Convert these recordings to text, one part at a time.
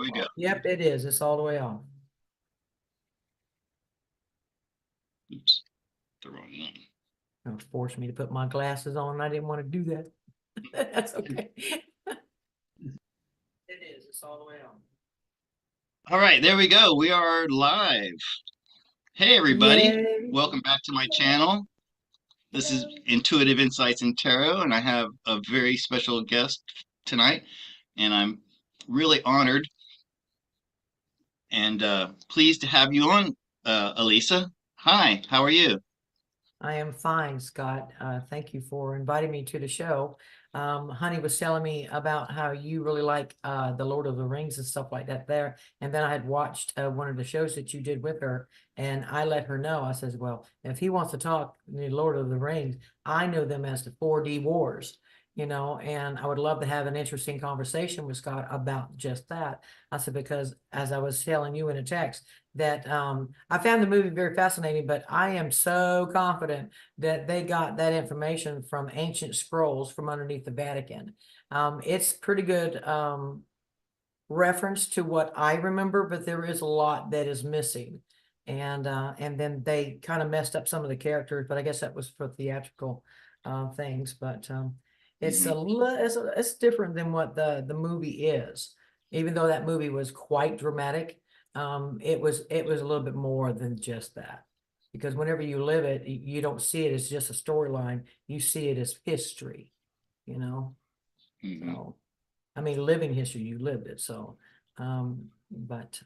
we go. Yep, it is. It's all the way off. Oops, the wrong one. It forced me to put my glasses on, and I didn't want to do that. That's okay. It is. It's all the way on. All right, there we go. We are live. Hey, everybody. Yay. Welcome back to my channel. This is Intuitive Insights in Tarot, and I have a very special guest tonight, and I'm really honored and pleased to have you on, Alisa. Hi, how are you? I am fine, Scott. Thank you for inviting me to the show. Honey was telling me about how you really like the Lord of the Rings and stuff like that there. And then I had watched one of the shows that you did with her, and I let her know. I says, well, if he wants to talk the Lord of the Rings, I know them as the 4D Wars, and I would love to have an interesting conversation with Scott about just that. I said, because as I was telling you in a text, that I found the movie very fascinating, but I am so confident that they got that information from ancient scrolls from underneath the Vatican. It's pretty good reference to what I remember, but there is a lot that is missing. And then they kind of messed up some of the characters, but I guess that was for theatrical things. But it's it's different than what the movie is, even though that movie was quite dramatic. It was a little bit more than just that, because whenever you live it, you don't see it as just a storyline. You see it as history, you know. So, I mean, living history, you lived it. So, but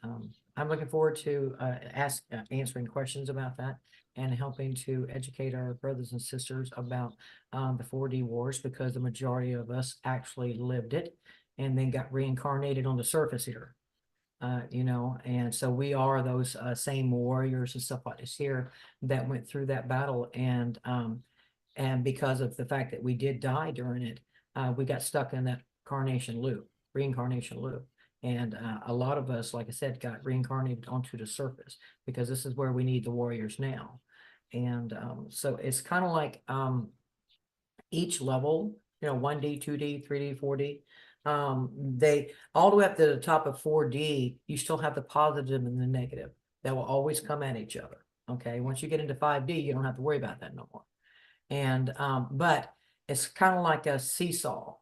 I'm looking forward to answering questions about that and helping to educate our brothers and sisters about the 4D wars, because the majority of us actually lived it and then got reincarnated on the surface here. And so we are those same warriors and stuff like this here that went through that battle, and because of the fact that we did die during it, we got stuck in that reincarnation loop. And a lot of us, like I said, got reincarnated onto the surface, because this is where we need the warriors now. And so it's kind of like each level, 1D, 2D, 3D, 4D, they all the way up to the top of 4D, you still have the positive and the negative that will always come at each other. Okay, once you get into 5D, you don't have to worry about that no more. And but it's kind of like a seesaw.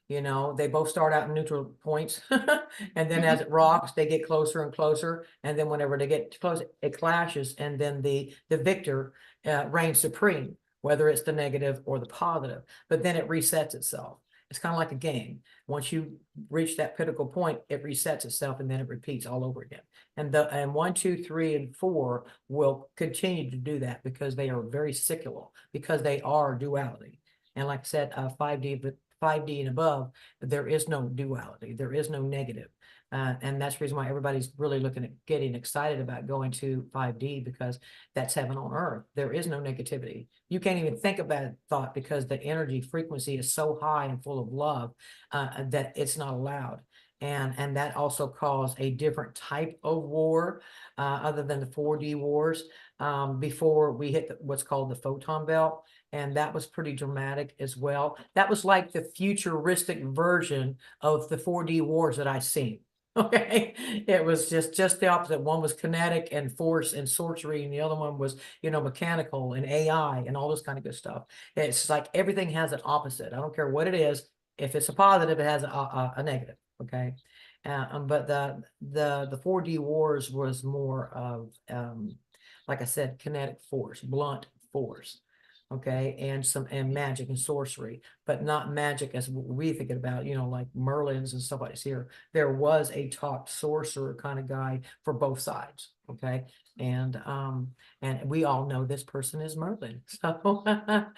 They both start out in neutral points, and then as it rocks, they get closer and closer, and then whenever they get close, it clashes, and then the victor reigns supreme, whether it's the negative or the positive. But then it resets itself. It's kind of like a game. Once you reach that critical point, it resets itself, and then it repeats all over again. And 1, 2, 3, and 4 will continue to do that, because they are very cyclical, because they are duality. And like I said, 5D and above, there is no duality. There is no negative. And that's the reason why everybody's really looking at getting excited about going to 5D, because that's heaven on earth. There is no negativity. You can't even think about it, thought, because the energy frequency is so high and full of love that it's not allowed. And that also caused a different type of war other than the 4D wars before we hit what's called the photon belt. And that was pretty dramatic as well. That was like the futuristic version of the 4D wars that I've seen. Okay, it was just the opposite. One was kinetic and force and sorcery, and the other one was, mechanical and AI and all this kind of good stuff. It's like everything has an opposite. I don't care what it is. If it's a positive, it has a negative. Okay, but the 4D wars was more of, like I said, kinetic force, blunt force. Okay, and magic and sorcery, but not magic as we think about, like Merlins and stuff like this here. There was a top sorcerer kind of guy for both sides. Okay, and we all know this person is Merlin. But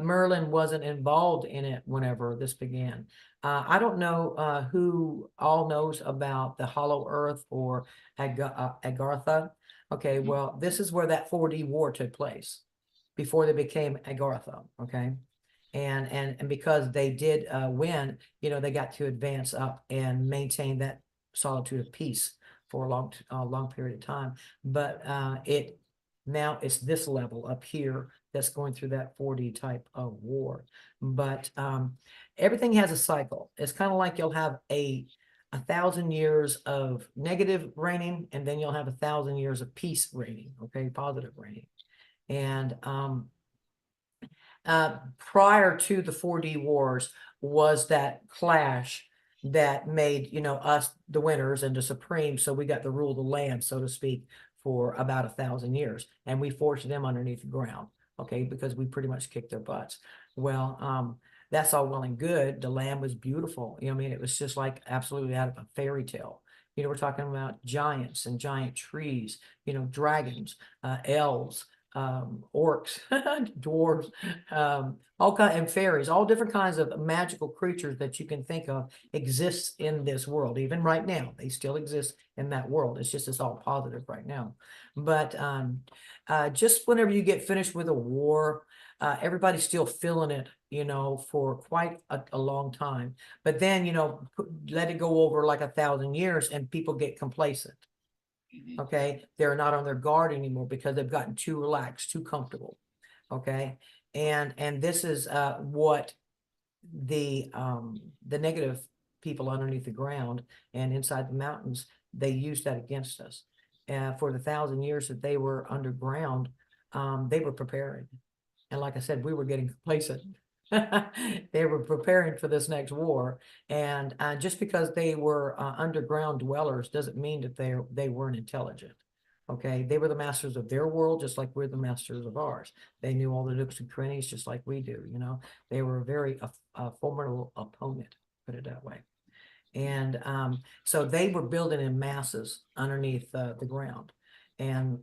Merlin wasn't involved in it whenever this began. I don't know who all knows about the Hollow Earth or Agartha. Okay, well, this is where that 4D war took place before they became Agartha. Okay, and because they did win, they got to advance up and maintain that solitude of peace for a long period of time. But now it's this level up here that's going through that 4D type of war. But everything has a cycle. It's kind of like you'll have a 1,000 years of negative reigning, and then you'll have 1,000 years of peace reigning, okay, positive reigning. And prior to the 4D wars was that clash that made, you know, us the winners and the supreme. So we got to rule the land, so to speak, for about 1,000 years, and we forced them underneath the ground, okay, because we pretty much kicked their butts. Well, that's all well and good. The land was beautiful. You know, I mean, it was just like absolutely out of a fairy tale. You know, we're talking about giants and giant trees, you know, dragons, elves, orcs, dwarves, all kind and fairies, all different kinds of magical creatures that you can think of exists in this world. Even right now, they still exist in that world. It's just it's all positive right now. But just whenever you get finished with a war, everybody's still feeling it, you know, for quite a long time. But then, you know, let it go over like 1,000 years and people get complacent. Okay, they're not on their guard anymore because they've gotten too relaxed, too comfortable. Okay, and this is what the negative people underneath the ground and inside the mountains, they used that against us. For the 1,000 years that they were underground, they were preparing, and like I said, we were getting complacent. They were preparing for this next war, and just because they were underground dwellers doesn't mean that they weren't intelligent. Okay, they were the masters of their world, just like we're the masters of ours. They knew all the nooks and crannies, just like we do. You know, they were a very formidable opponent, put it that way. And so they were building in masses underneath the ground, and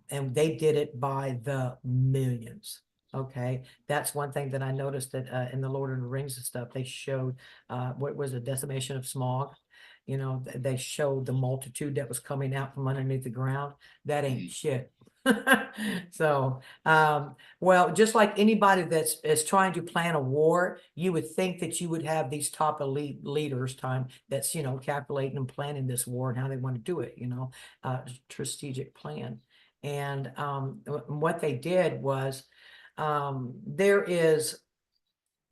they did it by the millions. Okay, that's one thing that I noticed that in the Lord of the Rings and stuff, they showed what was a decimation of smog. You know, they showed the multitude that was coming out from underneath the ground. That ain't shit. So, well, just like anybody that's is trying to plan a war, you would think that you would have these top elite leaders time that's, you know, calculating and planning this war and how they want to do it, you know, strategic plan. And what they did was there is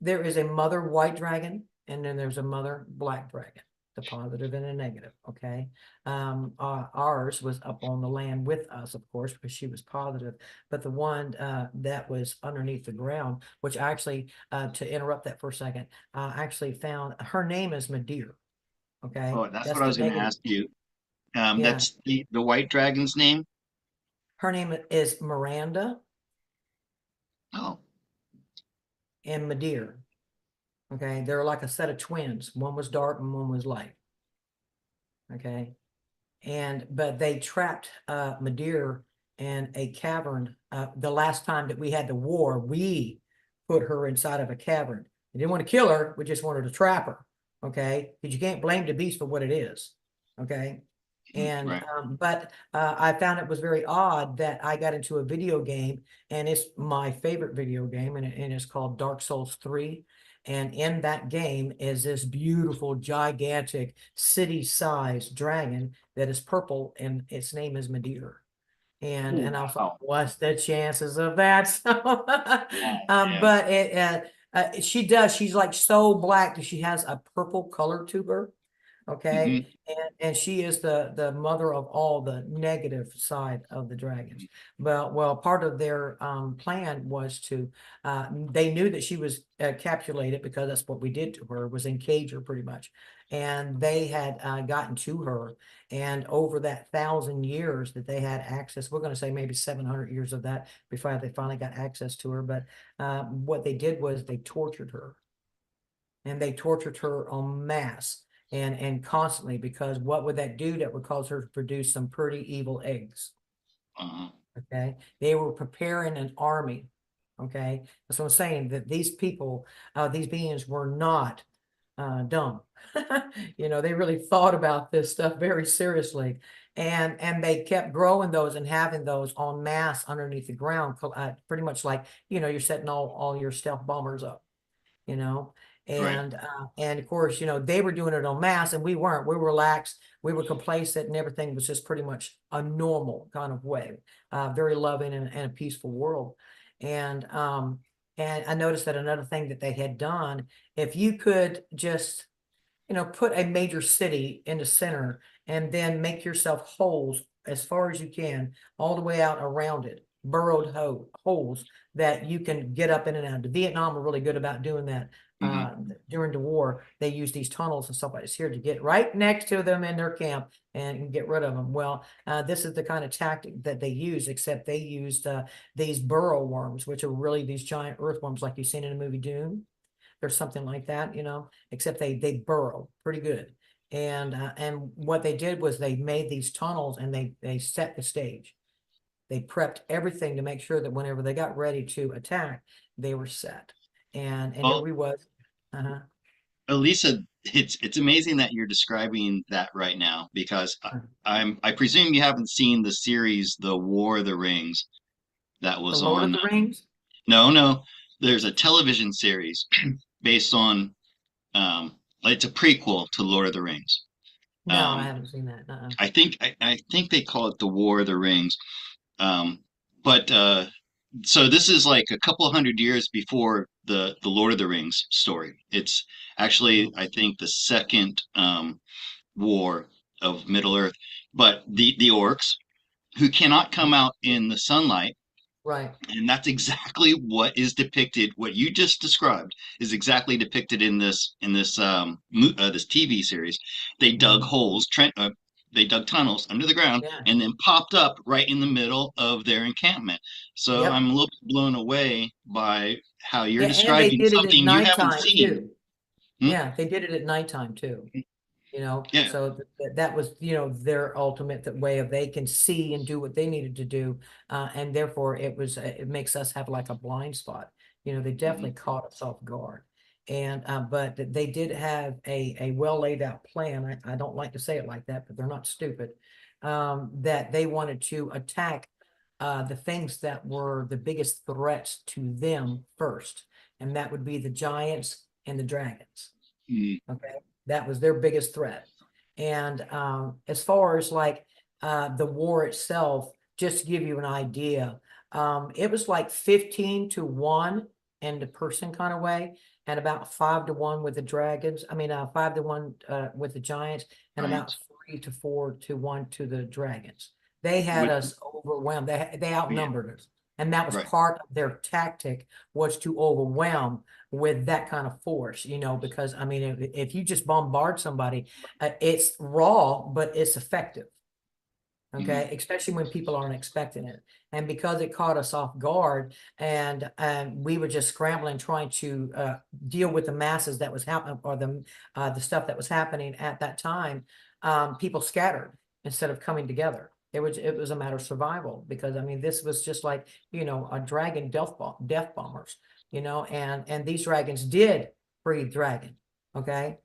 a mother white dragon, and then there's a mother black dragon, the positive and a negative. Okay. Ours was up on the land with us, of course, because she was positive, but the one that was underneath the ground, which actually, to interrupt that for a second, actually found her name is Madeir. Okay, Oh, that's that's what I the was going to negative. ask you. Yeah, That's the white dragon's name. her name is Miranda Oh. and Madeir. Okay, they're like a set of twins. One was dark and one was light. Okay, but they trapped Madeir in a cavern. The last time that we had the war, we put her inside of a cavern. We didn't want to kill her, we just wanted to trap her. Okay, because you can't blame the beast for what it is. Okay, and Right. but I found it was very odd that I got into a video game, and it's my favorite video game, and it's called Dark Souls 3. And in that game is this beautiful, gigantic, city-sized dragon that is purple, and its name is Madeir. Oh, And I was like, wow. what's the chances of that? Oh, man. But she does. She's like so black that she has a purple color to her. Okay, Hmm. and she is the mother of all the negative side of the dragons. Well, part of their plan was to they knew that she was capsulated, because that's what we did to her, was encage her pretty much, and they had gotten to her, and over that 1,000 years that they had access, we're going to say maybe 700 years of that before they finally got access to her. But what they did was they tortured her, and they tortured her en masse and constantly, because what would that do? That would cause her to produce some pretty evil eggs. Uh-huh. Okay, they were preparing an army. Okay, that's what I'm saying, that these people, these beings were not dumb. You know, they really thought about this stuff very seriously, and they kept growing those and having those en masse underneath the ground, pretty much like, you know, you're setting all your stealth bombers up, you know. Right. And of course, you know, they were doing it en masse, and we weren't. We were relaxed, we were complacent, and everything was just pretty much a normal kind of way, very loving and a peaceful world. And I noticed that another thing that they had done, if you could just put a major city in the center and then make yourself holes as far as you can, all the way out around it, burrowed holes that you can get up in and out. The Vietnam were really good about doing that. Hmm. During the war, they used these tunnels and stuff like this here to get right next to them in their camp and get rid of them. Well, this is the kind of tactic that they use, except they used these burrow worms, which are really these giant earthworms like you've seen in the movie Dune. There's something like that, except they burrow pretty good. And what they did was they made these tunnels and they set the stage. They prepped everything to make sure that whenever they got ready to attack, they were set. And here Well, we was. Uh-huh. Alisa, it's amazing that you're describing that right now because I presume you haven't seen the series The War of the Rings that The was Lord of on. the Rings? No, there's a television series based on it's a prequel to Lord of the Rings. No, I Um, haven't seen that. Uh-uh. I think they call it The War of the Rings. Um, but so this is like a couple hundred years before the Lord of the Rings story. It's actually, I think, the second war of Middle Earth. But the orcs who cannot come out in the sunlight, Right. and that's exactly what is depicted. What you just described is exactly depicted in this TV series. They dug Mhm. holes, they dug tunnels under the ground, Yeah. and then popped up right in the middle of their encampment. So I'm Yep. a little blown away by how you're And they describing did it at something you haven't nighttime seen. too. Hmm? Yeah, they did it at nighttime too. Yeah. So that was, their ultimate way of they can see and do what they needed to do. And therefore it makes us have like a blind spot. They Mhm. definitely caught us off guard. And, but they did have a well laid out plan. I don't like to say it like that, but they're not stupid. That they wanted to attack, the things that were the biggest threats to them first. And that would be the giants and the dragons. Mhm. Okay, that was their biggest threat. And as far as like the war itself, just to give you an idea, it was like 15-1 in the person kind of way, and about 5-1 with the dragons. I mean, 5-1 with the giants, and about Giants. 3 to 4 to 1 to the dragons. They had With, us overwhelmed. They yeah, outnumbered us, and that was right. part of their tactic, was to overwhelm with that kind of force, because I mean, if you just bombard somebody, it's raw, but it's effective. Mhm. Okay, especially when people aren't expecting it. And because it caught us off guard, and we were just scrambling, trying to deal with the masses that was happening, or the stuff that was happening at that time, people scattered instead of coming together. It was a matter of survival, because I mean, this was just like, a dragon death bombers, and these dragons did breed dragon. Okay.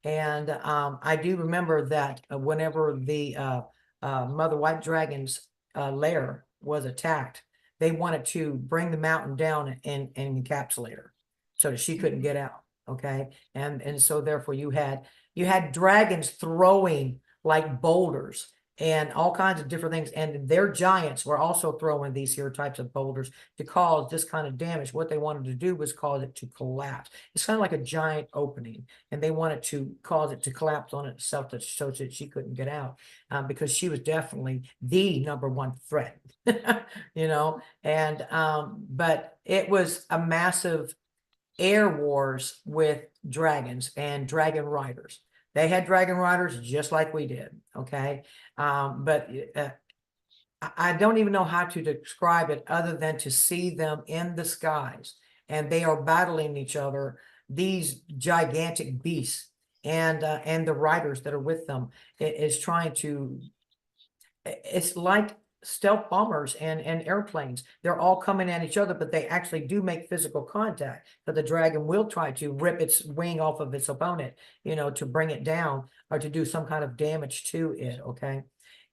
And I do remember that whenever the Mother White Dragon's lair was attacked, they wanted to bring the mountain down and encapsulate her so that she couldn't Mhm. get out. Okay. And so therefore you had dragons throwing like boulders and all kinds of different things. And their giants were also throwing these here types of boulders to cause this kind of damage. What they wanted to do was cause it to collapse. It's kind of like a giant opening, and they wanted to cause it to collapse on itself so that she couldn't get out, because she was definitely the number one threat, and but it was a massive air wars with dragons and dragon riders. They had dragon riders just like we did. Okay. But I don't even know how to describe it other than to see them in the skies, and they are battling each other, these gigantic beasts, and the riders that are with them. It is trying to It's like stealth bombers and airplanes. They're all coming at each other, but they actually do make physical contact. But the dragon will try to rip its wing off of its opponent, to bring it down or to do some kind of damage to it. Okay.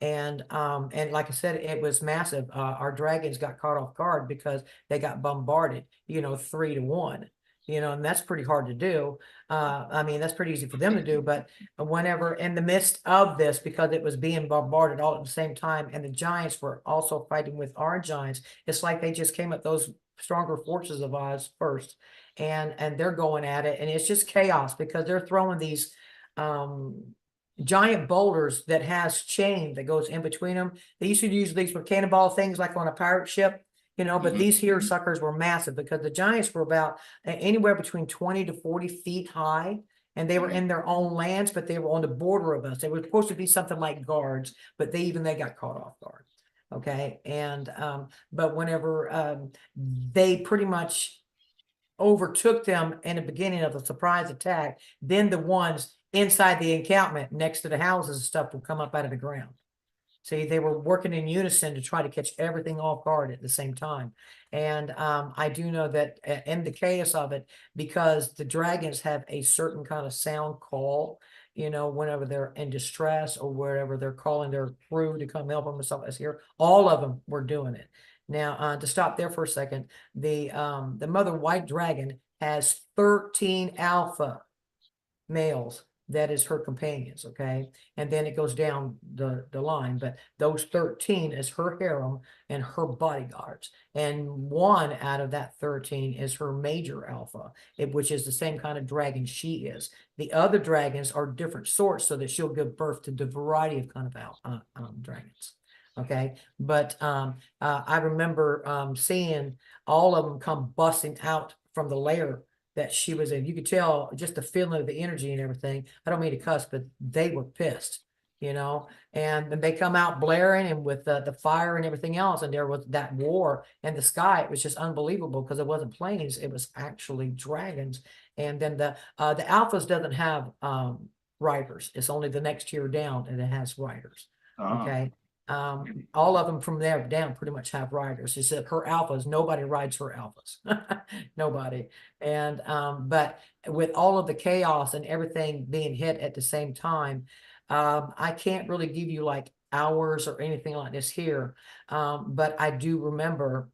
And like I said, it was massive. Our dragons got caught off guard because they got bombarded, 3-1. And that's pretty hard to do. I mean, that's pretty easy for them to do, but whenever in the midst of this, because it was being bombarded all at the same time, and the giants were also fighting with our giants, it's like they just came at those stronger forces of Oz first, and they're going at it, and it's just chaos because they're throwing these um, giant boulders that has chain that goes in between them. They used to use these for cannonball things like on a pirate ship, but Hmm. these here suckers were massive because the giants were about anywhere between 20 to 40 feet high. And they were Hmm. in their own lands, but they were on the border of us. They were supposed to be something like guards, but they got caught off guard. Okay. And but whenever they pretty much overtook them in the beginning of the surprise attack, then the ones inside the encampment next to the houses and stuff would come up out of the ground. See, they were working in unison to try to catch everything off guard at the same time. And I do know that in the chaos of it, because the dragons have a certain kind of sound call, whenever they're in distress or wherever they're calling their crew to come help them and stuff as here, all of them were doing it. Now, to stop there for a second, the mother white dragon has 13 alpha males that is her companions, okay? And then it goes down the line, but those 13 is her harem and her bodyguards. And one out of that 13 is her major alpha, which is the same kind of dragon she is. The other dragons are different sorts so that she'll give birth to the variety of kind of dragons. Okay, but I remember seeing all of them come busting out from the lair that she was in. You could tell just the feeling of the energy and everything. I don't mean to cuss, but they were pissed, and then they come out blaring and with the fire and everything else. And there was that war in the sky. It was just unbelievable because it wasn't planes. It was actually dragons. And then the alphas doesn't have riders. It's only the next tier down and it has riders. Oh. Okay. All of them from there down pretty much have riders. It's that her alphas, nobody rides her alphas. Nobody. And but with all of the chaos and everything being hit at the same time, I can't really give you like hours or anything like this here. But I do remember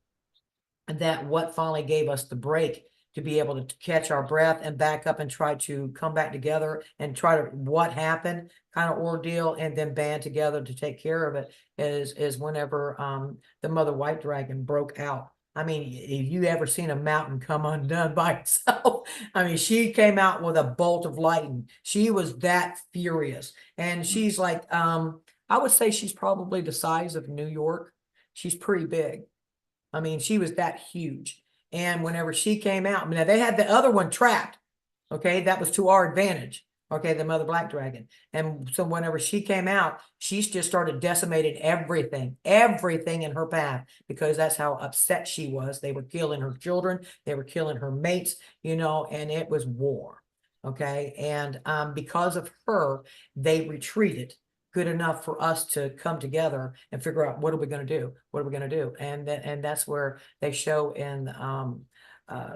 that what finally gave us the break to be able to catch our breath and back up and try to come back together and try to what happened kind of ordeal and then band together to take care of it is whenever the mother white dragon broke out. I mean, if you ever seen a mountain come undone by itself, I mean, she came out with a bolt of lightning. She was that furious. And she's like, I would say she's probably the size of New York. She's pretty big. I mean, she was that huge. And whenever she came out, I mean, they had the other one trapped. Okay, that was to our advantage. Okay, the mother black dragon. And so whenever she came out, she's just started decimating everything in her path because that's how upset she was. They were killing her children, they were killing her mates, and it was war. Okay, and because of her, they retreated good enough for us to come together and figure out what are we going to do? What are we going to do? And that's where they show in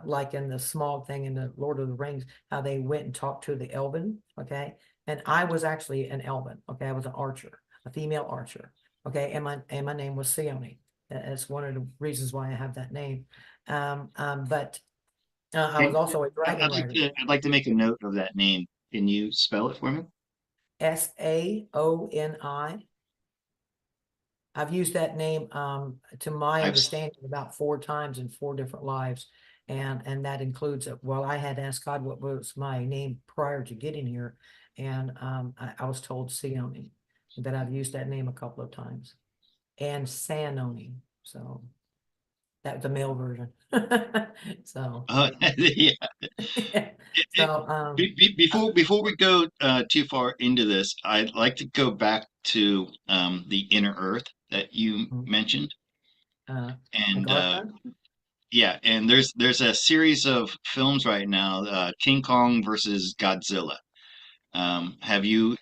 like in the smog thing in the Lord of the Rings, how they went and talked to the Elven. Okay. And I was actually an Elven. Okay. I was an archer, a female archer. Okay. And my name was Sione. That's one of the reasons why I have that name. But I was Okay. also a dragon rider. I'd like to make a note of that name. Can you spell it for me? Saoni. I've used that name, to my I've understanding, about 4 times in 4 different lives. And that includes, well, I had asked God what was my name prior to getting here. And I was told Sioni, that I've used that name a couple of times. And Sanoni. So that's the male version. So, yeah. It- so, before we go too far into this, I'd like to go back to the inner Earth that you mentioned, uh, and Agartha. yeah, and there's a series of films right now, King Kong versus Godzilla. Have you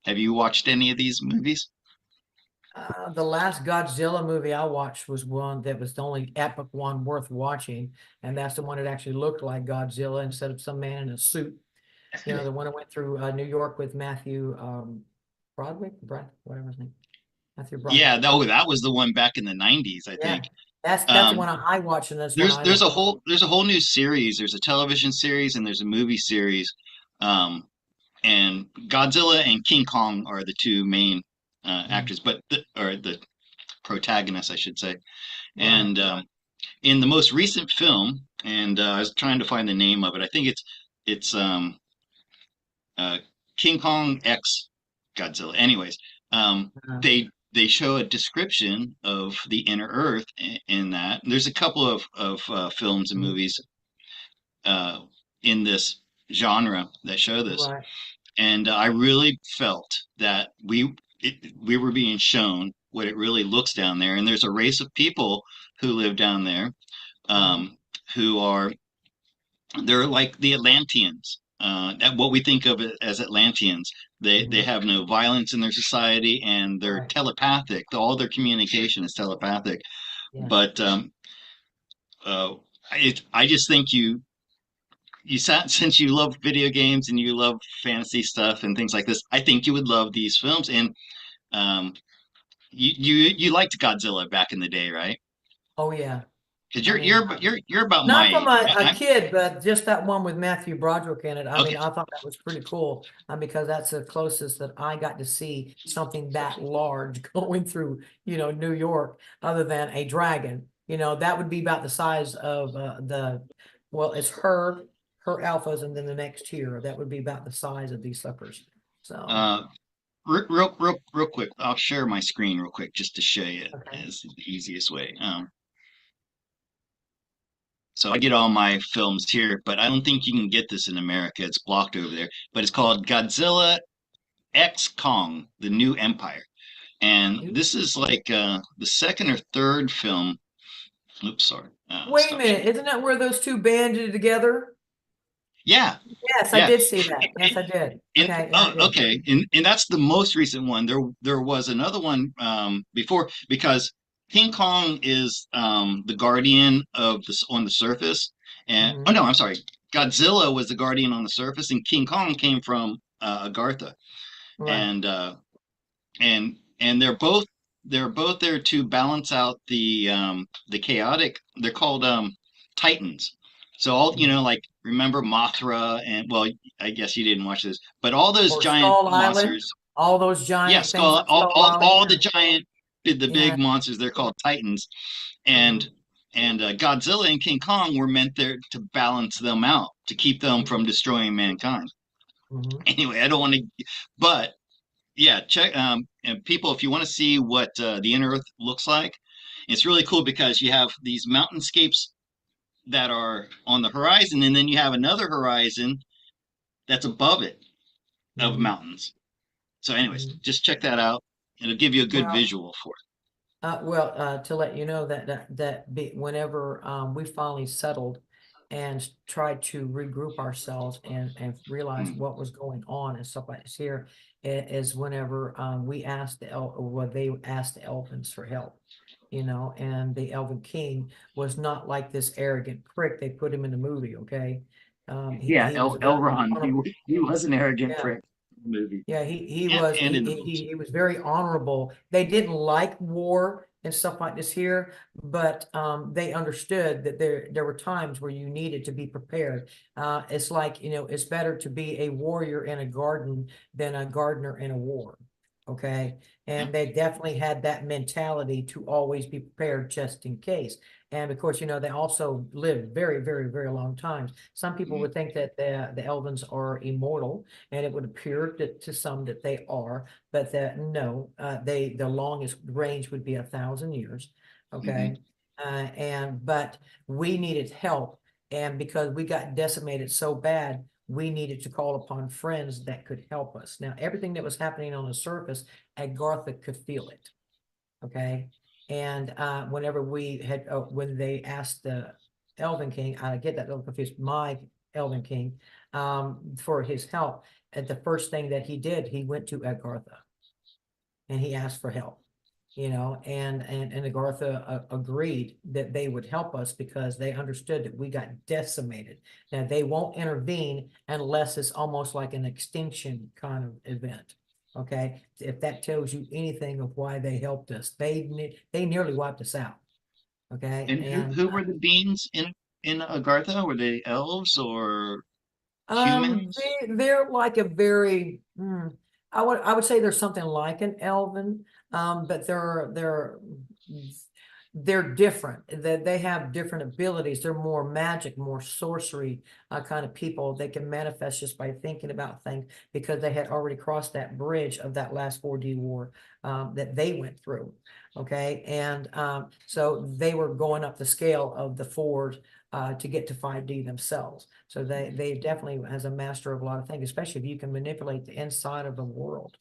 have you watched any of these movies? The last Godzilla movie I watched was one that was the only epic one worth watching, and that's the one that actually looked like Godzilla instead of some man in a suit. The one that went through New York with Matthew whatever his name, Matthew Yeah, Broderick. that was the one back in the 90s, I Yeah, think. that's the Um, one I watched, and that's one I there's like. a whole new series. There's a television series and there's a movie series. Um, and Godzilla and King Kong are the two main Mhm. actors, or the protagonists, I should say. Right. And in the most recent film, and I was trying to find the name of it. I think it's uh, King Kong X Godzilla. Anyways, Uh, they show a description of the inner Earth in that. There's a couple of films and mhm. movies uh, in this genre that show this, Right. and I really felt that we were being shown what it really looks down there. And there's a race of people who live down there, Hmm. um, who are they're like the Atlanteans. What we think of as Atlanteans, they Hmm. have no violence in their society, and they're Right. telepathic. All their communication is telepathic. Yes. But uh, I just think you sat since you love video games and you love fantasy stuff and things like this. I think you would love these films, and um, you liked Godzilla back in the day, right? Oh yeah. Because I mean, you're about my not from age. a kid, but just that one with Matthew Broderick in it. I Okay. mean, I thought that was pretty cool because that's the closest that I got to see something that large going through, New York, other than a dragon. That would be about the size of well, it's her alphas, and then the next tier. That would be about the size of these suckers. So, Uh, real quick. I'll share my screen real quick just to show you okay. as the easiest way. So I get all my films here, but I don't think you can get this in America. It's blocked over there. But it's called Godzilla X Kong: The New Empire, and this is like the second or third film. Oops, sorry. Wait a Stop minute. sharing. Isn't that where those two banded together? Yeah, Yes, I yeah. did see that. Yes, I did. Okay, yeah, I Oh, did. okay, and that's the most recent one. There was another one before, because King Kong is the guardian of this on the surface, and oh Hmm. no, I'm sorry, Godzilla was the guardian on the surface, and King Kong came from Agartha, Right. and and they're both there to balance out the chaotic. They're called Titans. So all Mhm. like remember Mothra, and well, I guess you didn't watch this, but all those Or giant Skull Island, monsters, all those yeah, giant things skull, on Skull Island. all the Yeah, giant, the yeah. big monsters, they're called Titans, and Hmm. Godzilla and King Kong were meant there to balance them out, to keep them Hmm. from destroying mankind. Hmm. Anyway, I don't want to, but yeah, check and people, if you want to see what the inner Earth looks like, it's really cool because you have these mountainscapes that are on the horizon, and then you have another horizon that's above it of Hmm. mountains. So, anyways, Hmm. just check that out. It'll give you a good Well, visual for to let you know whenever we finally settled and tried to regroup ourselves and it. realize what was going on and stuff like this here, is whenever we asked they asked the Elvins for help, and the Elven King was not like this arrogant prick they put him in the movie. Okay, Yeah, he was very Elron. honorable. He was an arrogant Yeah. prick in the movie Yeah, he and, was in the books. he was very honorable. They didn't like war and stuff like this here, but they understood that there were times where you needed to be prepared. It's like, it's better to be a warrior in a garden than a gardener in a war. Okay. Yeah. And they definitely had that mentality to always be prepared just in case. And of course, they also lived very, very, very long times. Some people Mhm. would think that the Elvins are immortal, and it would appear to some that they are, but that no, the longest range would be 1,000 years. Mhm. Okay, but we needed help, and because we got decimated so bad, we needed to call upon friends that could help us. Now, everything that was happening on the surface, Agartha could feel it. Okay, and whenever when they asked the Elven King, I get that a little confused, my Elven King, for his help. And the first thing that he did, he went to Agartha and he asked for help, and Agartha agreed that they would help us because they understood that we got decimated. Now they won't intervene unless it's almost like an extinction kind of event. Okay, if that tells you anything of why they helped us, they nearly wiped us out. Okay, And and who were the beings in Agartha? Were they elves or humans? they're like a very, I would say there's something like an elven, but they're they're different. That they have different abilities. They're more magic, more sorcery kind of people. They can manifest just by thinking about things because they had already crossed that bridge of that last 4D war that they went through. Okay, and so they were going up the scale of the fours to get to 5D themselves. So they definitely has a master of a lot of things, especially if you can manipulate the inside of the world,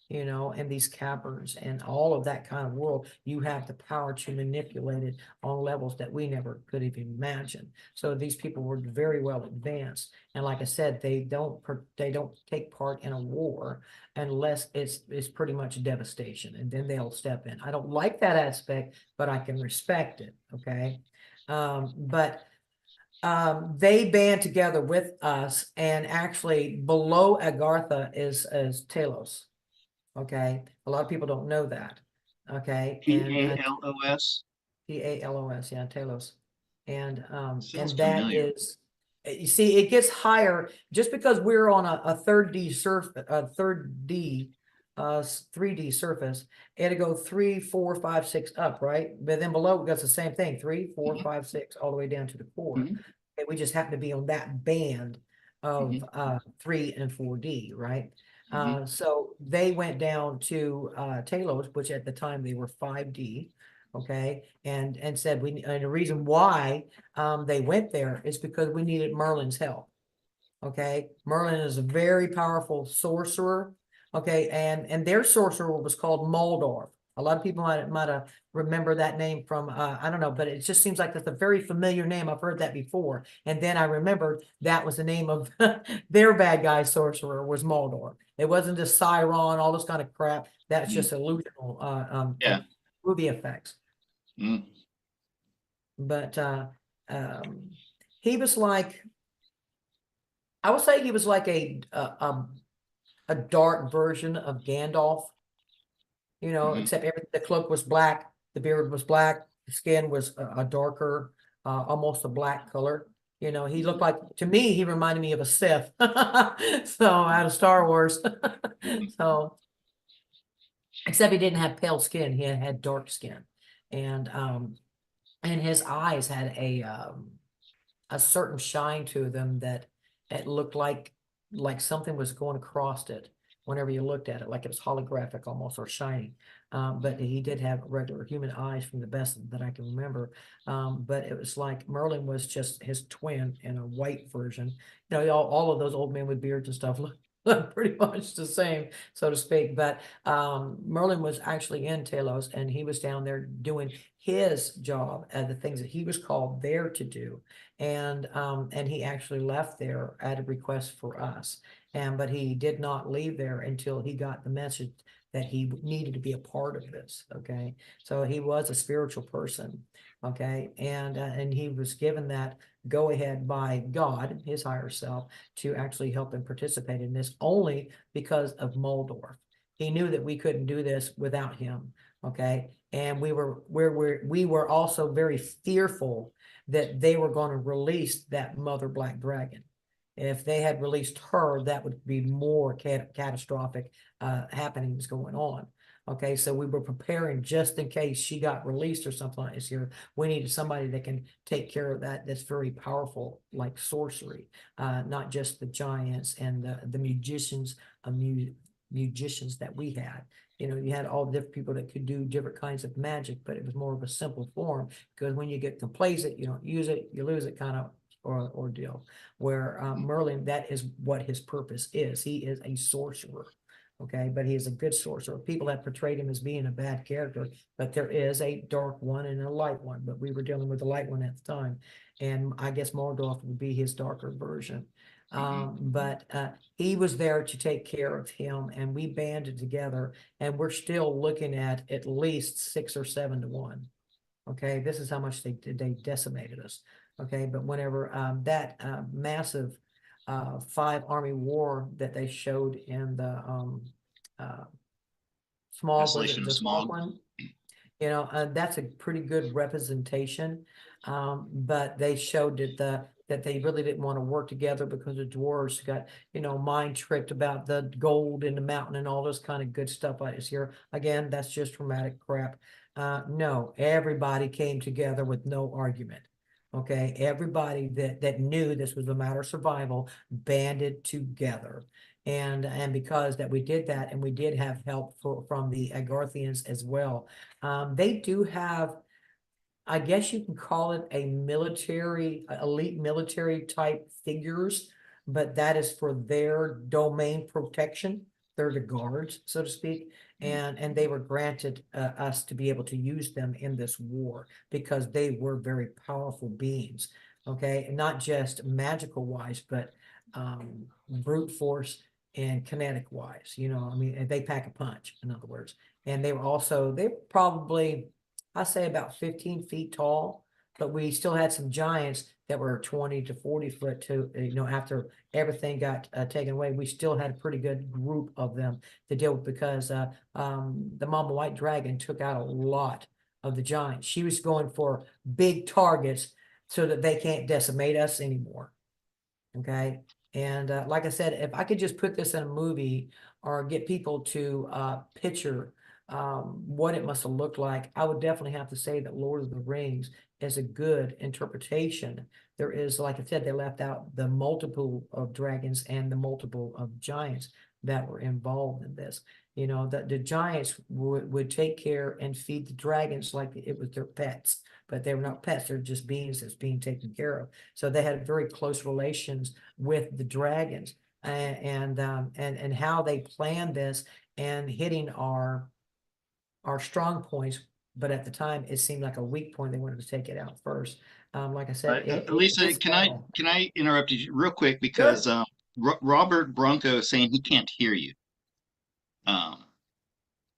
you know, and these caverns and all of that kind of world. You have the power to manipulate it on levels that we never could even imagine. So these people were very well advanced, and like I said, they don't take part in a war unless it's pretty much devastation, and then they'll step in. I don't like that aspect, but I can respect it. Okay, but they band together with us, and actually below Agartha is Talos. Okay, a lot of people don't know that. Okay, and Talos. Talos, yeah, Talos, Sounds and that familiar. is, you see, it gets higher just because we're on a third D, 3D surface. It'll go 3, 4, 5, 6 up, right? But then below it does the same thing, 3, 4, Hmm. 5, 6, all the way down to the core. Hmm. And we just happen to be on that band of Hmm. 3 and 4D, right? Hmm. So they went down to Talos, which at the time they were 5D, okay, and said and the reason why they went there is because we needed Merlin's help. Okay, Merlin is a very powerful sorcerer. Okay, and their sorcerer was called Moldorf. A lot of people might have remember that name from I don't know, but it just seems like that's a very familiar name. I've heard that before, and then I remembered that was the name of their bad guy sorcerer was Moldorf. It wasn't just Cyron, all this kind of crap. That's Hmm. just illusional Yeah. movie effects. Mm. But um, he was like, I would say he was like a dark version of Gandalf, you know, Hmm. except the cloak was black, the beard was black, the skin was a darker, almost a black color. You know, he looked like, to me, he reminded me of a Sith. So out of Star Wars. So, except he didn't have pale skin, he had dark skin. And and his eyes had a certain shine to them that it looked like something was going across it whenever you looked at it, like it was holographic almost or shiny. But he did have regular human eyes from the best that I can remember. But it was like Merlin was just his twin in a white version. You know, all of those old men with beards and stuff look pretty much the same, so to speak. But Merlin was actually in Talos, and he was down there doing his job and the things that he was called there to do, and he actually left there at a request for us, but he did not leave there until he got the message that he needed to be a part of this. Okay, so he was a spiritual person. Okay, and he was given that go ahead by God, his higher self, to actually help him participate in this only because of Moldorf. He knew that we couldn't do this without him. Okay, and we were also very fearful that they were going to release that mother black dragon. If they had released her, that would be more catastrophic happenings going on. Okay, so we were preparing just in case she got released or something like this here. We needed somebody that can take care of that. That's very powerful, like sorcery, not just the giants and the magicians, musicians that we had. You know, you had all the different people that could do different kinds of magic, but it was more of a simple form because when you get complacent, you don't use it, you lose it kind of ordeal. Where Merlin, that is what his purpose is. He is a sorcerer. Okay, but he is a good sorcerer. People have portrayed him as being a bad character, but there is a dark one and a light one. But we were dealing with the light one at the time, and I guess Mordorf would be his darker version. But he was there to take care of him, and we banded together, and we're still looking at least 6 or 7 to 1. Okay, this is how much they decimated us. Okay, but whenever that massive 5 army war that they showed in the uh, smog, was it Isolation of the smog smog. one? You know, that's a pretty good representation. But they showed that that they really didn't want to work together because the dwarves got, mind tricked about the gold in the mountain and all this kind of good stuff I just hear. Again, that's just dramatic crap. No, everybody came together with no argument. Okay, everybody that knew this was a matter of survival banded together. And because that we did that, and we did have help from the Agarthians as well. They do have, I guess you can call it a military, elite military type figures, but that is for their domain protection. They're the guards, so to speak, and they were granted us to be able to use them in this war because they were very powerful beings. Okay, and not just magical wise, but brute force and kinetic wise. I mean, they pack a punch, in other words. And they were probably, I say about 15 feet tall, but we still had some giants that were 20 to 40 foot too. After everything got taken away, we still had a pretty good group of them to deal with because the Mama White Dragon took out a lot of the giants. She was going for big targets so that they can't decimate us anymore. Okay. And like I said, if I could just put this in a movie or get people to picture what it must have looked like, I would definitely have to say that Lord of the Rings is a good interpretation. There is, like I said, they left out the multiple of dragons and the multiple of giants that were involved in this. The giants would take care and feed the dragons like it was their pets, but they were not pets. They're just beings that's being taken care of. So they had very close relations with the dragons, and how they planned this and hitting our strong points. But at the time, it seemed like a weak point. They wanted to take it out first. Like I said, Alisa, this battle. can I interrupt you real quick because Sure. Robert Bronco is saying he can't hear you. Um,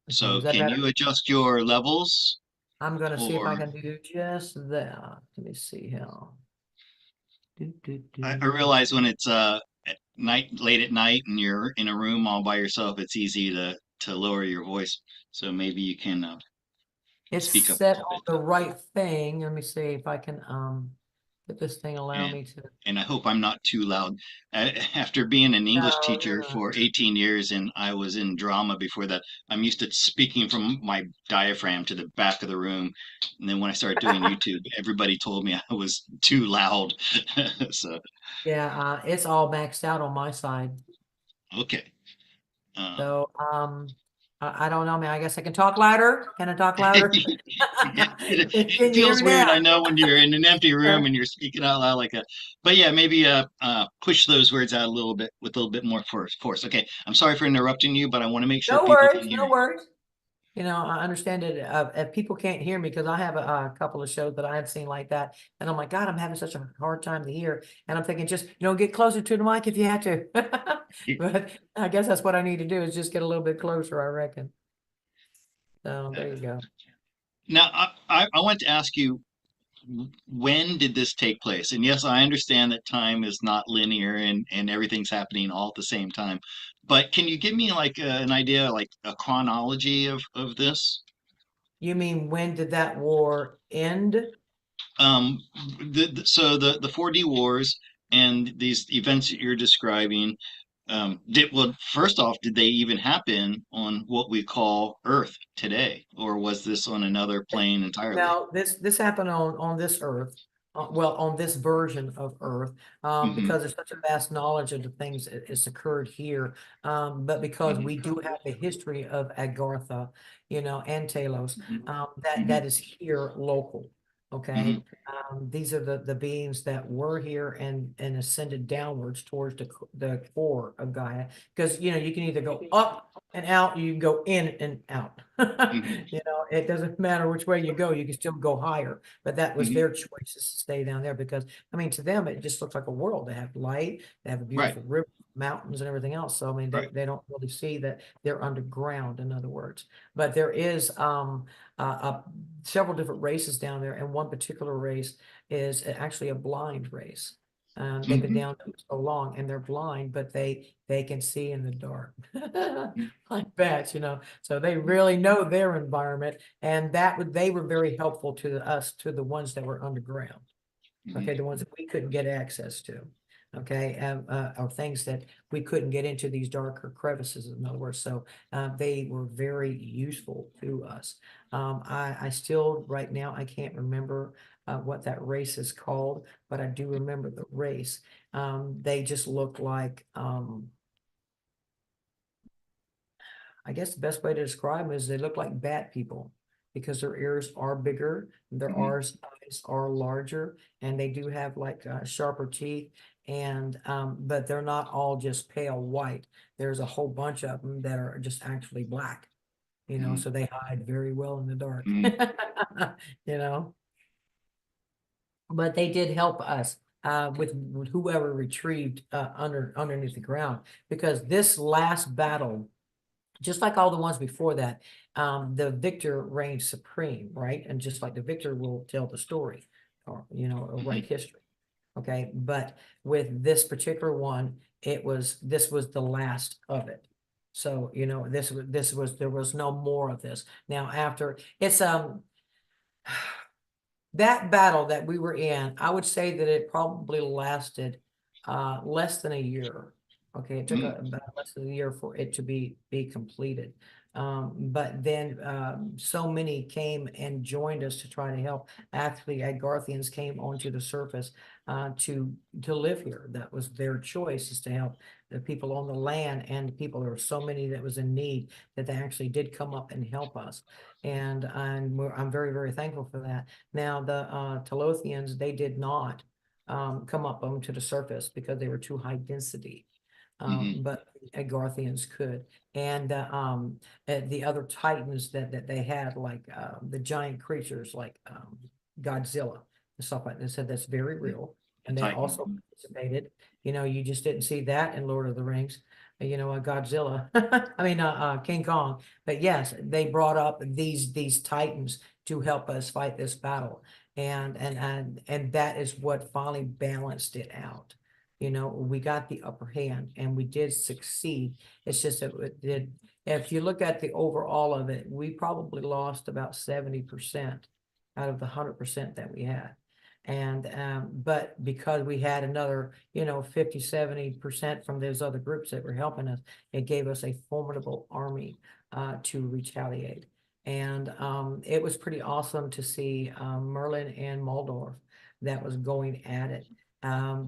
Okay, so is that can you better? adjust your levels? I'm going to see if I Or can do just that. Let me see how. Do, do, I do. realize when it's at night, late at night, and you're in a room all by yourself, it's easy to lower your voice. So maybe you can It's speak up a set little on bit. the right thing. Let me see if I can did this thing allow And me to. and I hope I'm not too loud. After being an English No, teacher you're not. for 18 years, and I was in drama before that, I'm used to speaking from my diaphragm to the back of the room. And then when I started doing YouTube, everybody told me I was too loud. So, Yeah, it's all maxed out on my side. okay. Uh, So I don't know, man. I guess I can talk louder. Can I talk louder? it Can you hear feels me weird, I now? know, when you're in an empty Uh, room and you're speaking out loud like that. But yeah, maybe push those words out a little bit with a little bit more force. Okay, I'm sorry for interrupting you, but I want to make sure no people can worries, hear no you. worries. I understand it. If people can't hear me, because I have a couple of shows that I have seen like that, and I'm like, God, I'm having such a hard time to hear. And I'm thinking, just get closer to the mic if you have to. But I guess that's what I need to do is just get a little bit closer, I reckon. So Uh, there you go. Now, I want to ask you, when did this take place? And yes, I understand that time is not linear and everything's happening all at the same time. But can you give me like an idea, like a chronology of this? You mean when did that war end? Um, so the 4D wars and these events that you're describing, well, first off, did they even happen on what we call Earth today, or was this on another plane entirely? No, this happened on this Earth, well, on this version of Earth, Hmm. because there's such a vast knowledge of the things that has occurred here. But because we Hmm. do have the history of Agartha, and Talos, Hmm. that is here local. Hmm. Okay, these are the beings that were here and ascended downwards towards the core of Gaia. Because you can either go up and out, you can go in and out. Hmm. It doesn't matter which way you go, you can still go higher. But that was Hmm. their choices to stay down there because, I mean, to them, it just looks like a world. They have light, they have a Right, beautiful river, mountains, and everything else. So, I mean, right. they don't really see that they're underground, in other words. But there is several different races down there, and one particular race is actually a blind race. They've been Hmm. down there so long and they're blind, but they can see in the dark. Like bats. So they really know their environment, and they were very helpful to us, to the ones that were underground. Hmm. Okay, the ones that we couldn't get access to. Okay, or things that we couldn't get into, these darker crevices, in other words. So they were very useful to us. I still, right now, I can't remember what that race is called, but I do remember the race. They just look like, I guess the best way to describe them is they look like bat people because their ears are bigger, their Hmm. eyes are larger, and they do have like sharper teeth. And but they're not all just pale white. There's a whole bunch of them that are just actually black, Hmm. so they hide very well in the dark, Hmm. you know. But they did help us with whoever retrieved underneath the ground, because this last battle, just like all the ones before that, the victor reigns supreme, right? And just like the victor will tell the story, or or Hmm. write history. Okay, but with this particular one, this was the last of it. So this was there was no more of this. Now after it's that battle that we were in, I would say that it probably lasted less than a year. Okay, it took about less than a year for it to be completed. But then so many came and joined us to try to help. Actually, Agarthians came onto the surface to live here. That was their choice, is to help the people on the land, and the people. There were so many that was in need that they actually did come up and help us. And I'm very, very thankful for that. Now, the Telothians, they did not come up onto the surface because they were too high density. Hmm. But Agarthians could. And the other titans that they had, like the giant creatures like Godzilla and stuff like that, said that's very Hmm. real. The And they Titan. also participated. You just didn't see that in Lord of the Rings. Godzilla. I mean, King Kong. But yes, they brought up these titans to help us fight this battle, and that is what finally balanced it out. We got the upper hand and we did succeed. It's just that it did. If you look at the overall of it, we probably lost about 70% out of the 100% that we had. And but because we had another 50-70% from those other groups that were helping us, it gave us a formidable army to retaliate. And it was pretty awesome to see Merlin and Muldorf that was going at it,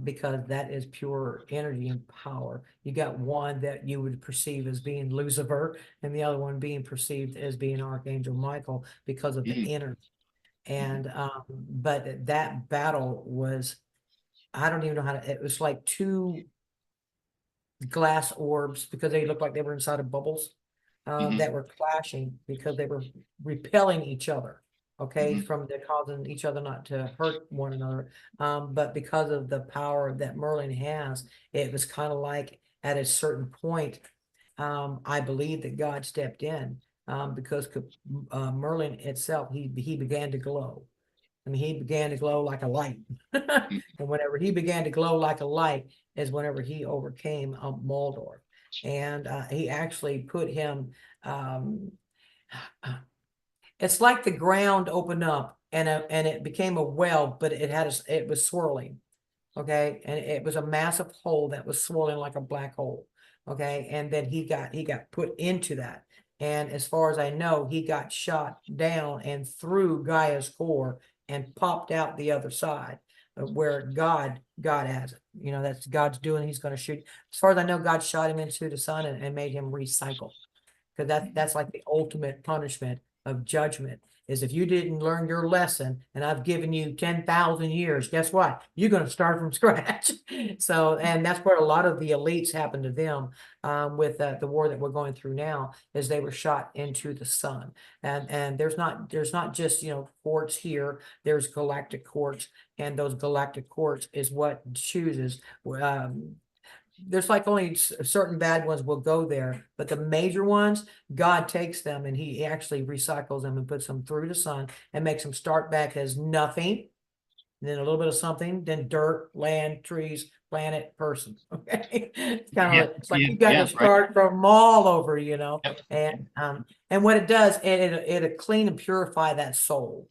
because that is pure energy and power. You got one that you would perceive as being Lucifer, and the other one being perceived as being Archangel Michael because of the Hmm. energy. Hmm. And but that battle was, I don't even know how to, it was like two glass orbs, because they looked like they were inside of bubbles Hmm. that were clashing because they were repelling each other. Okay, Hmm. from the causing each other not to hurt one another. But because of the power that Merlin has, it was kind of like at a certain point, I believe that God stepped in, because Merlin itself, he began to glow. I mean, he began to glow like a light. And whenever he began to glow like a light is whenever he overcame Mordor. And he actually put him, um, it's like the ground opened up and it became a well, but it was swirling. Okay, and it was a massive hole that was swirling like a black hole. Okay, and then he got put into that. And as far as I know, he got shot down and through Gaia's core and popped out the other side, where God has it. That's God's doing. He's going to shoot. As far as I know, God shot him into the sun and made him recycle, because that's like the ultimate punishment of judgment, is if you didn't learn your lesson and I've given you 10,000 years, guess what? You're going to start from scratch. So, and that's what a lot of the elites happened to them, with the war that we're going through now, is they were shot into the sun. And there's not just, courts here, there's galactic courts, and those galactic courts is what chooses, there's like only certain bad ones will go there, but the major ones, God takes them and he actually recycles them and puts them through the sun and makes them start back as nothing, then a little bit of something, then dirt, land, trees, planet, person. Okay. It's kind of Yeah. like, it's like Yeah. you got to Yeah. Right. start from all over, Yep. and what it does, it'll clean and purify that soul,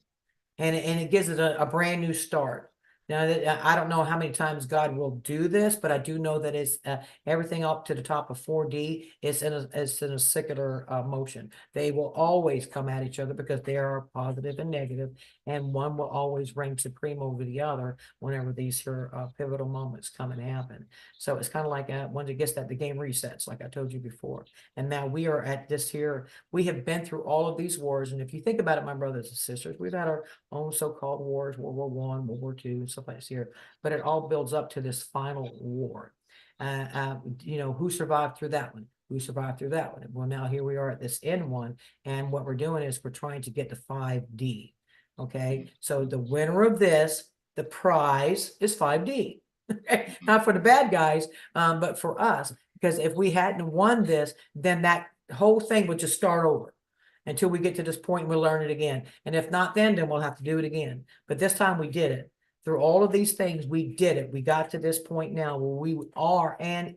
and it gives it a brand new start. Now, I don't know how many times God will do this, but I do know that it's everything up to the top of 4D is in a secular motion. They will always come at each other because they are positive and negative, and one will always reign supreme over the other whenever these here pivotal moments come and happen. So it's kind of like once it gets that, the game resets, like I told you before. And now we are at this here. We have been through all of these wars, and if you think about it, my brothers and sisters, we've had our own so-called wars, World War One, World War Two, stuff like this here, but it all builds up to this final war. Who survived through that one? Who survived through that one? Well, now here we are at this end one, and what we're doing is we're trying to get to 5D. Okay, so the winner of this, the prize is 5D. Not for the bad guys, but for us, because if we hadn't won this, then that whole thing would just start over until we get to this point and we'll learn it again. And if not, then we'll have to do it again. But this time we did it. Through all of these things, we did it. We got to this point now where we are and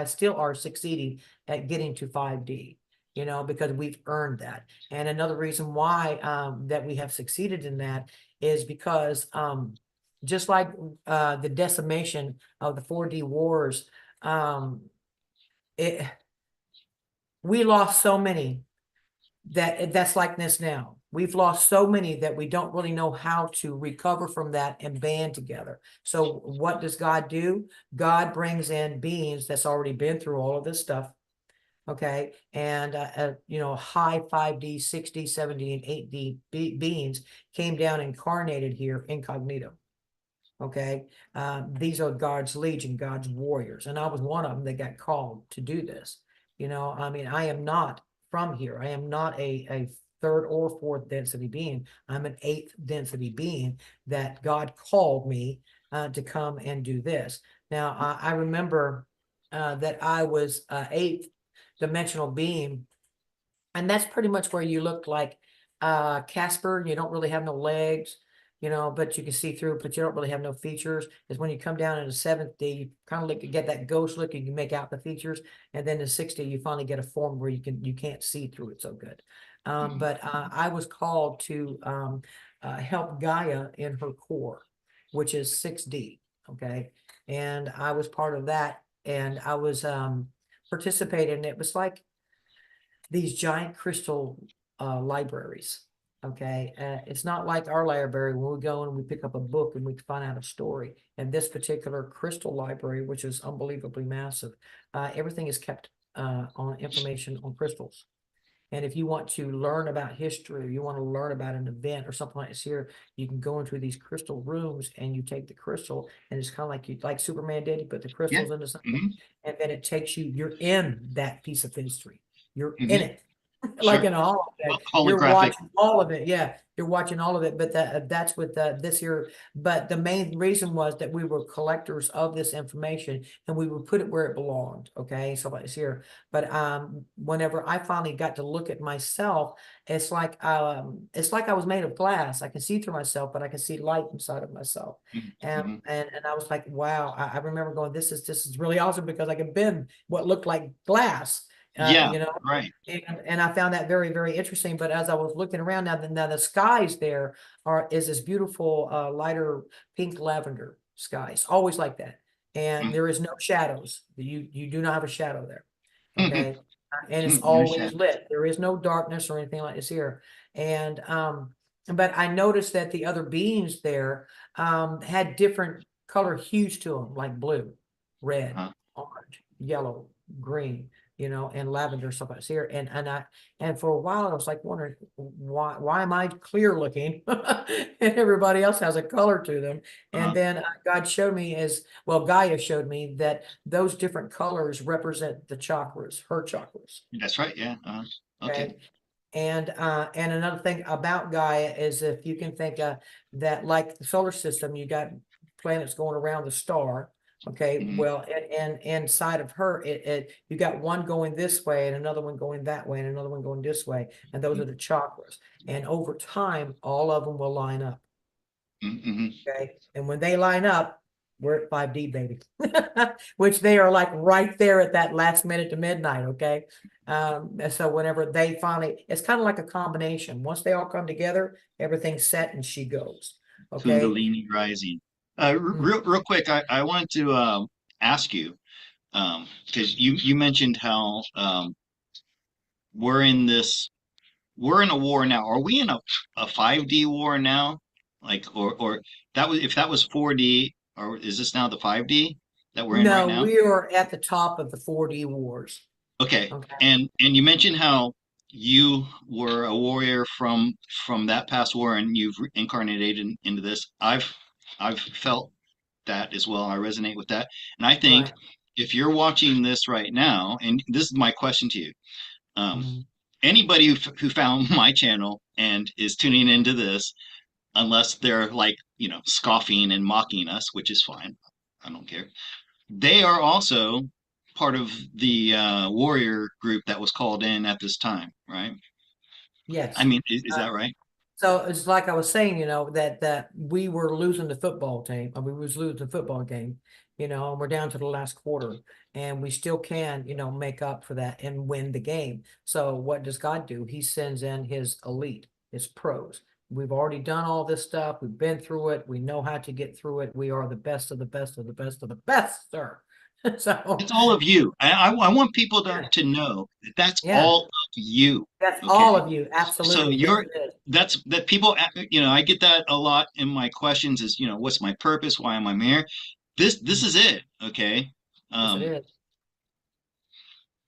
still are succeeding at getting to 5D, because we've earned that. And another reason why that we have succeeded in that is because just like the decimation of the 4D wars, we lost so many that's like this now. We've lost so many that we don't really know how to recover from that and band together. So what does God do? God brings in beings that's already been through all of this stuff. Okay. And, high 5D, 6D, 7D, and 8D beings came down incarnated here incognito. Okay. These are God's legion, God's warriors. And I was one of them that got called to do this. I am not from here. I am not a third or fourth density being. I'm an eighth density being that God called me to come and do this. Now, I remember that I was eighth dimensional being, and that's pretty much where you look like Casper. You don't really have no legs, but you can see through, but you don't really have no features. Is when you come down in the 7th day, you kind of get that ghost look, and you make out the features, and then the 6th day, you finally get a form where you can't see through it so good. But I was called to help Gaia in her core, which is 6D. Okay, and I was part of that, and I was participating. It was like these giant crystal libraries. Okay, it's not like our library when we go and we pick up a book and we find out a story. And this particular crystal library, which is unbelievably massive, everything is kept on information on crystals. And if you want to learn about history, or you want to learn about an event or something like this here, you can go into these crystal rooms and you take the crystal, and it's kind of like Superman did. You put the Yeah. crystals into something, Hmm. and then it takes you, you're in that piece of history. You're in Hmm. it. Like Sure. in a holodeck, you're Holographic. watching all of it. Yeah, you're watching all of it. But that's with this here. But the main reason was that we were collectors of this information, and we would put it where it belonged. Okay, so like here. But whenever I finally got to look at myself, it's like I was made of glass. I can see through myself, but I can see light inside of myself. And Hmm. and I was like, wow. I remember going, this is really awesome because I can bend what looked like glass. Yeah. Right. And I found that very, very interesting. But as I was looking around now the skies there is this beautiful lighter pink lavender skies, always like that. And there is no shadows. You do not have a shadow there. Mm-hmm. Okay. And it's No always shadows. lit. There is no darkness or anything like this here. And but I noticed that the other beings there had different color hues to them, like blue, red, Huh. orange, yellow, green, and lavender stuff like this here. And for a while I was like wondering why am I clear looking and everybody else has a color to them. And Uh-huh. then God showed me Gaia showed me that those different colors represent the chakras, her chakras. That's right. Yeah. Okay. Okay. And another thing about Gaia is if you can think that like the solar system, you got planets going around the star. Okay, Hmm. well, and inside of her, you got one going this way and another one going that way and another one going this way, and those are the chakras. And over time, all of them will line up. Hmm. Okay, and when they line up, we're at 5D, baby, which they are like right there at that last minute to midnight. Okay, and so whenever they finally, it's kind of like a combination. Once they all come together, everything's set and she goes. Okay. Kundalini rising. Mm. Real quick, I wanted to ask you because you mentioned how we're in this we're in a war now. Are we in a 5D war now? Like or that was if that was 4D, or is this now the 5D that we're in right No, now? we are at the top of the 4D wars. Okay. Okay. And you mentioned how you were a warrior from that past war and you've incarnated into this. I've felt that as well. I resonate with that. And I think Right. if you're watching this right now, and this is my question to you, um, Mm. anybody who found my channel and is tuning into this, unless they're like, scoffing and mocking us, which is fine, I don't care. They are also part of the warrior group that was called in at this time, right? I Yes. mean, is that right? So it's like I was saying, that we were losing the football team. I mean, we was losing the football game, and we're down to the last quarter, and we still can, make up for that and win the game. So what does God do? He sends in his elite, his pros. We've already done all this stuff. We've been through it. We know how to get through it. We are the best of the best of the best of the best, sir. So It's all of you. I want people yeah, to know that that's yeah, all of you. that's all Okay. of you. So Absolutely. Yes, you're it is. that's that people, I get that a lot in my questions is, what's my purpose? Why am I here? This Mm. is it. Okay. Yes, it Um, is.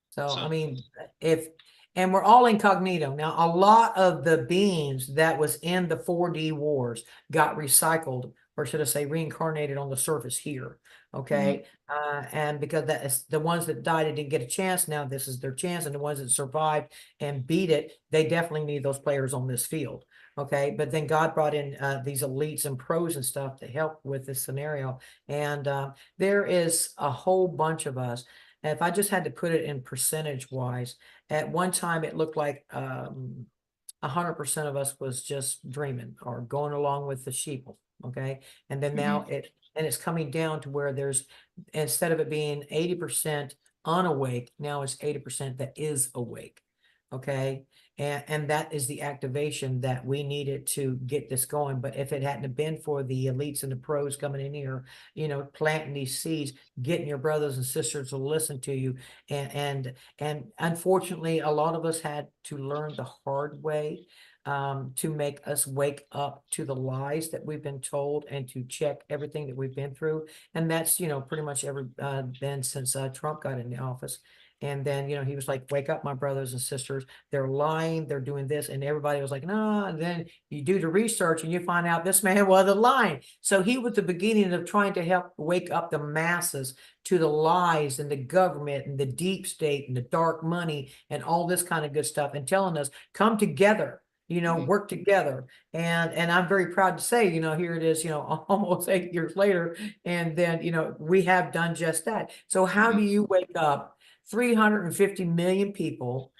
So, I so mean, if, and we're all incognito. Now, a lot of the beings that was in the 4D wars got recycled, or should I say reincarnated on the surface here. mhm, Okay. And because that is the ones that died and didn't get a chance, now this is their chance. And the ones that survived and beat it, they definitely need those players on this field. Okay. But then God brought in these elites and pros and stuff to help with this scenario. And there is a whole bunch of us. And if I just had to put it in percentage wise, at one time it looked like 100% of us was just dreaming or going along with the sheeple. Okay. And then mhm, now it's coming down to where there's, instead of it being 80% unawake, now it's 80% that is awake. Okay. And that is the activation that we needed to get this going. But if it hadn't have been for the elites and the pros coming in here, planting these seeds, getting your brothers and sisters to listen to you, and unfortunately, a lot of us had to learn the hard way, to make us wake up to the lies that we've been told and to check everything that we've been through. And that's, pretty much ever been since Trump got in the office. And then, he was like, wake up, my brothers and sisters. They're lying. They're doing this. And everybody was like, no. And then you do the research and you find out this man wasn't lying. So he was the beginning of trying to help wake up the masses to the lies and the government and the deep state and the dark money and all this kind of good stuff, and telling us, come together, mhm, work together. And I'm very proud to say, here it is, almost 8 years later. And then, we have done just that. So how mhm. do you wake up 350 million people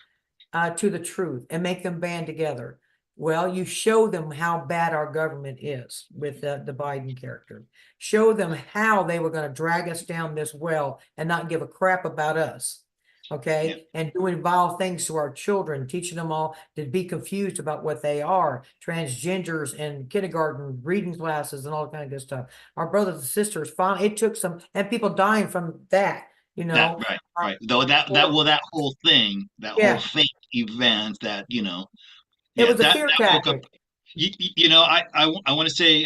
to the truth and make them band together? Well, you show them how bad our government is with the Biden character. Show them how they were going to drag us down this well and not give a crap about us. Yeah. Okay. And doing vile things to our children, teaching them all to be confused about what they are, transgenders in kindergarten, reading classes, and all kind of good stuff. Our brothers and sisters, finally, it took some, and people dying from that, you That know. right, Uh, right. Though that for, well, that whole thing, that whole yeah, fake event, that it yeah, was a fear that woke up. tactic. I want to say,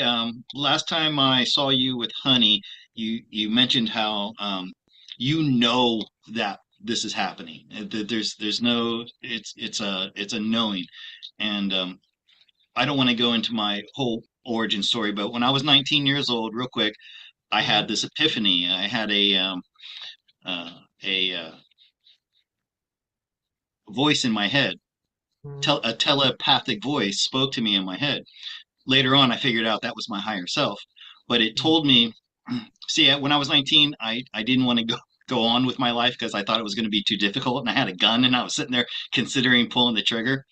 last time I saw you with Honey, you mentioned how that this is happening. That there's no it's a knowing, and I don't want to go into my whole origin story, but when I was 19 years old, real quick, I had Mhm, this epiphany. I had uh, a voice in my head, mhm, a telepathic voice spoke to me in my head. Later on, I figured out that was my higher self, but it mhm, told me, see, when I was 19, I didn't want to go on with my life because I thought it was going to be too difficult, and I had a gun and I was sitting there considering pulling the trigger.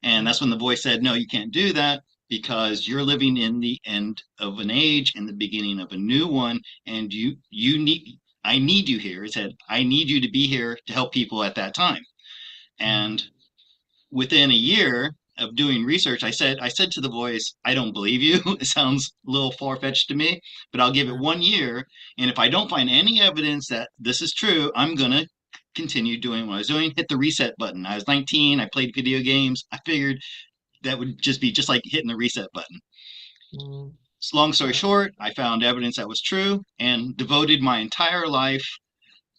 And mhm, that's when the voice said, no, you can't do that because you're living in the end of an age and the beginning of a new one, and you need I need you here. It said, I need you to be here to help people at that time. mhm, And within a year, of doing research, I said to the voice, I don't believe you. It sounds a little far-fetched to me, but I'll give it 1 year. And if I don't find any evidence that this is true, I'm gonna continue doing what I was doing, hit the reset button. I was 19, I played video games. I figured that would just be just like hitting the reset button. Mm, So long story uh, short, I found evidence that was true and devoted my entire life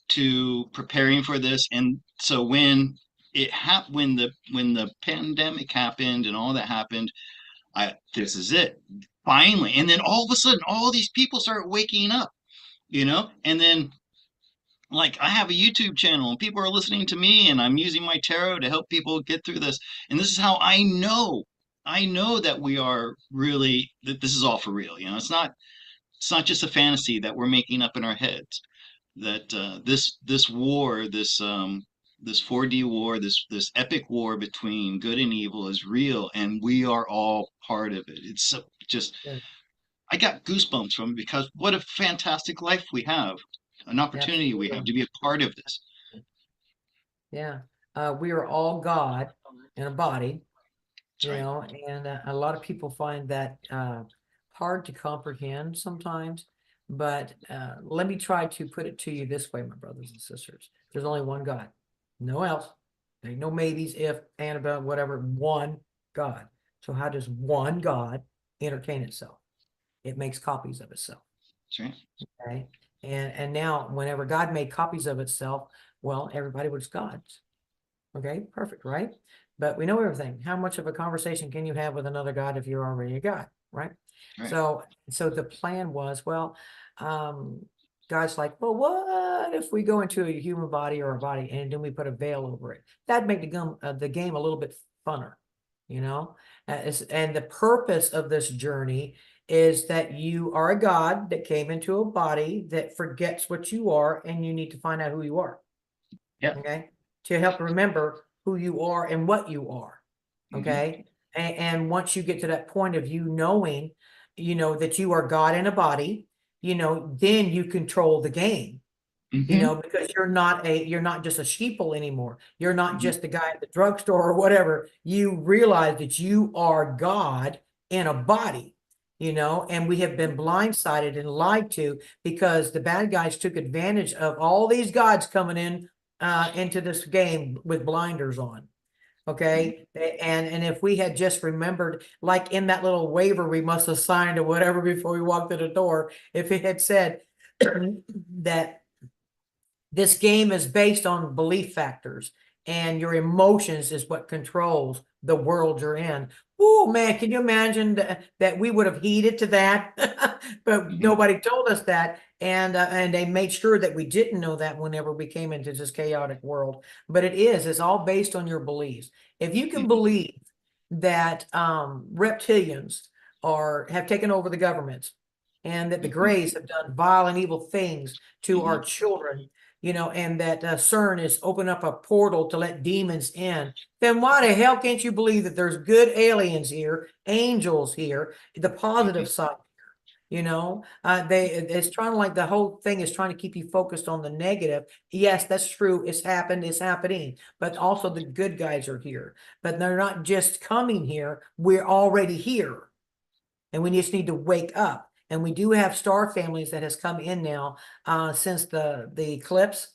to preparing for this. And so when the pandemic happened and all that happened, I this is it finally. And then all of a sudden, all these people start waking up, and then like I have a YouTube channel and people are listening to me and I'm using my tarot to help people get through this. And this is how I know that we are really that this is all for real. It's not just a fantasy that we're making up in our heads. That this war, this 4D war, this epic war between good and evil is real, and we are all part of it. It's so just yeah, I got goosebumps from it because what a fantastic life we have, an opportunity we have absolutely. to be a part of this. Yeah. We are all God in a body, That's right. and a lot of people find that hard to comprehend sometimes. But let me try to put it to you this way, my brothers and sisters. There's only one God, no else. There ain't no maybes, if, and, about, whatever, one God. So how does one God entertain itself? It makes copies of itself. That's right. Okay. And now whenever God made copies of itself, well, everybody was gods. Okay, perfect, right? But we know everything. How much of a conversation can you have with another God if you're already a God, right? Right. So the plan was, well, um, God's like, well, what if we go into a human body or a body and then we put a veil over it? That'd make the game a little bit funner, you know? And the purpose of this journey is that you are a God that came into a body that forgets what you are, and you need to find out who you are. Yeah. Okay, to help remember who you are and what you are. Hmm. Okay, and once you get to that point of you knowing, that you are God in a body, then you control the game. Hmm. Because you're not just a sheeple anymore. You're not Hmm. just the guy at the drugstore or whatever. You realize that you are God in a body, and we have been blindsided and lied to because the bad guys took advantage of all these gods coming in into this game with blinders on. Okay. And if we had just remembered, like in that little waiver we must have signed or whatever before we walked through the door, if it had said that this game is based on belief factors, and your emotions is what controls the world you're in. Oh man, can you imagine that we would have heeded to that? But Hmm. nobody told us that, and they made sure that we didn't know that whenever we came into this chaotic world. But it's all based on your beliefs. If you can Hmm. believe that reptilians have taken over the government, and that the Hmm. Greys have done vile and evil things to Hmm. our children, and that CERN is opening up a portal to let demons in, then why the hell can't you believe that there's good aliens here, angels here, the positive Hmm. side? It's trying to, like, the whole thing is trying to keep you focused on the negative. Yes, that's true. It's happened, it's happening, but also the good guys are here. But they're not just coming here, we're already here, and we just need to wake up. And we do have star families that has come in now since the eclipse,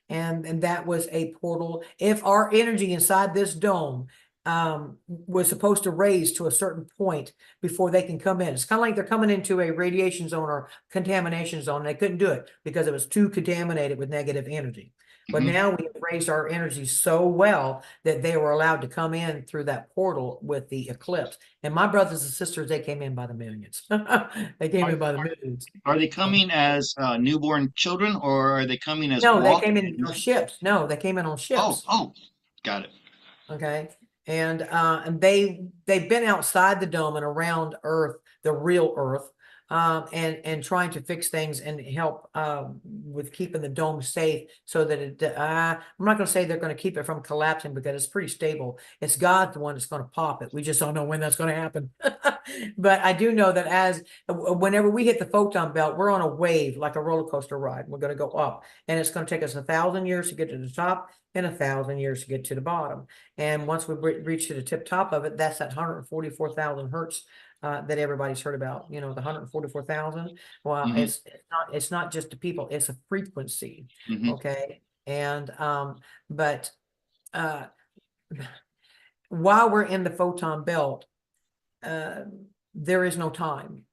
and that was a portal. If our energy inside this dome was supposed to raise to a certain point before they can come in, it's kind of like they're coming into a radiation zone or contamination zone. And they couldn't do it because it was too contaminated with negative energy. But Hmm. now we have raised our energy so well that they were allowed to come in through that portal with the eclipse. And my brothers and sisters, they came in by the millions. They came Are, in by the millions. are they coming as newborn children, or are they coming as No, they came walking in on ships. No, they came in on Oh, ships. oh, got it. Okay. And they've been outside the dome and around Earth, the real Earth, and trying to fix things and help with keeping the dome safe so that it, I'm not going to say they're going to keep it from collapsing because it's pretty stable. It's God, the one that's going to pop it. We just don't know when that's going to happen. But I do know that whenever we hit the photon belt, we're on a wave, like a roller coaster ride. We're going to go up, and it's going to take us 1,000 years to get to the top and 1,000 years to get to the bottom. And once we reach to the tip top of it, that's that 144,000 hertz that everybody's heard about. You know, the 144,000. Well, Hmm. it's not just the people; it's a frequency. Hmm. Okay, and but uh, while we're in the photon belt, there is no time.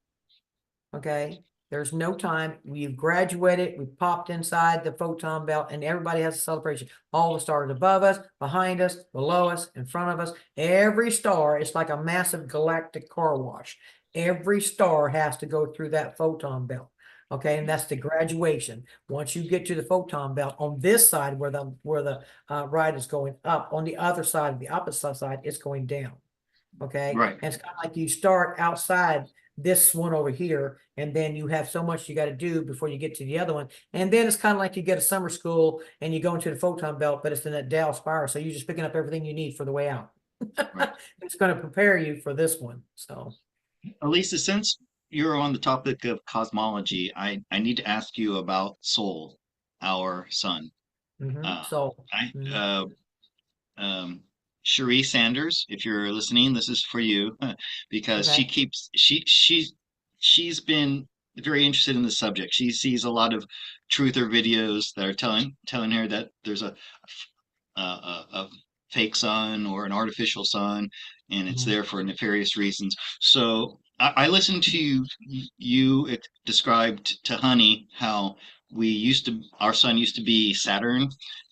Okay. There's no time. We've graduated. We popped inside the photon belt, and everybody has a celebration. All the stars above us, behind us, below us, in front of us. Every star is like a massive galactic car wash. Every star has to go through that photon belt. Okay, and that's the graduation. Once you get to the photon belt on this side where the ride is going up, on the other side, the opposite side, it's going down. Okay, Right. and it's kind of like you start outside this one over here, and then you have so much you got to do before you get to the other one. And then it's kind of like you get a summer school and you go into the photon belt, but it's in that Dow spiral. So you're just picking up everything you need for the way out. Right. It's going to prepare you for this one. So, Alisa, since you're on the topic of cosmology, I need to ask you about Sol, our sun. Uh, so, I mhm. um, Cherie Sanders, if you're listening, this is for you because Okay. she's been very interested in the subject. She sees a lot of truther videos that are telling her that there's a fake sun or an artificial sun, and it's Mhm. there for nefarious reasons. So I listened to you described to Honey how our sun used to be Saturn,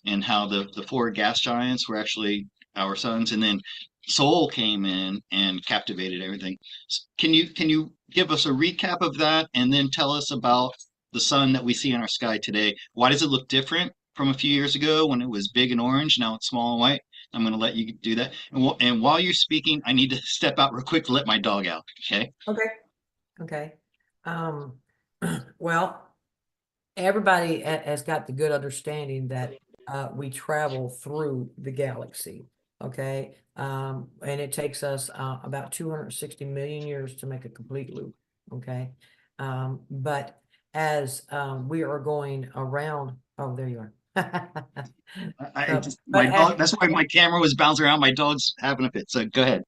and how the four gas giants were actually our suns, and then Sol came in and captivated everything. Can you give us a recap of that, and then tell us about the sun that we see in our sky today? Why does it look different from a few years ago when it was big and orange? Now it's small and white. I'm going to let you do that. And while you're speaking, I need to step out real quick to let my dog out. Okay. Okay. Okay. Um, well, everybody has got the good understanding that we travel through the galaxy. Okay. And it takes us about 260 million years to make a complete loop. Okay. But as we are going around, oh, there you are. I So, just but my dog. That's why my camera was bouncing around. My dog's having a fit. So go ahead.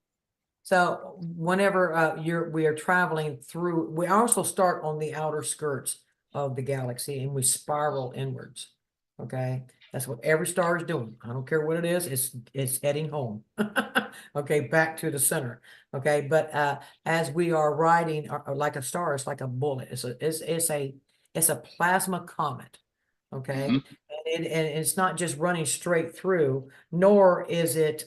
so whenever we are traveling through, we also start on the outer skirts of the galaxy and we spiral inwards. Okay. That's what every star is doing. I don't care what it is, it's heading home. Okay, back to the center. Okay, but as we are riding like a star, it's like a bullet. It's a plasma comet. Okay. Hmm. And it's not just running straight through, nor is it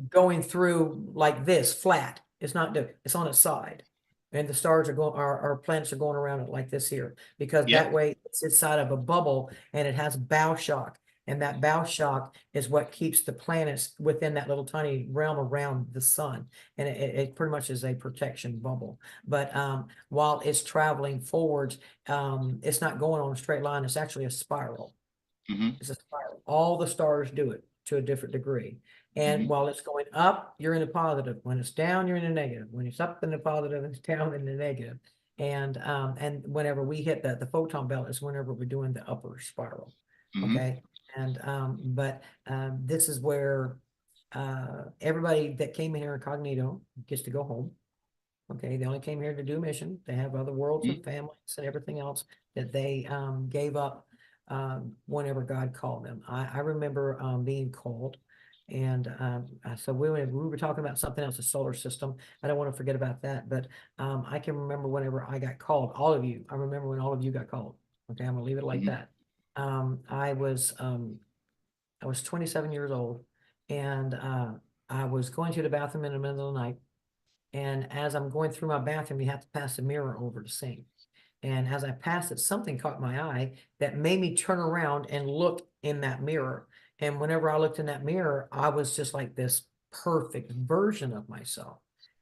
going through like this flat. It's not, it's on its side. And the stars are going, our planets are going around it like this here, because that Yep. way it's inside of a bubble and it has bow shock. And that bow shock is what keeps the planets within that little tiny realm around the sun. And it pretty much is a protection bubble. But while it's traveling forwards, it's not going on a straight line. It's actually a spiral. Hmm. It's a spiral. All the stars do it to a different degree. And Hmm. while it's going up, you're in a positive. When it's down, you're in a negative. When it's up in the positive, it's down in the negative. And whenever we hit the photon belt is whenever we're doing the upper spiral. Hmm. Okay. And but this is where everybody that came in here incognito gets to go home. Okay, they only came here to do a mission. They have other worlds and families and everything else that they gave up whenever God called them. I remember being called, and so we were talking about something else, the solar system. I don't want to forget about that, but I can remember whenever I got called. All of you, I remember when all of you got called. Okay, I'm gonna leave it like Hmm. that. I was 27 years old, and I was going to the bathroom in the middle of the night. And as I'm going through my bathroom, you have to pass a mirror over to sing. And as I passed it, something caught my eye that made me turn around and look in that mirror. And whenever I looked in that mirror, I was just like this perfect version of myself.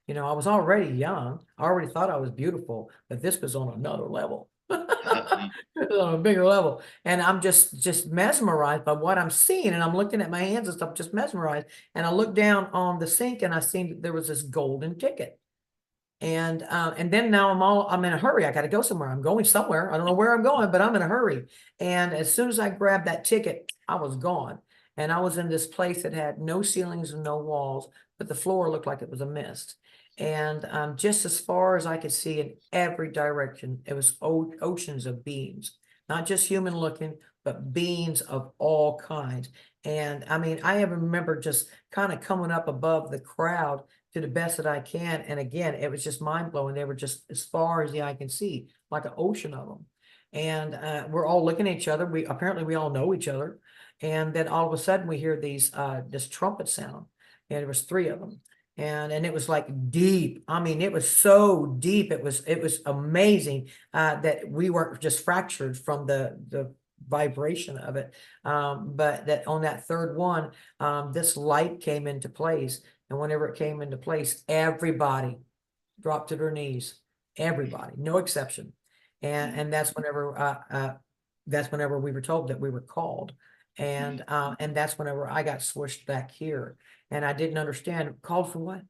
You know, I was already young. I already thought I was beautiful, but this was on another level. It was on a bigger level. And I'm just mesmerized by what I'm seeing. And I'm looking at my hands and stuff, just mesmerized. And I looked down on the sink and I seen that there was this golden ticket. And then now I'm in a hurry. I got to go somewhere. I'm going somewhere. I don't know where I'm going, but I'm in a hurry. And as soon as I grabbed that ticket, I was gone. And I was in this place that had no ceilings and no walls, but the floor looked like it was a mist. And just as far as I could see in every direction, it was oceans of beings, not just human looking, but beings of all kinds. And I mean, I even remember just kind of coming up above the crowd to the best that I can. And again, it was just mind blowing. They were just as far as the eye can see, like an ocean of them. And we're all looking at each other. We all know each other. And then all of a sudden we hear this trumpet sound, and there was three of them. And it was like deep. I mean, it was so deep. It was amazing that we weren't just fractured from the vibration of it. But that on that third one, this light came into place. And whenever it came into place, everybody dropped to their knees. Everybody, no exception. And that's whenever we were told that we were called. And that's whenever I got switched back here. And I didn't understand, called for what?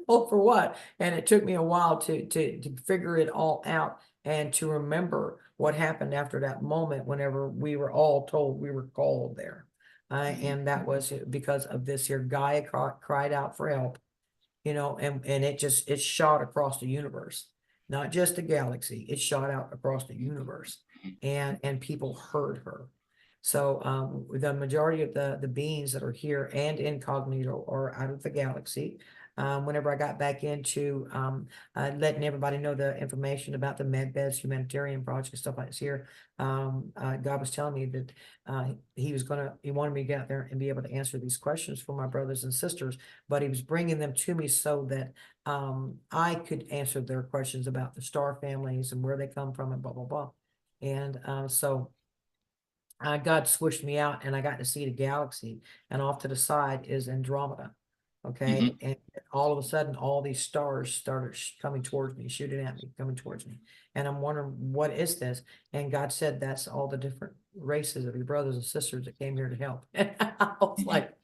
Called for what? And it took me a while to figure it all out and to remember what happened after that moment whenever we were all told we were called there. And that was because of this here. Gaia cried out for help, you know, and it shot across the universe, not just the galaxy. It shot out across the universe, and people heard her. So the majority of the beings that are here and incognito are out of the galaxy. Whenever I got back into letting everybody know the information about the MedBeds humanitarian project, stuff like this here, God was telling me that he wanted me to get out there and be able to answer these questions for my brothers and sisters, but he was bringing them to me so that I could answer their questions about the star families and where they come from and blah, blah, blah. And so God swished me out and I got to see the galaxy, and off to the side is Andromeda. Okay. Mhm. And all of a sudden, all these stars started coming towards me, shooting at me, coming towards me. And I'm wondering, what is this? And God said, that's all the different races of your brothers and sisters that came here to help. And I was Mhm. like,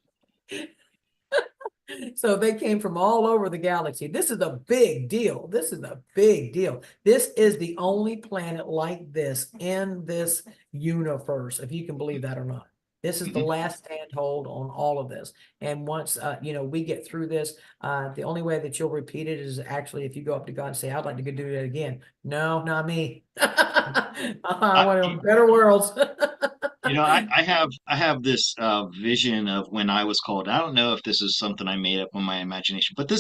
so they came from all over the galaxy. This is a big deal. This is a big deal. This is the only planet like this in this universe, if you can believe that or not. This is the Mhm. last hold on all of this. And once we get through this, the only way that you'll repeat it is actually if you go up to God and say, I'd like to go do that again. No, not me. I I, want better worlds. I have this vision of when I was called. I don't know if this is something I made up on my imagination, but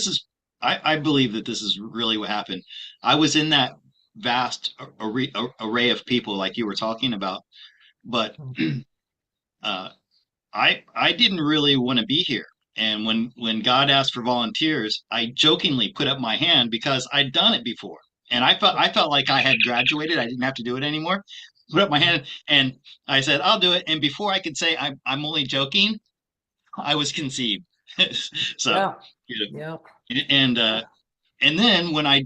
I believe that this is really what happened. I was in that vast array of people like you were talking about, but uh, I didn't really want to be here. And when God asked for volunteers, I jokingly put up my hand because I'd done it before. And I felt like I had graduated. I didn't have to do it anymore. Put up my hand and I said, I'll do it. And before I could say I'm only joking, I was conceived. So, Yeah, you yeah. know, and then when I,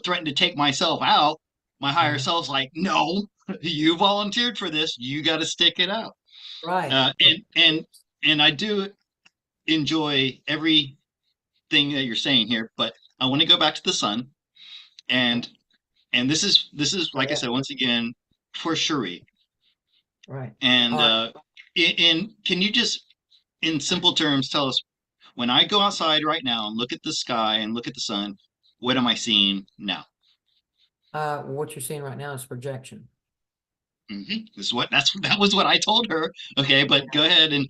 threatened to take myself out, my higher Mhm. self's like, no, you volunteered for this. You got to stick it out. Right. Uh, and and and I do enjoy everything that you're saying here, but I want to go back to the sun, Okay. and this is Oh, like I yeah. said once again for Cherie. Right. And All right. can you just in simple terms tell us when I go outside right now and look at the sky and look at the sun, what am I seeing now? What you're seeing right now is projection. This is that was what I told her. Okay, but go ahead and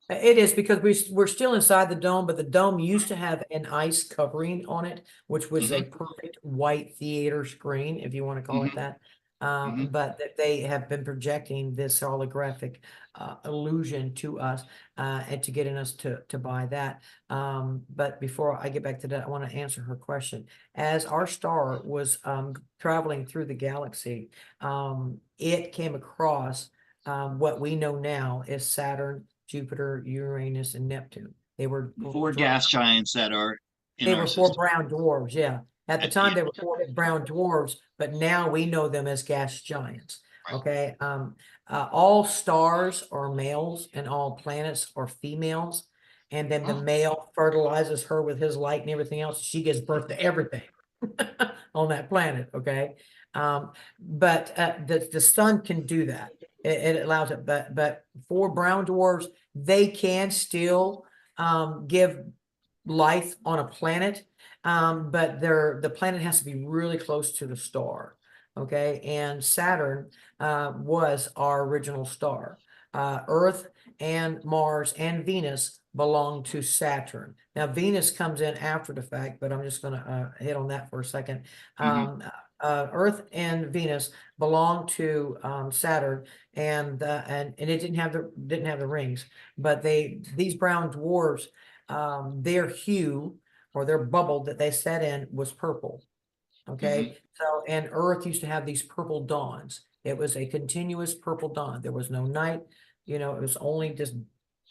It is because we're still inside the dome, but the dome used to have an ice covering on it, which was a hmm perfect white theater screen, if you want to call it hmm that. hmm But that they have been projecting this holographic illusion to us and to getting us to buy that. But before I get back to that, I want to answer her question. As our star was traveling through the galaxy, it came across what we know now is Saturn, Jupiter, Uranus, and Neptune. They were four gas giants that are in They our were four system. brown dwarves, yeah. At the time, Yeah, they were four brown dwarves, but now we know them as gas giants. right. Okay. All stars are males and all planets are females. And then the Oh, male fertilizes her with his light and everything else. She gives birth to everything on that planet. Okay. But the sun can do that. It allows it, but for brown dwarfs, they can still give life on a planet, but the planet has to be really close to the star. Okay, and Saturn was our original star. Earth and Mars and Venus belong to Saturn. Now Venus comes in after the fact, but I'm just going to hit on that for a second. hmm Earth and Venus belong to Saturn, and it didn't have the rings, but these brown dwarfs, their hue or their bubble that they set in was purple. hmm Okay. So, and Earth used to have these purple dawns. It was a continuous purple dawn. There was no night, it was only just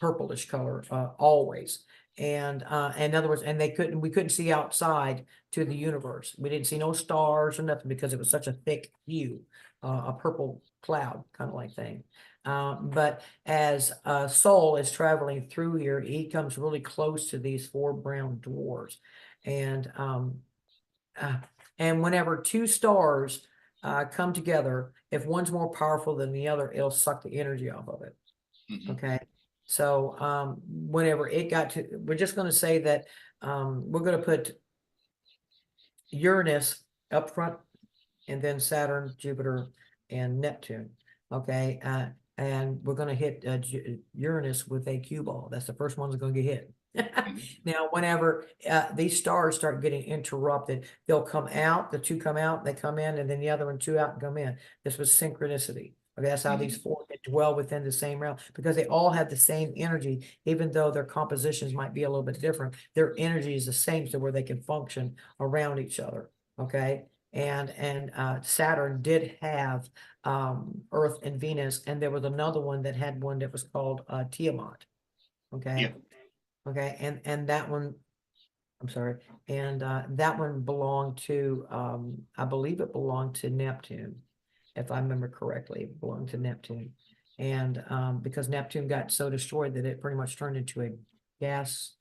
purplish color, always. And in other words, and we couldn't see outside to the universe. We didn't see no stars or nothing because it was such a thick hue, a purple cloud kind of like thing. But as Sol is traveling through here, he comes really close to these four brown dwarfs. And uh, and whenever two stars come together, if one's more powerful than the other, it'll suck the energy off of it. hmm Okay. So whenever it got to, we're just going to say that we're going to put Uranus up front and then Saturn, Jupiter, and Neptune. Okay. And we're going to hit Uranus with a cue ball. That's the first one that's going to get hit. hmm Now, whenever these stars start getting interrupted, they'll come out, the two come out, they come in, and then the other one, two out and come in. This was synchronicity. Okay, that's how these hmm four can dwell within the same realm because they all have the same energy, even though their compositions might be a little bit different. Their energy is the same, so where they can function around each other. Okay, and Saturn did have Earth and Venus, and there was another one that had one that was called Tiamat. Yeah. Okay. Okay, and that one, I'm sorry, and that one belonged to, I believe it belonged to Neptune, if I remember correctly, it belonged to Neptune. And because Neptune got so destroyed that it pretty much turned into a gas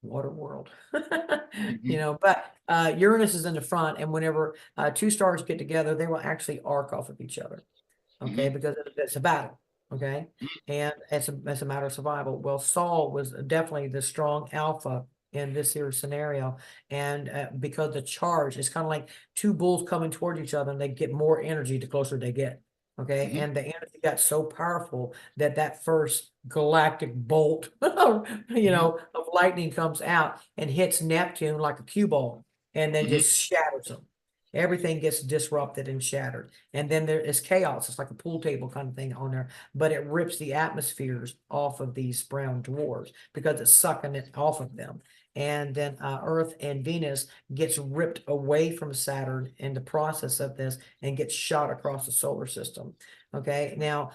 water world. hmm But Uranus is in the front, and whenever two stars get together, they will actually arc off of each other. Okay, hmm because it's a battle. Okay, and it's a matter of survival. Well, Saul was definitely the strong alpha in this here scenario, and because the charge is kind of like two bulls coming toward each other, and they get more energy the closer they get. Okay, hmm and the energy got so powerful that that first galactic bolt, hmm of lightning comes out and hits Neptune like a cue ball, and then hmm just shatters them. Everything gets disrupted and shattered. And then there is chaos. It's like a pool table kind of thing on there, but it rips the atmospheres off of these brown dwarfs because it's sucking it off of them. And then Earth and Venus gets ripped away from Saturn in the process of this and gets shot across the solar system. Okay, now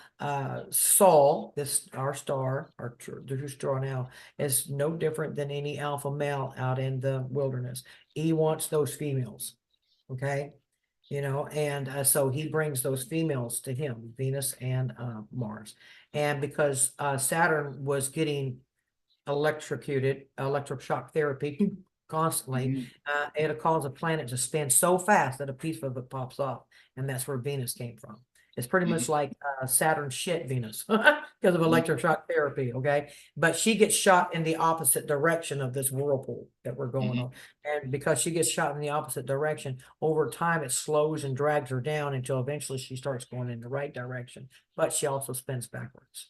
Sol, this our star, the true star now, is no different than any alpha male out in the wilderness. He wants those females. Okay, and so he brings those females to him, Venus and Mars. And because Saturn was getting electrocuted, electroshock therapy constantly, hmm it'll cause a planet to spin so fast that a piece of it pops off. And that's where Venus came from. It's pretty much hmm like Saturn shit Venus because of hmm electroshock therapy. Okay. But she gets shot in the opposite direction of this whirlpool that we're going hmm on. And because she gets shot in the opposite direction, over time it slows and drags her down until eventually she starts going in the right direction. But she also spins backwards.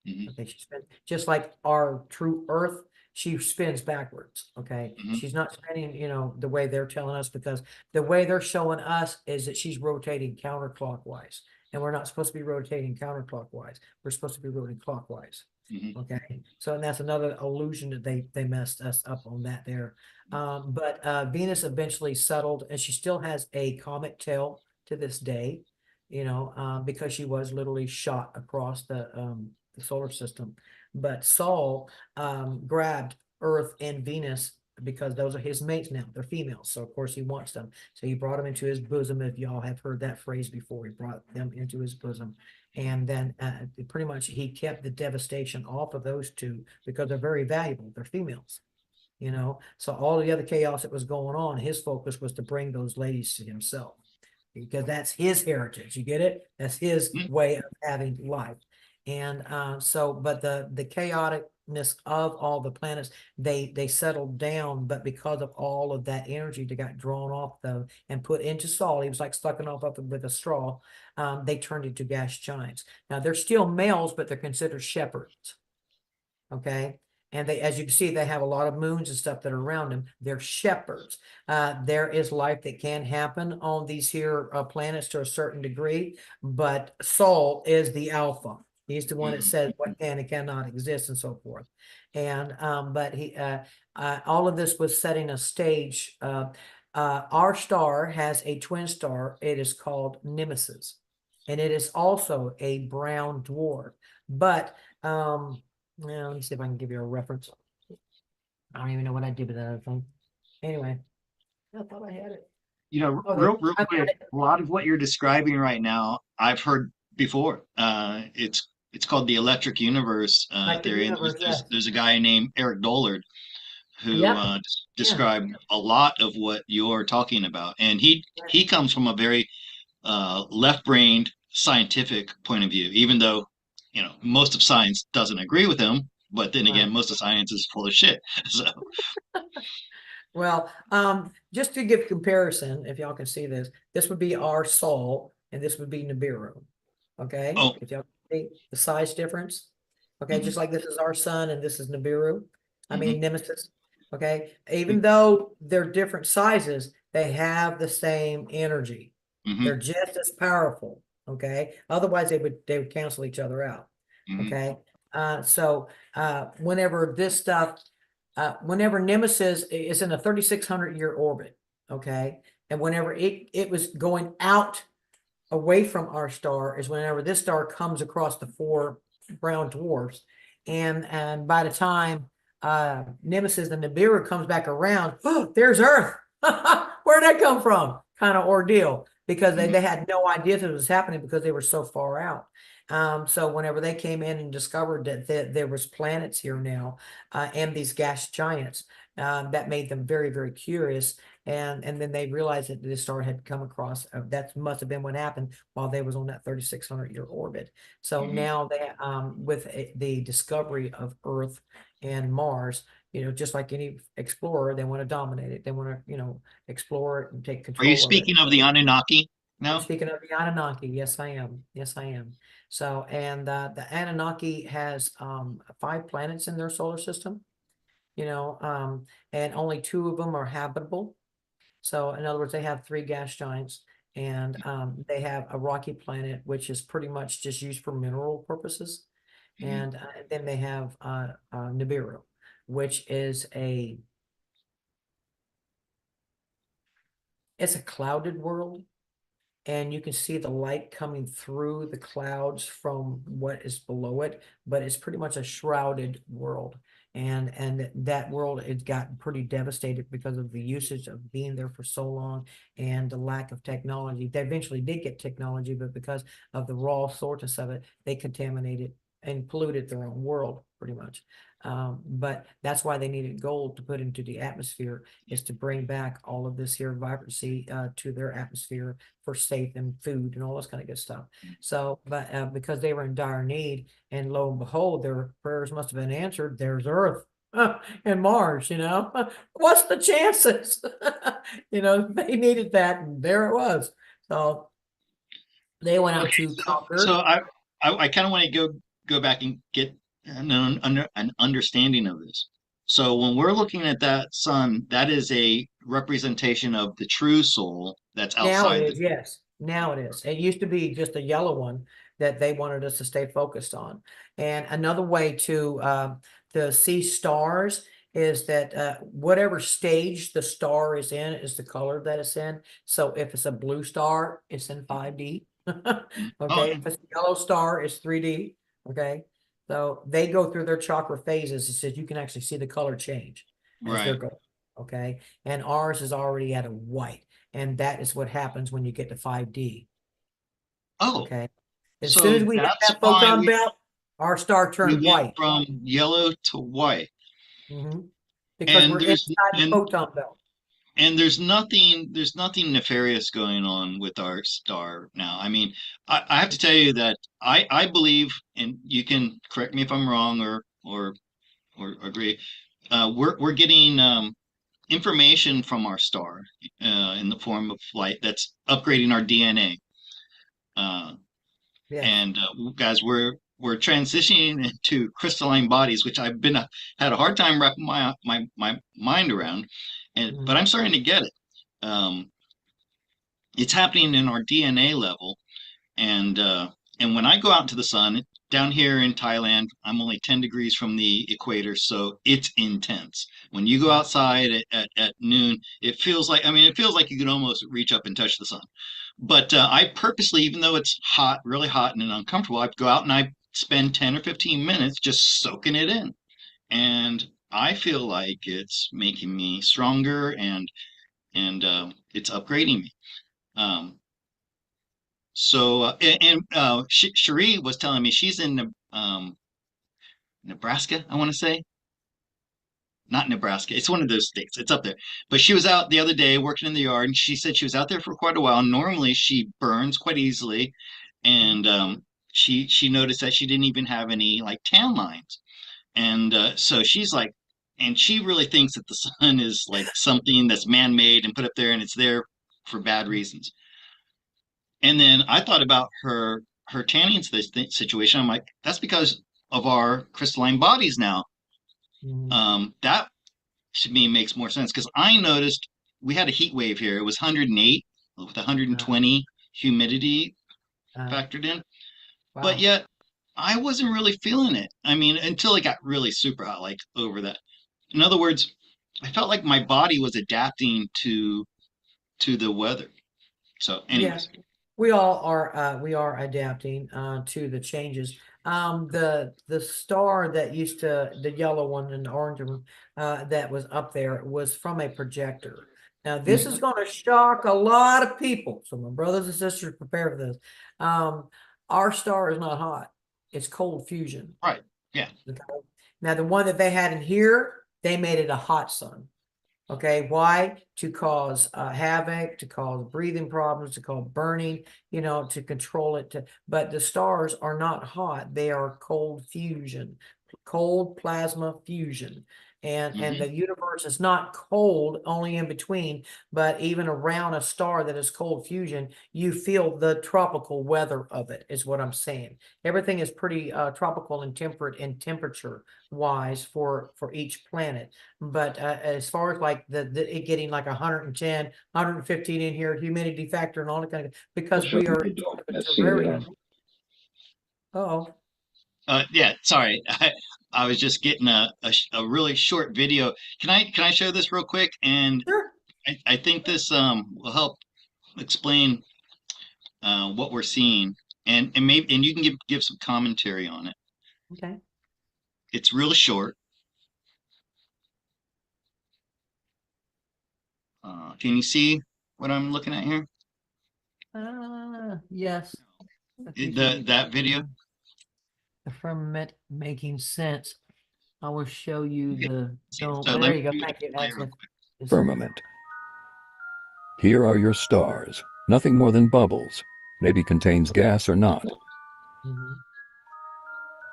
hmm Okay, she spins just like our true Earth, she spins backwards. Okay, hmm she's not spinning, the way they're telling us because the way they're showing us is that she's rotating counterclockwise, and we're not supposed to be rotating counterclockwise. We're supposed to be rotating clockwise. hmm Okay, so and that's another illusion that they messed us up on that there. But Venus eventually settled, and she still has a comet tail to this day. Because she was literally shot across the solar system. But Saul grabbed Earth and Venus because those are his mates now. They're females, so of course he wants them. So he brought them into his bosom. If y'all have heard that phrase before, he brought them into his bosom. And then pretty much he kept the devastation off of those two because they're very valuable. They're females, you know. So all the other chaos that was going on, his focus was to bring those ladies to himself because that's his heritage. You get it? That's his Mm. way of having life. And but the chaoticness of all the planets, they settled down, but because of all of that energy that got drawn off though and put into Saul, he was like sucking off up with a straw. They turned into gas giants. Now they're still males, but they're considered shepherds. Okay. And they, as you can see, they have a lot of moons and stuff that are around them. They're shepherds. There is life that can happen on these here planets to a certain degree, but Saul is the alpha. He's the one that Mm. says what can and cannot exist and so forth. And but all of this was setting a stage. Our star has a twin star. It is called Nemesis, and it is also a brown dwarf. But well, let me see if I can give you a reference. I don't even know what I did with that other thing. Anyway, I thought I had it. Okay, Real I got quick, it. a lot of what you're describing right now, I've heard before. It's called the Electric Universe Like the theory, and universe, yes. there's a guy named Eric Dollard who Yep. Yeah. described a lot of what you're talking about, and he comes from a very left-brained scientific point of view, even though most of science doesn't agree with him. But then Right. again, most of science is full of shit. So, Well, just to give comparison, if y'all can see this, this would be our Sol, and this would be Nibiru. Okay, oh, if y'all see the size difference. Okay, mhm, just like this is our sun and this is Nibiru. I mean mhm, Nemesis. Okay, even though they're different sizes, they have the same energy. mhm, They're just as powerful. Okay, otherwise they would cancel each other out. mhm, Okay, whenever this stuff whenever Nemesis is in a 3,600 year orbit, okay, and whenever it was going out away from our star is whenever this star comes across the four brown dwarfs, and by the time Nemesis and Nibiru comes back around, oh, there's Earth. Where'd that come from? Kind of ordeal because mhm, they had no idea that it was happening because they were so far out. So whenever they came in and discovered that there was planets here now and these gas giants, that made them very, very curious. And then they realized that the star had come across. That must have been what happened while they was on that 3,600 year orbit. So mhm. now they, with the discovery of Earth and Mars, just like any explorer, they want to dominate it. They want to, explore it and take Are you control of it. speaking of the Anunnaki I'm now? speaking of the Anunnaki. Yes, I am. Yes, I am. So, and the Anunnaki has 5 planets in their solar system, and only 2 of them are habitable. So in other words, they have 3 gas giants, and they have a rocky planet, which is pretty much just used for mineral purposes. Mhm, And then they have Nibiru, which is it's a clouded world, and you can see the light coming through the clouds from what is below it, but it's pretty much a shrouded world. And that world, it got pretty devastated because of the usage of being there for so long and the lack of technology. They eventually did get technology, but because of the raw source of it, they contaminated and polluted their own world pretty much. But that's why they needed gold to put into the atmosphere, is to bring back all of this here vibrancy to their atmosphere for safe and food and all this kind of good stuff. So, but because they were in dire need, and lo and behold, their prayers must have been answered. There's Earth and Mars. What's the chances? They needed that, and there it was. So they went out Okay, to so conquer. I kind of want to go back and get an understanding of this. So when we're looking at that sun, that is a representation of the true soul that's Now it outside the. is, yes. Now it is. It used to be just a yellow one that they wanted us to stay focused on. And another way to see stars is that whatever stage the star is in is the color that it's in. So if it's a blue star, it's in 5D. Oh, Okay. If it's a yellow star, it's 3D. Okay. So they go through their chakra phases. It says you can actually see the color change as they're right. going. okay? And ours is already at a white. And that is what happens when you get to 5D, Oh, okay? As soon as so we hit that's that why photon belt, our star we turned went white. from yellow to white. Mhm. Because And we're inside the and photon belt. there's nothing nefarious going on with our star now. I mean, I have to tell you that I believe, and you can correct me if I'm wrong or agree. We're getting information from our star in the form of light that's upgrading our DNA. Uh, Yes. and guys, we're transitioning into crystalline bodies, which I've been had a hard time wrapping my mind around, and but Mhm. I'm starting to get it. Um, it's happening in our DNA level, and when I go out into the sun down here in Thailand, I'm only 10 degrees from the equator, so it's intense. When you go Mhm. outside at noon, it feels like, I mean, it feels like you can almost reach up and touch the sun. But I purposely, even though it's hot, really hot and uncomfortable, I go out and I spend 10 or 15 minutes just soaking it in. And I feel like it's making me stronger and it's upgrading me. Um, Cherie was telling me she's in Nebraska, I want to say. Not Nebraska. It's one of those states. It's up there. But she was out the other day working in the yard, and she said she was out there for quite a while. Normally, she burns quite easily, and she noticed that she didn't even have any like tan lines. And so she's like, and she really thinks that the sun is like something that's man-made and put up there, and it's there for bad reasons. And then I thought about her tanning situation. I'm like, that's because of our crystalline bodies now. Mhm. That to me makes more sense because I noticed we had a heat wave here. It was 108 with Uh, 120 humidity uh, factored in, but wow. yet I wasn't really feeling it. I mean, until it got really super hot, like over that. In other words, I felt like my body was adapting to the weather. So, Yeah, anyways, we are adapting to the changes. The star that used to the yellow one and the orange one that was up there was from a projector. Now this is mhm, going to shock a lot of people. So my brothers and sisters, prepare for this. Um, our star is not hot; it's cold fusion. right, yeah, Okay? Now the one that they had in here, they made it a hot sun. Okay, why? To cause havoc, to cause breathing problems, to cause burning, to control it. But the stars are not hot; they are cold fusion, cold plasma fusion, and hmm the universe is not cold only in between, but even around a star that is cold fusion, you feel the tropical weather of it. Is what I'm saying. Everything is pretty tropical and temperate in temperature wise for each planet. But as far as like it getting like 110, 115 in here, humidity factor and all that kind of, because we are in sort of a terrarium. Oh, Yeah, sorry. I was just getting a really short video. Can I show this real quick? And sure. I think this will help explain what we're seeing, and maybe and you can give some commentary on it. Okay. It's really short. Can you see what I'm looking at here? Yes. If you The can, that video. the firmament making sense. I will show you Okay. the dome. So let There me you go. do the Thank you. play real Excellent. quick. It's, Firmament. Here are your stars, nothing more than bubbles, maybe contains gas or not, mhm.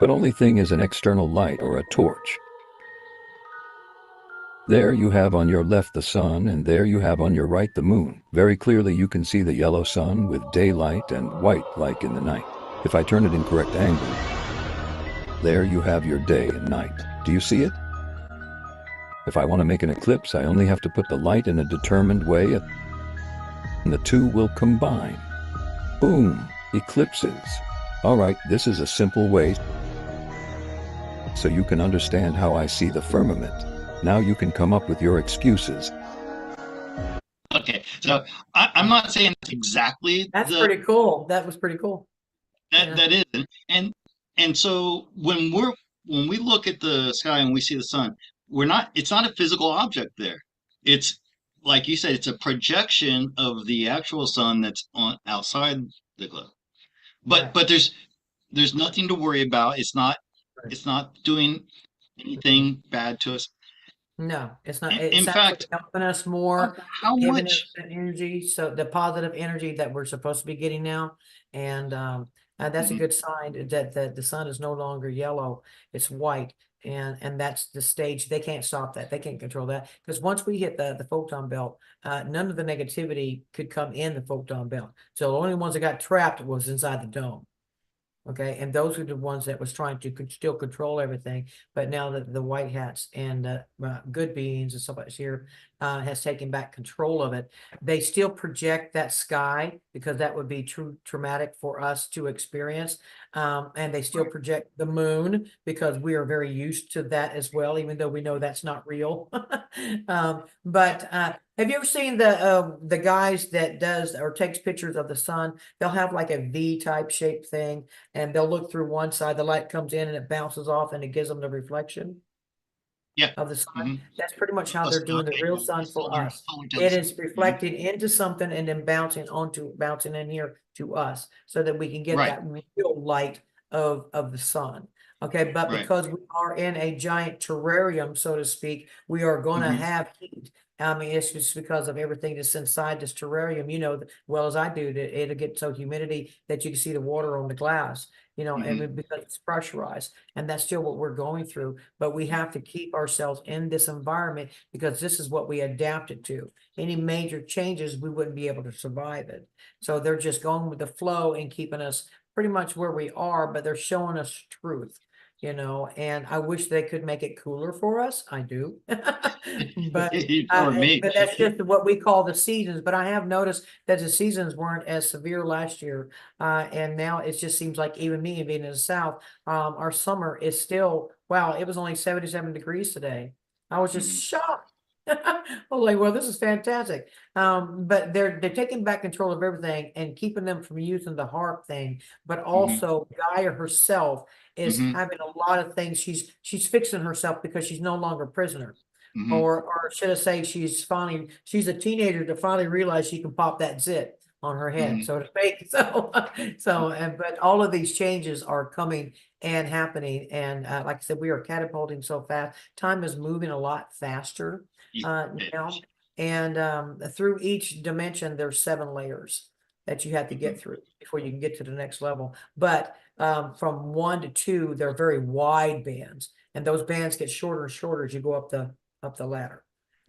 but only thing is an external light or a torch. There you have on your left the sun, and there you have on your right the moon. Very clearly you can see the yellow sun with daylight and white like in the night. If I turn it in correct angle, there you have your day and night. Do you see it? If I want to make an eclipse, I only have to put the light in a determined way, and the two will combine. Boom! Eclipses. All right, this is a simple way so you can understand how I see the firmament. Now you can come up with your excuses. Okay, so I'm not saying it's exactly That's the pretty cool. That was pretty cool. that Yeah. that is, and so when we look at the sky and we see the sun, we're not. It's not a physical object there. it's like you said, it's a projection of the actual sun that's on outside the globe. Right. But there's nothing to worry about. Right. It's not doing Mhm. anything bad to us. No, it's not. In It's actually fact, helping us more, how giving us much? the energy. So the positive energy that we're supposed to be getting now, and that's a Mhm, good sign that the sun is no longer yellow; it's white, and that's the stage. They can't stop that. They can't control that because once we hit the photon belt, none of the negativity could come in the photon belt. So the only ones that got trapped was inside the dome. Okay, and those are the ones that was trying to still control everything. But now that the white hats and good beings and stuff like here has taken back control of it, they still project that sky because that would be traumatic for us to experience. And they still right. project the moon because we are very used to that as well, even though we know that's not real. But have you ever seen the guys that does or takes pictures of the sun? They'll have like a V type shape thing and they'll look through one side, the light comes in and it bounces off and it gives them the reflection Yeah. of the sun. Hmm. That's pretty much how they're doing the Okay. real sun for us. Solar It telescope. is Hmm. reflecting into something and then bouncing in here to us so that we can get Right. that real light of the sun. Okay, but Right. because we are in a giant terrarium, so to speak, we are going to Hmm. have heat. I mean, it's just because of everything that's inside this terrarium, you know, well as I do, that it'll get so humidity that you can see the water on the glass, you know, and Hmm. because it's pressurized, and that's still what we're going through. But we have to keep ourselves in this environment because this is what we adapted to. Any major changes, we wouldn't be able to survive it. So they're just going with the flow and keeping us pretty much where we are, but they're showing us truth, you know, and I wish they could make it cooler for us. I do. You or me. But that's just what we call the seasons. But I have noticed that the seasons weren't as severe last year. And now it just seems like even me being in the South, our summer is still, wow, it was only 77 degrees today. I was just Hmm. shocked. I was like, well, this is fantastic. But they're taking back control of everything and keeping them from using the harp thing. But Hmm. also Gaia herself is Hmm. having a lot of things. She's fixing herself because she's no longer a prisoner. Hmm. Or should I say she's a teenager to finally realize she can pop that zit on her head, Hmm. so to speak. But all of these changes are coming and happening. And like I said, we are catapulting so fast. Time is moving a lot faster now. And through each dimension, there's 7 layers that you have to get Hmm. through before you can get to the next level. But from 1 to 2, they're very wide bands, and those bands get shorter and shorter as you go up the ladder.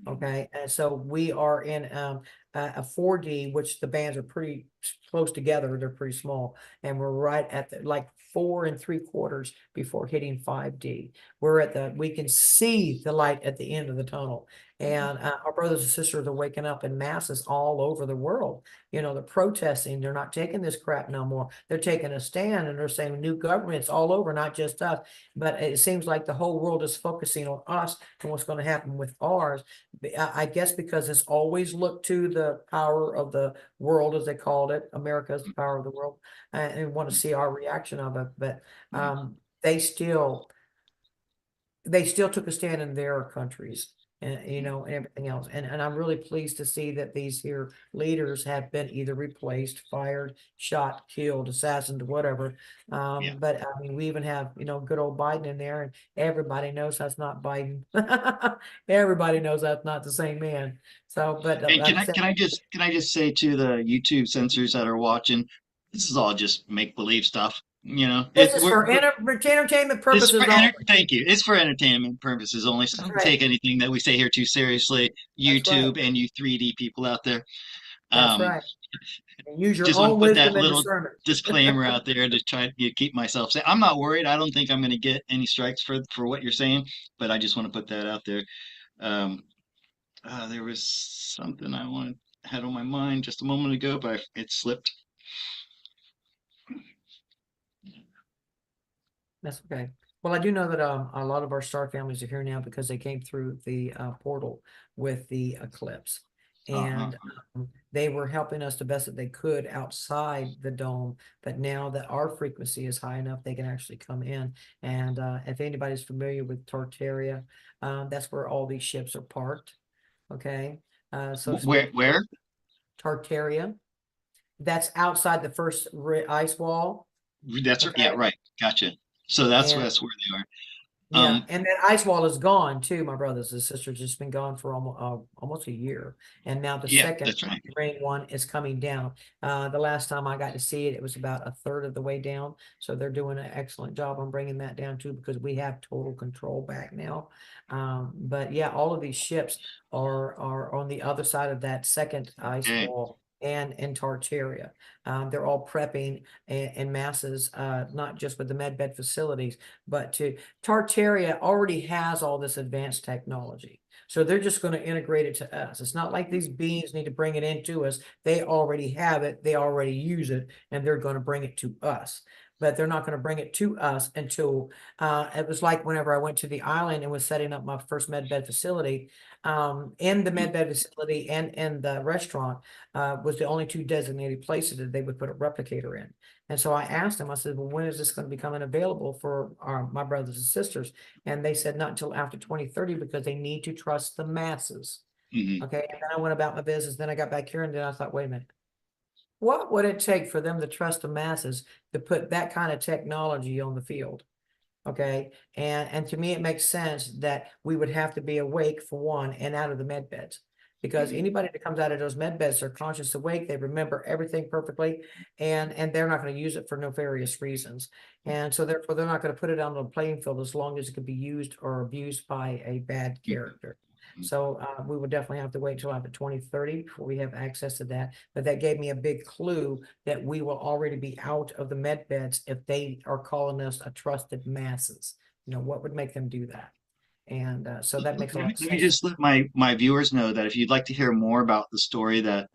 Okay, and so we are in a 4D, which the bands are pretty close together. They're pretty small, and we're right at the like 4 3/4 before hitting 5D. We can see the light at the end of the tunnel, and our brothers and sisters are waking up in masses all over the world. You know, they're protesting. They're not taking this crap no more. They're taking a stand and they're saying new governments all over, not just us. But it seems like the whole world is focusing on us and what's going to happen with ours. I guess because it's always looked to the power of the world, as they called it. America is the power of the world, and want to see our reaction of it. But they still took a stand in their countries and you know and everything else, and I'm really pleased to see that these here leaders have been either replaced, fired, shot, killed, assassinated, whatever. Yeah. But I mean, we even have, you know, good old Biden in there, and everybody knows that's not Biden. Everybody knows that's not the same man. So but And like I said, can I just say to the YouTube censors that are watching, this is all just make believe stuff. You know, this is for entertainment it's for purposes only. thank you. It's for entertainment purposes only. So That's don't right. take anything that we say here too seriously. That's right. YouTube and you 3D people out there. That's Um, right. And use your just want to own put that wisdom and little discernment. disclaimer out there to try to keep myself safe. I'm not worried. I don't think I'm going to get any strikes for what you're saying, but I just want to put that out there. Um, there was something I wanted had on my mind just a moment ago, but it slipped. That's okay. Well, I do know that a lot of our star families are here now because they came through the portal with the eclipse. Uh-huh. And they were helping us the best that they could outside the dome. But now that our frequency is high enough, they can actually come in. And if anybody's familiar with Tartaria, that's where all these ships are parked. Okay. So to Where speak, where? Tartaria. That's outside the first ice wall. That's yeah, Okay. right. Gotcha. So And that's where they are. yeah, Um, and that ice wall is gone too, my brothers and sisters. Just been gone for almost a year, and now the yeah, second that's right. ring one is coming down. The last time I got to see it, it was about a third of the way down. So they're doing an excellent job on bringing that down too, because we have total control back now. But yeah, all of these ships are on the other side of that second ice Okay. wall and in Tartaria. They're all prepping in masses, not just with the medbed facilities, but to Tartaria already has all this advanced technology. So they're just going to integrate it to us. It's not like these beings need to bring it into us. They already have it. They already use it, and they're going to bring it to us. But they're not going to bring it to us until it was like whenever I went to the island and was setting up my first medbed facility. In the medbed facility and in the restaurant was the only two designated places that they would put a replicator in. And so I asked them, I said, well, when is this going to be coming available for my brothers and sisters? And they said not until after 2030 because they need to trust the masses. Mhm. Okay. And then I went about my business. Then I got back here and then I thought, wait a minute. What would it take for them to trust the masses to put that kind of technology on the field? Okay. And to me, it makes sense that we would have to be awake for one and out of the med beds. Because anybody that comes out of those med beds are conscious awake, they remember everything perfectly, and they're not going to use it for nefarious reasons. And so therefore they're not going to put it on the playing field as long as it can be used or abused by a bad character. So we would definitely have to wait until after 2030 before we have access to that. But that gave me a big clue that we will already be out of the med beds if they are calling us a trusted masses. You know, what would make them do that? And so that makes a lot of Let me sense. just let my viewers know that if you'd like to hear more about the story that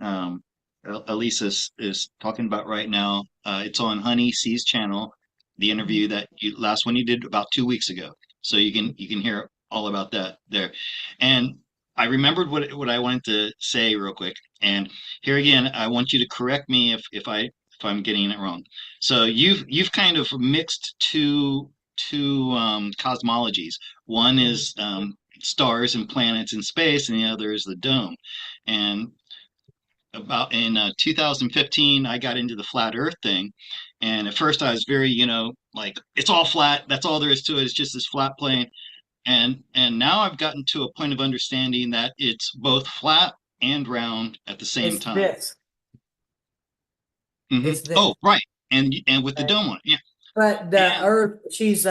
Alisa is talking about right now, it's on Honey C's channel, the interview that you last one you did about 2 weeks ago. So you can hear all about that there. And I remembered what I wanted to say real quick. And here again, I want you to correct me if I'm getting it wrong. So you've kind of mixed two cosmologies. One is stars and planets in space, and the other is the dome. And about in 2015, I got into the flat Earth thing, and at first I was very, like it's all flat. That's all there is to it. It's just this flat plane. And now I've gotten to a point of understanding that it's both flat and round at the same It's time. this. It's this. Oh, right. And with the Okay. dome on it, yeah. But the And Earth, she's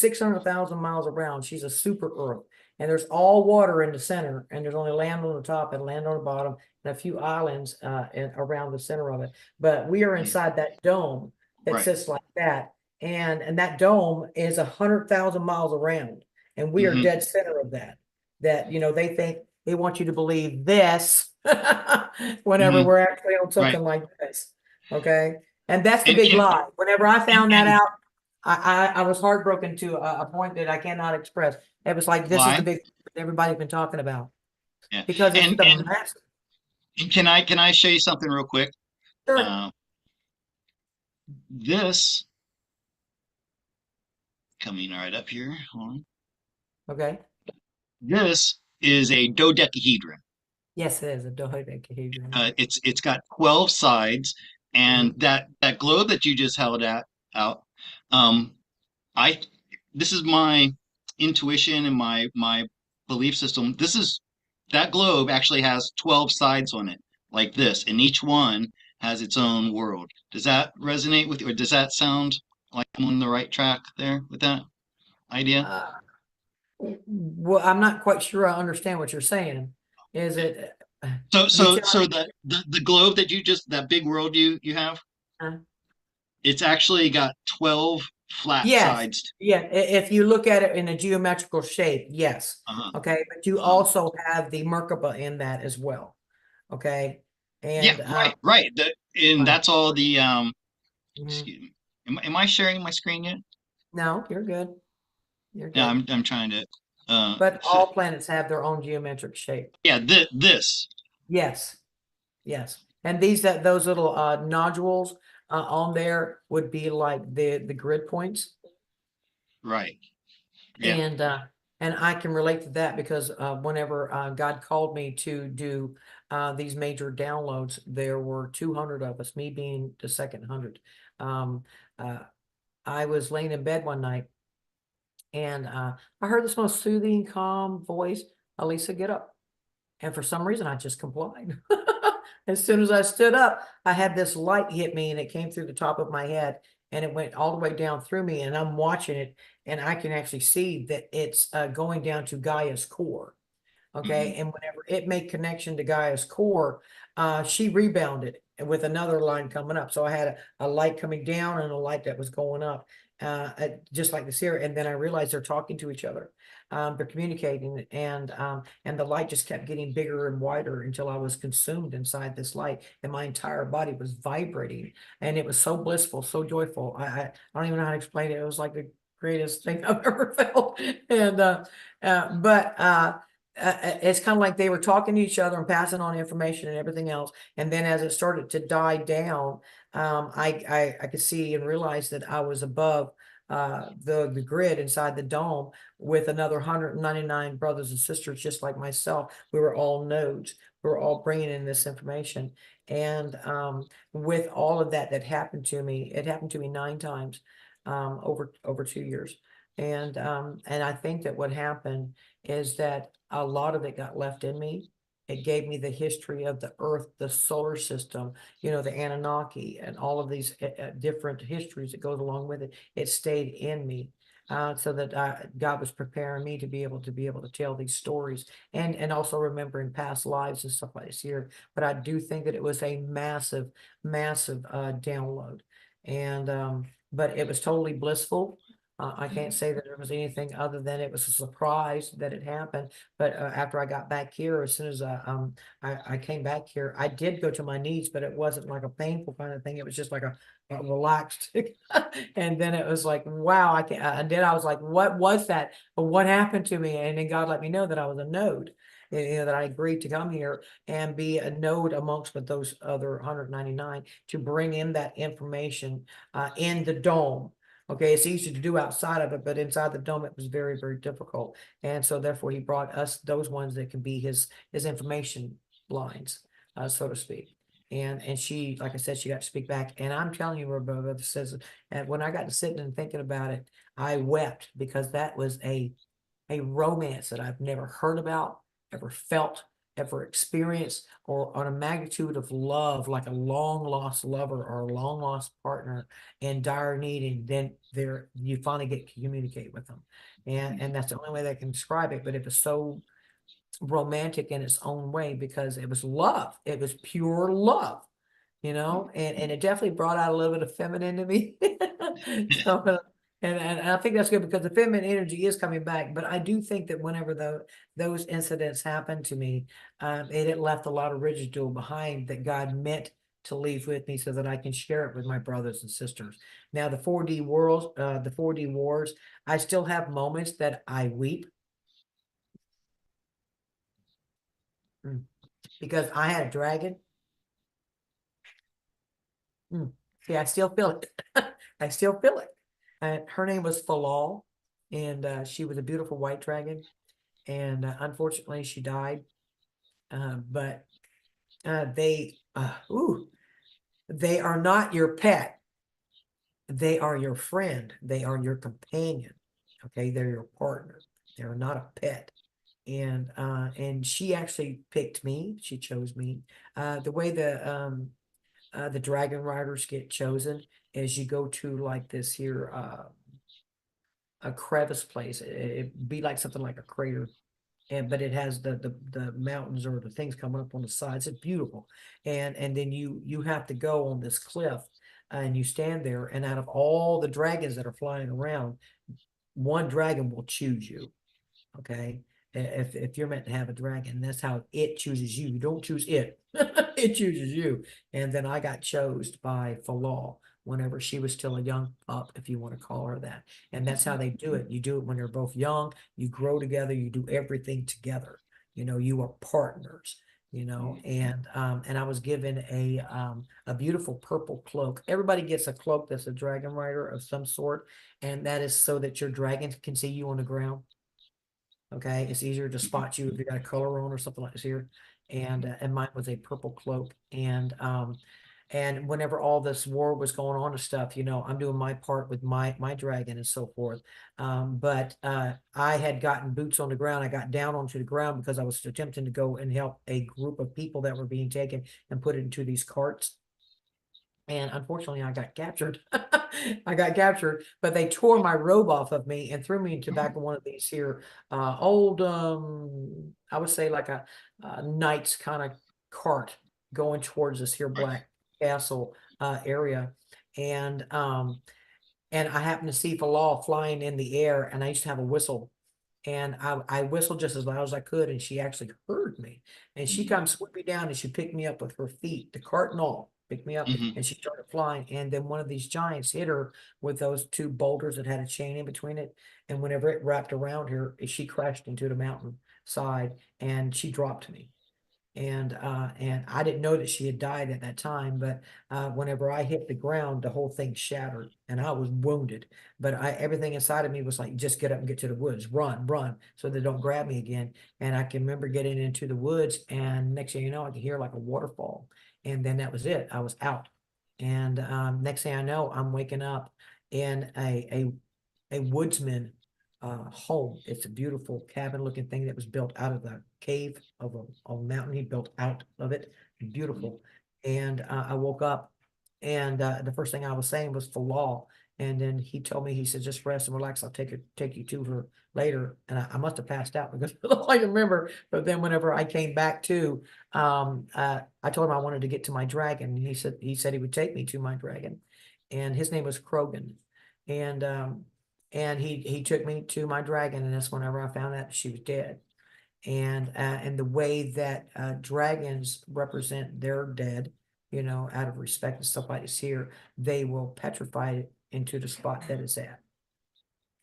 600,000 miles around. She's a super Earth, and there's all water in the center, and there's only land on the top and land on the bottom, and a few islands around the center of it. But we are inside that dome that right. sits like that, and that dome is 100,000 miles around, and we are hmm dead center of that. That they think they want you to believe this whenever hmm we're actually on Right. something like this. Okay. And that's the And big and lie. Whenever I and, found that and out, I was heartbroken to a point that I cannot express. It was like, this is the why? big that everybody's been talking about Yeah. because it's And the and massive. and can I show you something real quick? Sure. Uh, this coming right up here. Hold on. Okay. This is a dodecahedron. Yes, it is a dodecahedron. It's got 12 sides, and Mhm. that globe that you just held out. Um, I this is my intuition and my belief system. That globe actually has 12 sides on it, like this, and each one has its own world. Does that resonate with you, or does that sound like I'm on the right track there with that idea? Uh, well, I'm not quite sure I understand what you're saying. Is it? So You're so telling so the globe that you just that big world you have, me? it's actually got 12 flat Yes. sides. Yeah. If you look at it in a geometrical shape, yes. Uh-huh. Okay. But you Um, also have the Merkaba in that as well. Okay. yeah, And right. And right. that's all the Mhm. excuse me. Am I sharing my screen yet? No, you're good. You're Yeah, good. I'm trying to But all planets have their own geometric shape. yeah, this. Yes. Yes. And those little nodules on there would be like the grid points. Right. Yeah. And And I can relate to that because whenever God called me to do these major downloads, there were 200 of us, me being the second 100. Um, uh, I was laying in bed one night and I heard this most soothing, calm voice, Alisa, get up. And for some reason, I just complied. As soon as I stood up, I had this light hit me and it came through the top of my head and it went all the way down through me. And I'm watching it and I can actually see that it's going down to Gaia's core. Okay. Hmm. And whenever it made connection to Gaia's core, she rebounded with another line coming up. So I had a light coming down and a light that was going up, just like the seer. And then I realized they're talking to each other. They're communicating, and the light just kept getting bigger and wider until I was consumed inside this light, and my entire body was vibrating, and it was so blissful, so joyful. I don't even know how to explain it. It was like the greatest thing I've ever felt. And but it's kind of like they were talking to each other and passing on information and everything else. And then as it started to die down, I could see and realize that I was above the grid inside the dome with another 199 brothers and sisters just like myself. We were all nodes. We were all bringing in this information. And with all of that happened to me, it happened to me 9 times over 2 years. And I think that what happened is that a lot of it got left in me. It gave me the history of the earth, the solar system, the Anunnaki, and all of these different histories that goes along with it. It stayed in me. So that God was preparing me to be able to tell these stories, and also remembering past lives and stuff like this here. But I do think that it was a massive, massive download, and but it was totally blissful. I can't say that there was anything other than it was a surprise that it happened. But after I got back here, as soon as I came back here, I did go to my knees, but it wasn't like a painful kind of thing. It was just like a relaxed. And then it was like, wow, I can't. And then I was like, what was that? What happened to me? And then God let me know that I was a node. That I agreed to come here and be a node amongst with those other 199 to bring in that information in the dome. Okay, it's easy to do outside of it, but inside the dome, it was very, very difficult. And so therefore he brought us those ones that can be his information lines, so to speak. And she, like I said, she got to speak back. And I'm telling you, Roberta says, and when I got to sitting and thinking about it, I wept because that was a romance that I've never heard about, ever felt, ever experienced, or on a magnitude of love, like a long lost lover or a long lost partner in dire need, and then there you finally get to communicate with them. And that's the only way they can describe it. But it was so romantic in its own way because it was love. It was pure love, and it definitely brought out a little bit of feminine to me. So, and I think that's good because the feminine energy is coming back. But I do think that whenever those incidents happened to me, it left a lot of residue behind that God meant to leave with me so that I can share it with my brothers and sisters. Now, the 4D worlds, the 4D wars, I still have moments that I weep. Because I had a dragon. See, I still feel it. I still feel it. Her name was Falal, and she was a beautiful white dragon. And unfortunately, she died. But they are not your pet. They are your friend. They are your companion. Okay, they're your partner. They're not a pet. And she actually picked me. She chose me. The way the dragon riders get chosen is you go to like this here a crevice place. It'd be like something like a crater, but it has the mountains or the things coming up on the sides. It's beautiful. And then you have to go on this cliff and you stand there, and out of all the dragons that are flying around, one dragon will choose you. Okay. If you're meant to have a dragon, that's how it chooses you. You don't choose it. It chooses you. And then I got chosen by Falal whenever she was still a young pup, if you want to call her that. And that's how they do it. You do it when you're both young, you grow together, you do everything together. You are partners, and I was given a beautiful purple cloak. Everybody gets a cloak that's a dragon rider of some sort, and that is so that your dragon can see you on the ground. Okay, it's easier to spot you if you got a color on or something like this here. And mine was a purple cloak. And whenever all this war was going on and stuff, I'm doing my part with my dragon and so forth. But I had gotten boots on the ground. I got down onto the ground because I was attempting to go and help a group of people that were being taken and put into these carts. And unfortunately, I got captured. I got captured, but they tore my robe off of me and threw me into back of one of these here old, I would say like a knight's kind of cart going towards this here Right. black castle area. And I happened to see Falal flying in the air, and I used to have a whistle. And I whistled just as loud as I could, and she actually heard me. And she Mhm. come swoop me down, and she picked me up with her feet, the cart and all, picked me up, Mhm. and she started flying. And then one of these giants hit her with those two boulders that had a chain in between it. And whenever it wrapped around her, she crashed into the mountain side, and she dropped me. And I didn't know that she had died at that time, but whenever I hit the ground, the whole thing shattered, and I was wounded. But everything inside of me was like, just get up and get to the woods, run, run, so they don't grab me again. And I can remember getting into the woods, and next thing you know, I could hear like a waterfall, and then that was it. I was out, and next thing I know, I'm waking up in a woodsman home. It's a beautiful cabin looking thing that was built out of the cave of a mountain. He built out of it. Beautiful. And I woke up, and the first thing I was saying was for law. And then he told me, he said, just rest and relax. I'll take you to her later. And I must have passed out because all I can remember. But then whenever I came back to, I told him I wanted to get to my dragon. And he said he would take me to my dragon. And his name was Krogan. And he took me to my dragon, and that's whenever I found out she was dead. And the way that dragons represent their dead, out of respect and stuff like this here, they will petrify it into the spot that it's at.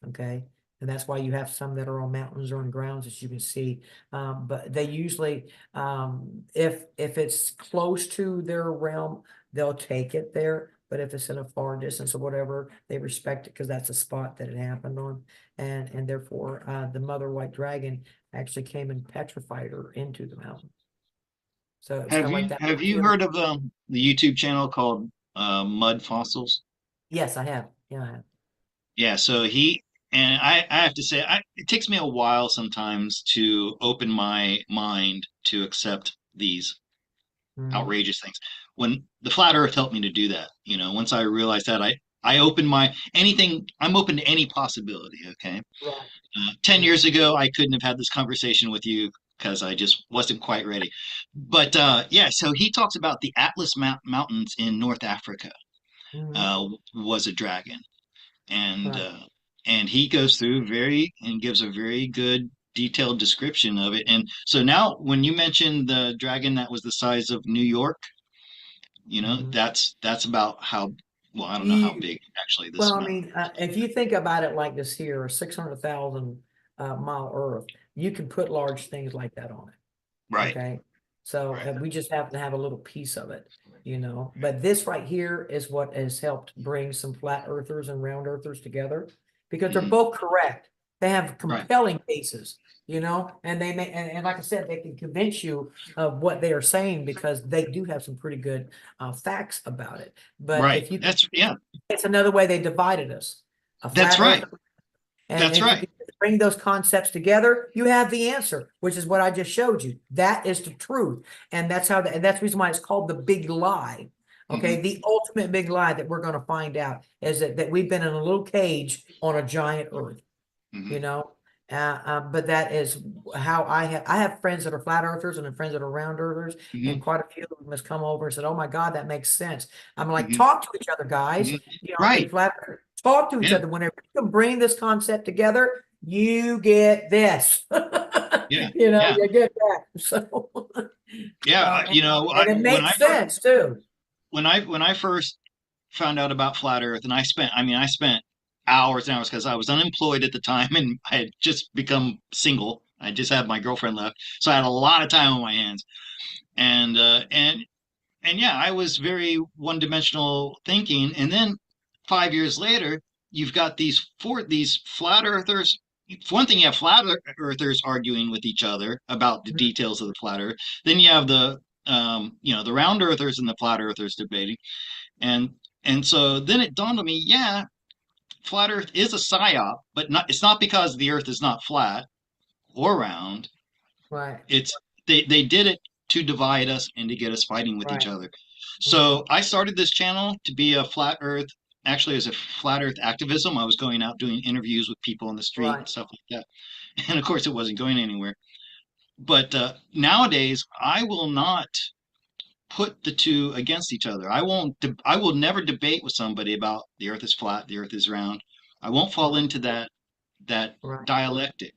Okay. And that's why you have some that are on mountains or on grounds, as you can see. But they usually, if it's close to their realm, they'll take it there. But if it's in a far distance or whatever, they respect it because that's a spot that it happened on. And therefore, the mother white dragon actually came and petrified her into the mountain. So it was kind Have of like you that. have you heard of the YouTube channel called Mud Fossils? Yes, I have. Yeah, I have. Yeah, so I have to say it takes me a while sometimes to open my mind to accept these Mhm. outrageous things. When the flat earth helped me to do that, once I realized that I opened my anything, I'm open to any possibility, okay? Right. 10 Right. years ago, I couldn't have had this conversation with you because I just wasn't quite ready. But yeah, so he talks about the Atlas Mountains in North Africa Mhm. was a dragon, and Right. uh, and he goes through very and gives a very good detailed description of it. And so now, when you mentioned the dragon that was the size of New York, Mhm. that's about how well, I don't know how Huge. big actually Well, this I mountain. mean, if you think about it like this here, 600,000 mile Earth, you can put large things like that on it. Right. Okay. So Right. we just happen to have a little piece of it, But this right here is what has helped bring some flat earthers and round earthers together because they're Hmm. both correct. They have Right. compelling cases, and they may, and like I said, they can convince you of what they are saying because they do have some pretty good facts about it. But Right. if you can, That's yeah. it's another way they divided us. A That's flat earth, right. and That's if you right. can bring those concepts together, you have the answer, which is what I just showed you. That is the truth. And and that's the reason why it's called the big lie. Okay. Hmm. The ultimate big lie that we're going to find out is that we've been in a little cage on a giant earth, you Hmm. know. But that is how I have friends that are flat earthers and friends that are round earthers, and Hmm. quite a few of them has come over and said, "Oh my God, that makes sense." I'm like, Hmm. talk to each other, guys. Hmm. The Right. flat earth, talk to each Yeah. other. Whenever you can bring this concept together, you get this. Yeah. Yeah. You get that. So, Yeah. and, and it When makes sense too. when I first found out about flat Earth, and I spent hours and hours because I was unemployed at the time, and I had just become single. I just had my girlfriend left, so I had a lot of time on my hands, and yeah, I was very one-dimensional thinking. And then 5 years later, you've got these flat earthers for one thing, you have flat earthers arguing with each other about the Mhm. details of the flat earth. Then you have the the round earthers and the flat earthers debating. And so then it dawned on me, yeah, flat earth is a psyop, but not it's not because the earth is not flat or round. Right, It's they did it to divide us and to get us fighting with each right. other. Hmm. So I started this channel to be a flat earth, actually as a flat earth activism. I was going out doing interviews with people on the street Right, and stuff like that. And of course it wasn't going anywhere. But nowadays I will not put the two against each other. I will never debate with somebody about the earth is flat, the earth is round. I won't fall right, into that right. dialectic.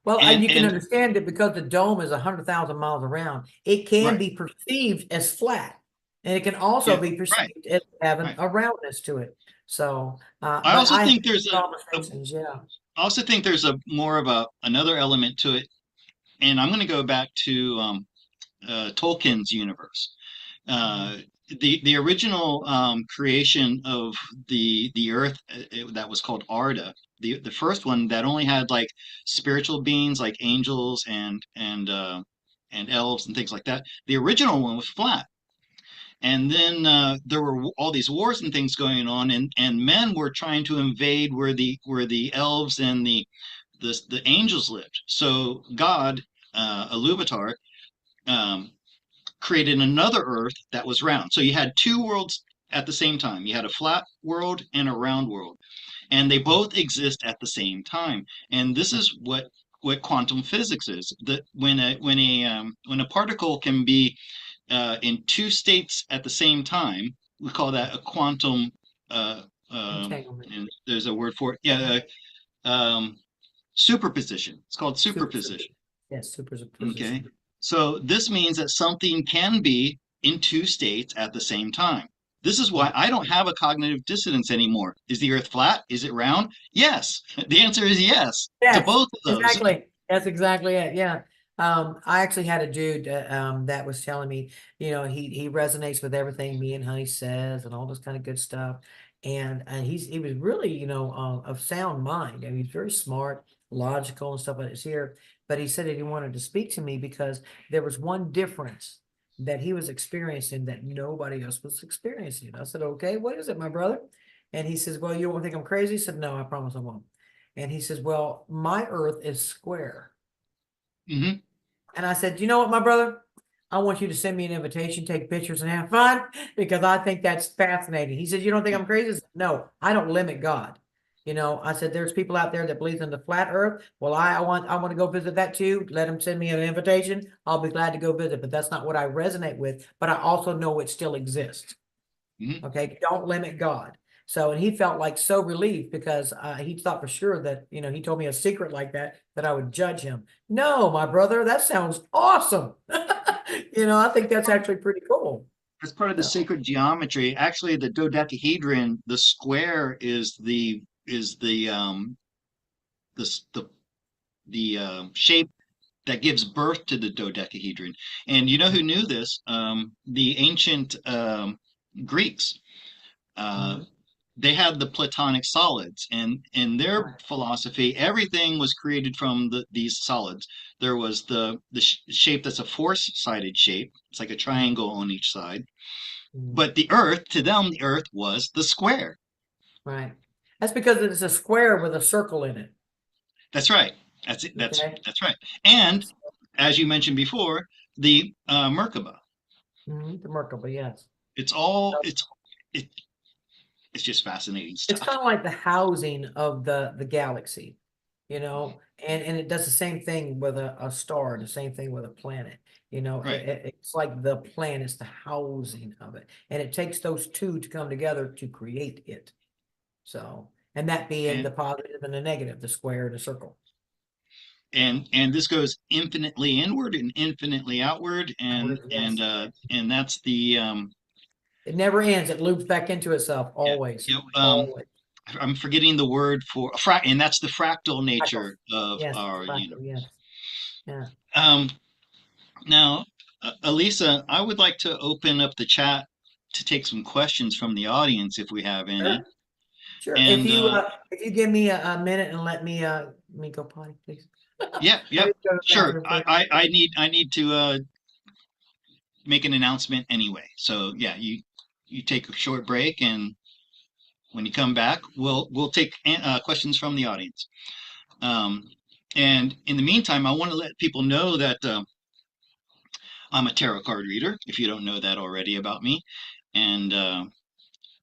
Well, And you can and understand it because the dome is 100,000 miles around. It can right. be perceived as flat, and it can also Yeah, be right, perceived as having right. a roundness to it. So, I but also I have think there's a conversations, yeah. I also think there's a more of a another element to it, and I'm going to go back to Tolkien's universe. Mhm. Uh, the original creation of the Earth that was called Arda. The first one that only had like spiritual beings like angels and elves and things like that. The original one was flat. And then there were all these wars and things going on, and men were trying to invade where the elves and the angels lived. So God, Iluvatar, um, created another Earth that was round. So you had two worlds at the same time. You had a flat world and a round world, and they both exist at the same time. And this is what quantum physics is. That when a particle can be in two states at the same time, we call that a quantum. Uh, Entanglement, and there's a word for it. Yeah, superposition. It's called superposition. superposition. Yes, Okay. superposition. So this means that something can be in two states at the same time. This is why Right. I don't have a cognitive dissonance anymore. Is the earth flat? Is it round? Yes. The answer is yes to Yes, both of those. exactly. That's exactly it. Yeah. I actually had a dude that was telling me, he resonates with everything me and Honey says and all this kind of good stuff. And he was really, of sound mind. I mean, he's very smart, logical and stuff like this here. But he said that he wanted to speak to me because there was one difference that he was experiencing that nobody else was experiencing. I said, okay, what is it, my brother? And he says, well, you won't think I'm crazy? I said, no, I promise I won't. And he says, well, my earth is square. Hmm. And I said, you know what, my brother? I want you to send me an invitation, take pictures and have fun because I think that's fascinating. He said, you don't think I'm crazy? I said, no, I don't limit God. I said, there's people out there that believe in the flat earth. Well, I want to go visit that too. Let them send me an invitation. I'll be glad to go visit, but that's not what I resonate with. But I also know it still exists. Hmm. Okay, don't limit God. So, and he felt like so relieved because he thought for sure that, he told me a secret like that I would judge him. No, my brother, that sounds awesome. I think that's actually pretty cool. As part of the So, sacred geometry, actually the dodecahedron, the square is the shape that gives birth to the dodecahedron. And you know who knew this? The ancient Greeks. Uh, mhm, they had the Platonic solids, and in their right. philosophy, everything was created from these solids. There was the shape that's a force-sided shape. It's like a Mhm, triangle on each side. mhm, But the Earth, to them, the Earth was the square. right. That's because it's a square with a circle in it. That's right. That's it. Okay. That's right. And as you mentioned before, the Merkaba. The Merkaba, yes. It's all it, it's just fascinating It's stuff. kind of like the housing of the galaxy, and it does the same thing with a star, the same thing with a planet. Right. It's like the planet's the housing of it, and it takes those two to come together to create it. So, and that being And the positive and the negative, the square and the circle. So, and this goes infinitely inward and infinitely outward, yes, and that's the it never ends. It loops back into itself yeah, always, you know, always. I'm forgetting the word for and that's the fractal Fractals. nature of Yes, our fractal. Yes, universe. yeah. Um, Now, Alisa, I would like to open up the chat to take some questions from the audience if we have any. Sure. Sure. And If you give me a minute and let me go potty, please. yeah, Let yep, me go to the sure. bathroom I, first. I I need I need to make an announcement anyway. So yeah, you take a short break, and when you come back, we'll take questions from the audience. Um, and in the meantime, I want to let people know that I'm a tarot card reader, if you don't know that already about me. And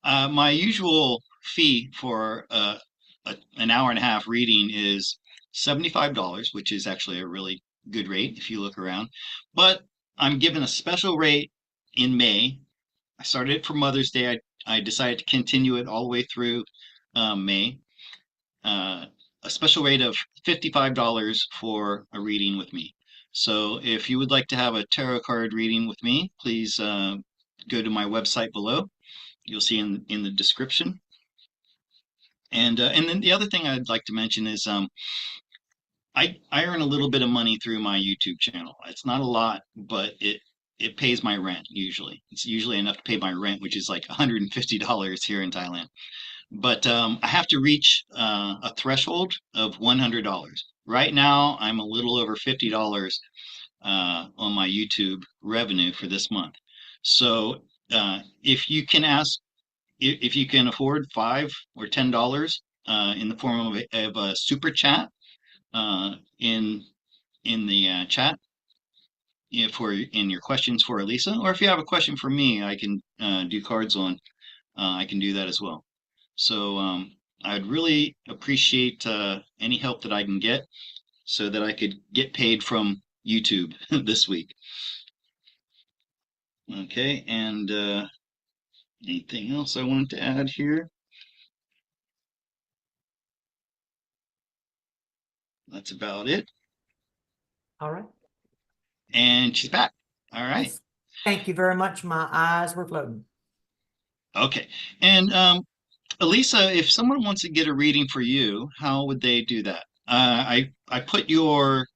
my usual fee for an hour and a half reading is $75, which is actually a really good rate if you look around. But I'm given a special rate in May. I started it for Mother's Day. I decided to continue it all the way through May. Uh, a special rate of $55 for a reading with me. So if you would like to have a tarot card reading with me, please go to my website below. You'll see in the description. And then the other thing I'd like to mention is I earn a little bit of money through my YouTube channel. It's not a lot, but it pays my rent usually. It's usually enough to pay my rent, which is like $150 here in Thailand. But I have to reach a threshold of $100. Right now, I'm a little over $50 on my YouTube revenue for this month. So if you can ask, if you can afford $5 or $10 in the form of a super chat uh, in the chat, for in your questions for Alisa, or if you have a question for me, I can do cards on. I can do that as well. So I'd really appreciate any help that I can get so that I could get paid from YouTube this week. Okay, and anything else I wanted to add here? That's about it. All right. And she's back. All right. Yes. Thank you very much. My eyes were floating. Okay. And Alisa, if someone wants to get a reading for you, how would they do that? I put your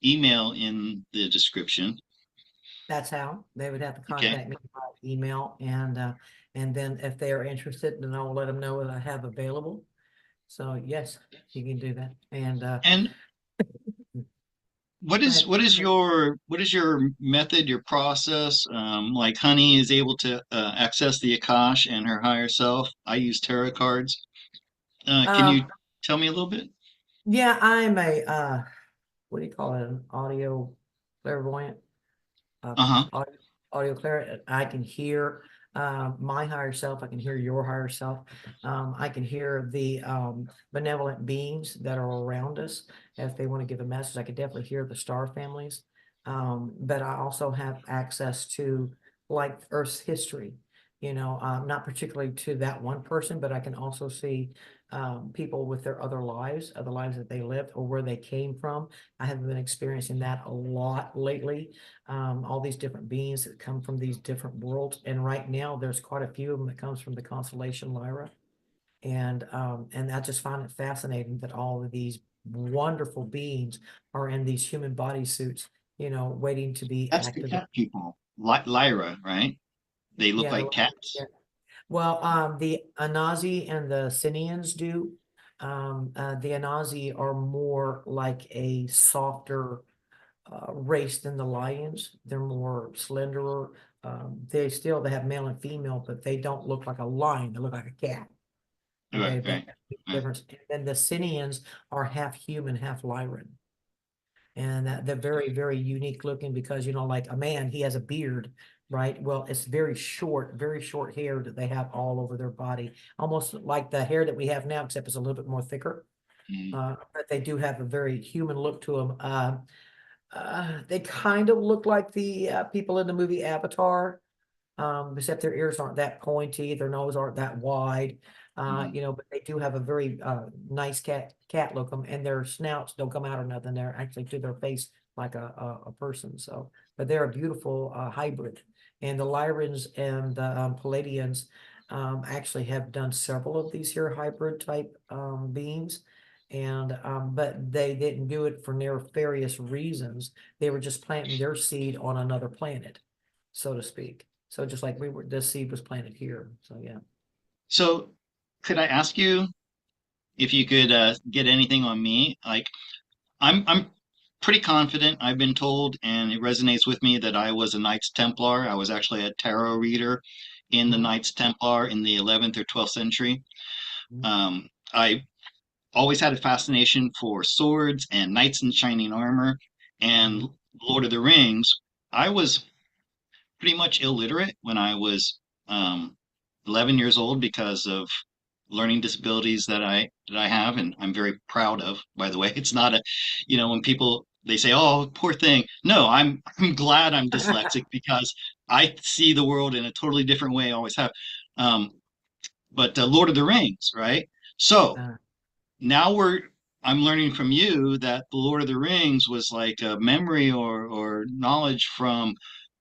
email in the description. That's how they would have to Okay. contact me by email, and then if they are interested, then I'll let them know what I have available. So yes, you can do that. And And go ahead. what is your method, your process? Like Honey is able to access the Akash and her higher self. I use tarot cards. Can you Um, tell me a little bit? yeah, I'm a what do you call it? An audio clairvoyant. Uh-huh. Audio clair. I can hear my higher self. I can hear your higher self. I can hear the benevolent beings that are around us. If they want to give a message, I could definitely hear the star families. But I also have access to like Earth's history. Not particularly to that one person, but I can also see people with their other lives that they lived or where they came from. I have been experiencing that a lot lately. All these different beings that come from these different worlds. And right now there's quite a few of them that comes from the constellation Lyra. And I just find it fascinating that all of these wonderful beings are in these human body suits, waiting to be That's the activated. cat people. Lyra, right? They look Yeah, like yeah. cats. Well, the Anazi and the Sinians do. The Anazi are more like a softer race than the lions. They're more slenderer. They have male and female, but they don't look like a lion. They look like a cat. Right, Okay, right, that's the right. difference. And then the Sinians are half human, half Lyran. And they're very, very unique looking because, like a man, he has a beard, right? Well, it's very short hair that they have all over their body, almost like the hair that we have now, except it's a little bit more thicker. Mm. But they do have a very human look to them. They kind of look like the people in the movie Avatar, except their ears aren't that pointy, their nose aren't that wide, Mm. but they do have a very nice cat look them, and their snouts don't come out or nothing. They're actually to their face like a person. So, but they're a beautiful hybrid. And the Lyrans and the Palladians actually have done several of these here hybrid type beings. And but they didn't do it for nefarious reasons. They were just planting their seed on another planet, so to speak. So just like this seed was planted here. So yeah. So could I ask you if you could get anything on me? Like, I'm pretty confident. I've been told, and it resonates with me that I was a Knights Templar. I was actually a tarot reader in the Mhm, Knights Templar in the 11th or 12th century. mhm, I always had a fascination for swords and knights in shining armor and mhm. Lord of the Rings. I was pretty much illiterate when I was 11 years old because of learning disabilities that I have, and I'm very proud of. By the way, it's not a, when people they say, "Oh, poor thing." No, I'm glad I'm dyslexic because I see the world in a totally different way. I always have. Um, but Lord of the Rings, right? So Uh, now I'm learning from you that the Lord of the Rings was like a memory or knowledge from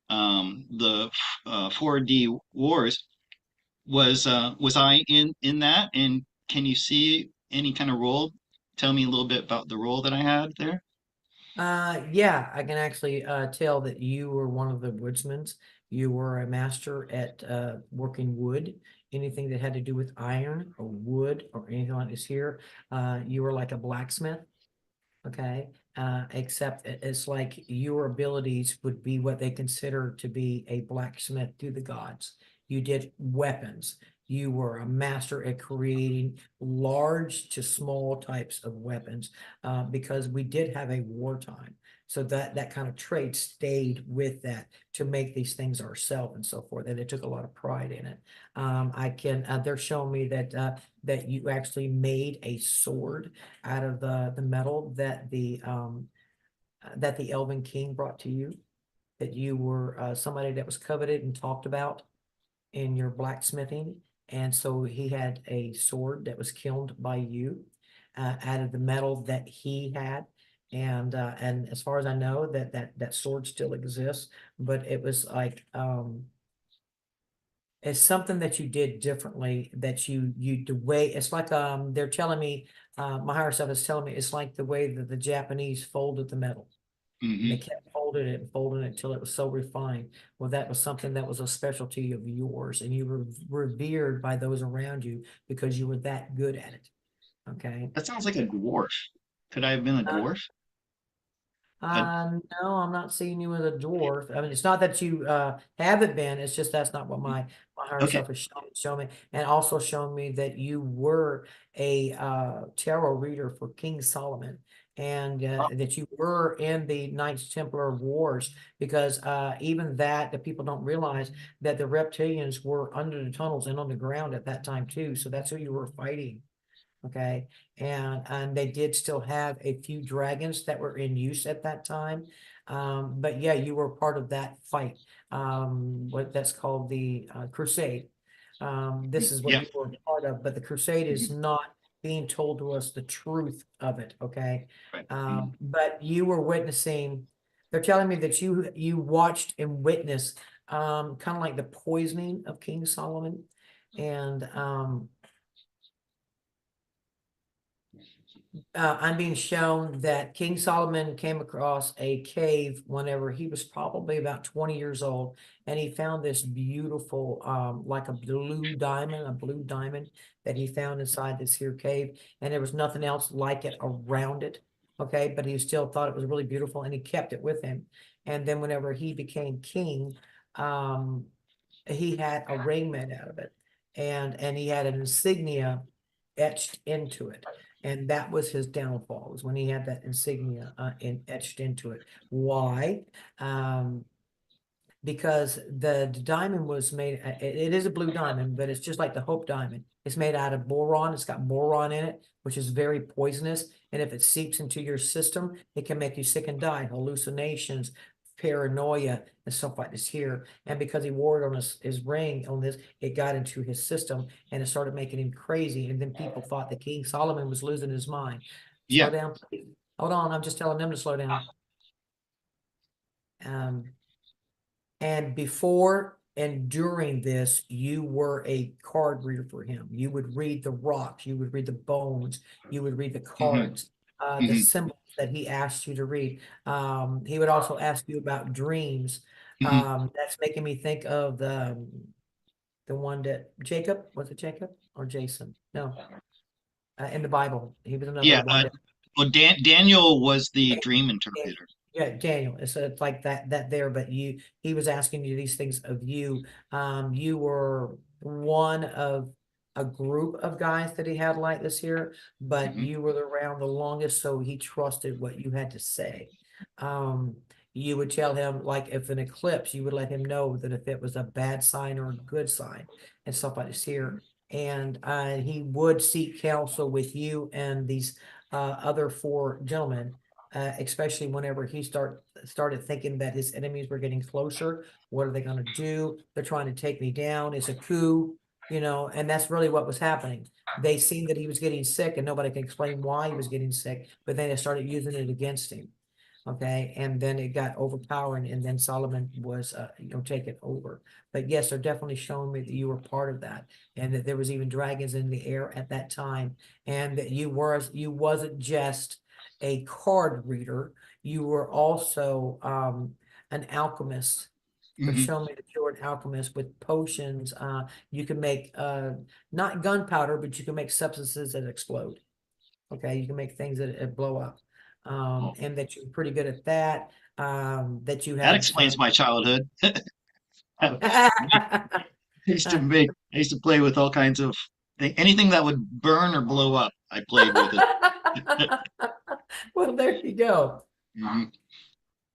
the 4D wars. Was I in that? And can you see any kind of role? Tell me a little bit about the role that I had there. yeah, I can actually tell that you were one of the woodsmen. You were a master at working wood, anything that had to do with iron or wood or anything like this here. You were like a blacksmith. Okay. Except it's like your abilities would be what they consider to be a blacksmith to the gods. You did weapons. You were a master at creating large to small types of weapons, because we did have a wartime. So that kind of trait stayed with that to make these things ourselves and so forth. And it took a lot of pride in it. They're showing me that you actually made a sword out of the metal that the Elven King brought to you, that you were somebody that was coveted and talked about in your blacksmithing. And so he had a sword that was kilned by you out of the metal that he had. And as far as I know, that sword still exists, but it was like it's something that you did differently, that you the way it's like they're telling me, my higher self is telling me it's like the way that the Japanese folded the metal, and they Hmm. kept folding it and folding it until it was so refined. Well, that was something that was a specialty of yours, and you were revered by those around you because you were that good at it. Okay. That sounds like a dwarf. Could I have been a Uh, dwarf? Uh, no, I'm not seeing you as a dwarf. I mean, it's not that you haven't been, it's just that's not what my higher okay. self is showing me. And also showing me that you were a tarot reader for King Solomon, and that you were in the Knights Templar Wars, because even that the people don't realize that the reptilians were under the tunnels and on the ground at that time too. So that's who you were fighting. Okay. And they did still have a few dragons that were in use at that time. But yeah, you were part of that fight. What that's called the crusade. This is what Yeah. you were a part of, but the crusade is Mhm. not being told to us the truth of it. Okay. Right. Mhm. But you were witnessing, they're telling me that you watched and witnessed kind of like the poisoning of King Solomon. And I'm being shown that King Solomon came across a cave whenever he was probably about 20 years old, and he found this beautiful, like a blue diamond that he found inside this here cave, and there was nothing else like it around it. Okay, but he still thought it was really beautiful, and he kept it with him. And then whenever he became king, um, he had a ring made out of it, and he had an insignia etched into it, and that was his downfall, was when he had that insignia etched into it. Why? um because the diamond was made, it is a blue diamond, but it's just like the Hope diamond. It's made out of boron. It's got boron in it, which is very poisonous, and if it seeps into your system, it can make you sick and die, hallucinations, paranoia, and stuff like this here. And because he wore it on his ring on this, it got into his system, and it started making him crazy, and then people thought that King Solomon was losing his mind. Slow Yeah. down, please. Hold on, I'm just telling them to slow down. um And before and during this, you were a card reader for him. You would read the rocks, you would read the bones, you would read the Hmm. cards, the Hmm. symbols that he asked you to read. He would also ask you about dreams. Hmm. That's making me think of The one that Jacob, was it Jacob or Jason? No, in the Bible, he was another Yeah. one that. Well, Daniel was the dream interpreter. Yeah, Daniel. It's like that there, but he was asking you these things of you. You were one of a group of guys that he had like this here, but Hmm. you were around the longest, so he trusted what you had to say. Um, you would tell him, like, if an eclipse, you would let him know that if it was a bad sign or a good sign and stuff like this here. And he would seek counsel with you and these other four gentlemen, especially whenever he started thinking that his enemies were getting closer. What are they going to do? They're trying to take me down. It's a coup, and that's really what was happening. They seen that he was getting sick and nobody can explain why he was getting sick, but then they started using it against him. Okay, and then it got overpowering, and then Solomon was, taken over. But yes, they're definitely showing me that you were part of that, and that there was even dragons in the air at that time, and that you wasn't just a card reader, you were also an alchemist. They're Hmm. showing me that you're an alchemist with potions. You can make not gunpowder, but you can make substances that explode. Okay, you can make things that blow up, Well, and that you're pretty good at that. That you that had explains fun. my childhood. I I used to play with all kinds of anything that would burn or blow up. I played with it. Well, there you go. Mhm.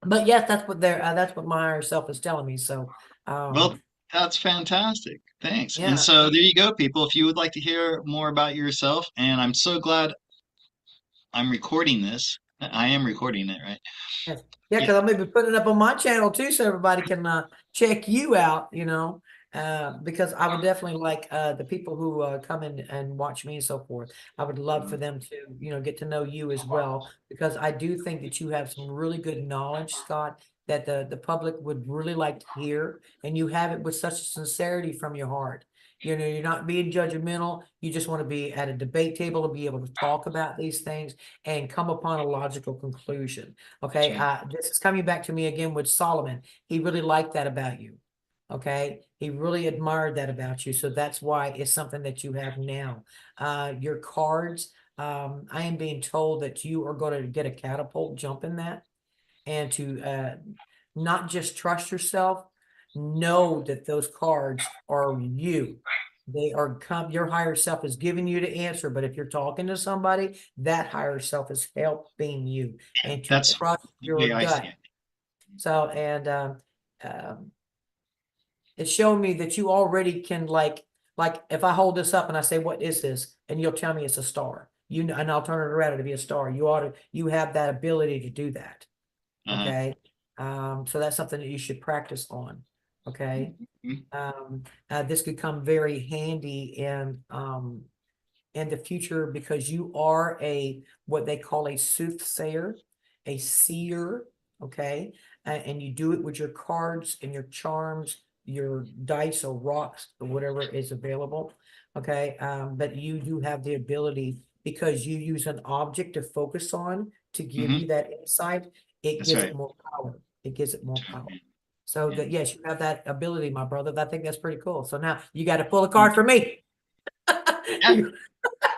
But yes, that's what my higher self is telling me. So, Well, um, that's fantastic. Thanks. And yeah, so there you go, people. If you would like to hear more about yourself, and I'm so glad I'm recording this. I am recording it, right? yes. Yeah, Yeah. because I'm gonna be putting it up on my channel too, so everybody can check you out, because I would definitely like the people who come in and watch me and so forth. I would love for them to, get to know you as well, because I do think that you have some really good knowledge, Scott, that the public would really like to hear, and you have it with such sincerity from your heart. You're not being judgmental. You just want to be at a debate table and be able to talk about these things and come upon a logical conclusion. That's Okay, right. this is coming back to me again with Solomon. He really liked that about you. Okay, he really admired that about you. So that's why it's something that you have now. Your cards, I am being told that you are going to get a catapult jump in that, and to not just trust yourself, know that those cards are you. They are your higher self is giving you the answer, but if you're talking to somebody, that higher self is helping you, and to That's trust the your way I see gut. it. So, and um, it's showing me that you already can, like if I hold this up and I say, "What is this?" and you'll tell me it's a star. And I'll turn it around to be a star. You have that ability to do that. Uh-huh. Okay. So that's something that you should practice on. Okay. Mhm. This could come very handy in the future, because you are what they call a soothsayer, a seer. Okay. And you do it with your cards and your charms, your dice or rocks or whatever is available. Okay. But you do have the ability, because you use an object to focus on to give Mhm. you that insight. It That's gives right. it more power. It gives it more That's right. power. So Yeah. that, yes, you have that ability, my brother. I think that's pretty cool. So now you got to pull a Yeah. card for me. Yeah, You-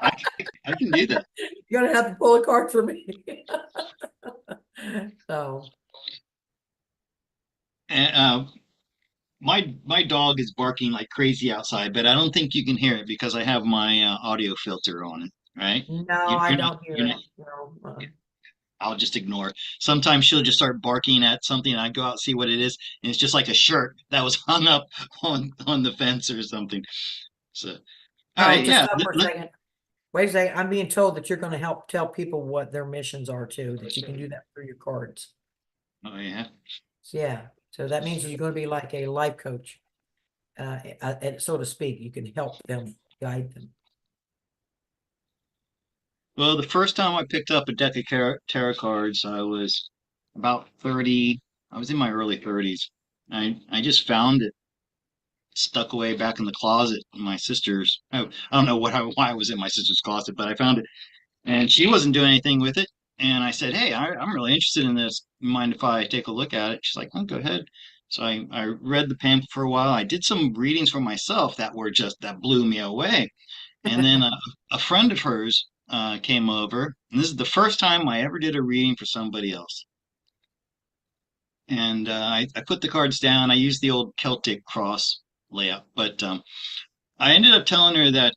I can do that. You're gonna have to pull a card for me. So, And my dog is barking like crazy outside, but I don't think you can hear it because I have my audio filter on it, right? no, I You're not, don't hear you're it. not, No. I'll just ignore it. Sometimes she'll just start barking at something and I go out see what it is, and it's just like a shirt that was hung up on the fence or something. So, all Oh, right, just yeah. stop for a second. Wait a second. I'm being told that you're going to help tell people what their missions are too, that you can do that through your cards. Oh yeah. So, yeah. So that means that you're going to be like a life coach, so to speak. You can help them, guide them. Well, the first time I picked up a deck of tarot cards, I was about 30. I was in my early 30s. I just found it stuck away back in the closet in my sister's. I don't know why I was in my sister's closet, but I found it, and she wasn't doing anything with it. And I said, "Hey, I'm really interested in this. Mind if I take a look at it?" She's like, "Oh, go ahead." So I read the pamphlet for a while. I did some readings for myself that were just that blew me away. And then a friend of hers came over, and this is the first time I ever did a reading for somebody else. And I put the cards down. I used the old Celtic cross layout, but I ended up telling her that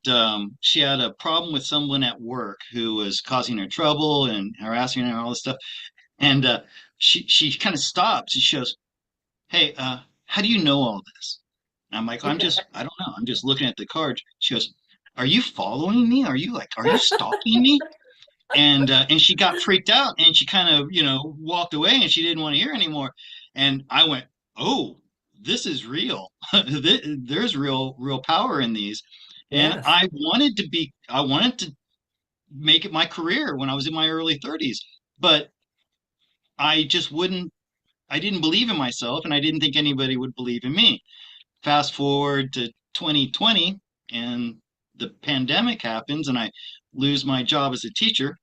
she had a problem with someone at work who was causing her trouble and harassing her and all this stuff. And she kind of stops and she goes, "Hey, how do you know all this?" And I'm like, I don't know. I'm just looking at the cards." She goes, "Are you following me? Are you stalking me?" And she got freaked out and she kind of, walked away and she didn't want to hear anymore. And I went, "Oh, this is real. There's real power in these." And Yes. I wanted to make it my career when I was in my early 30s, but I just wouldn't, I didn't believe in myself and I didn't think anybody would believe in me. Fast forward to 2020 and the pandemic happens and I lose my job as a teacher.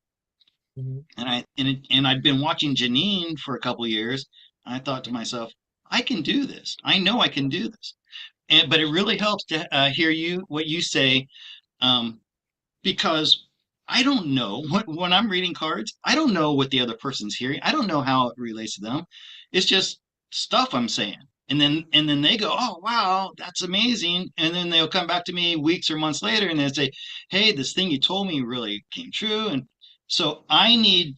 Mhm. And I'd been watching Janine for a couple of years. I thought to myself, I can do this. I know I can do this. But it really helps to hear what you say, um, because I don't know when I'm reading cards. I don't know what the other person's hearing. I don't know how it relates to them. It's just stuff I'm saying. And then they go, "Oh wow, that's amazing." And then they'll come back to me weeks or months later and they say, "Hey, this thing you told me really came true." And so I need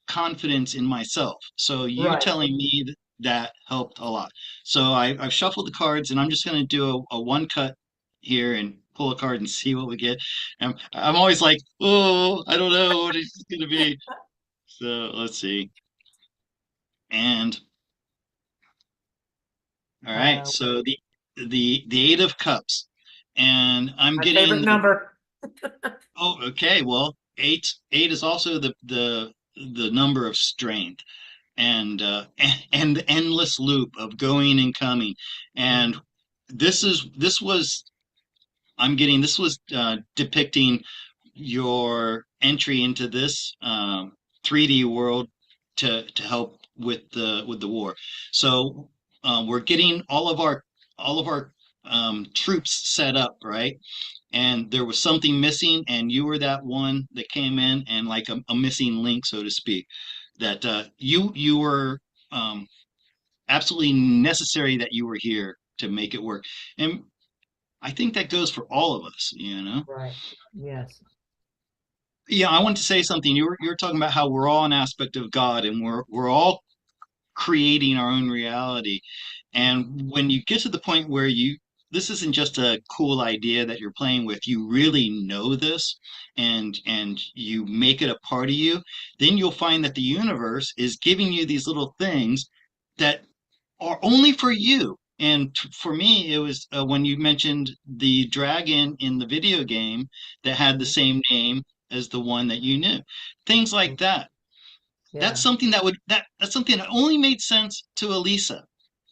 confidence in myself. So you Right. telling me that helped a lot. So I've shuffled the cards and I'm just going to do a one cut here and pull a card and see what we get. And I'm always like, oh, I don't know what it's going to be. So let's see. And all right, Uh, so the Eight of Cups, and I'm my favorite getting number. oh, okay. Well, eight is also the number of strength. And the endless loop of going and coming. And Mhm. this was I'm getting this was depicting your entry into this 3D world to help with the war. So we're getting all of our troops set up, right? And there was something missing, and you were that one that came in and like a missing link, so to speak. That you were um, absolutely necessary that you were here to make it work. And I think that goes for all of us, you know? Right. Yes. Yeah, I want to say something. You were talking about how we're all an aspect of God and we're all creating our own reality. And when you get to the point where this isn't just a cool idea that you're playing with, you really know this and you make it a part of you, then you'll find that the universe is giving you these little things that are only for you. And for me, it was when you mentioned the dragon in the video game that had the Mhm. same name as the one that you knew. Things like that. That's Yeah. something that's something that only made sense to Alisa.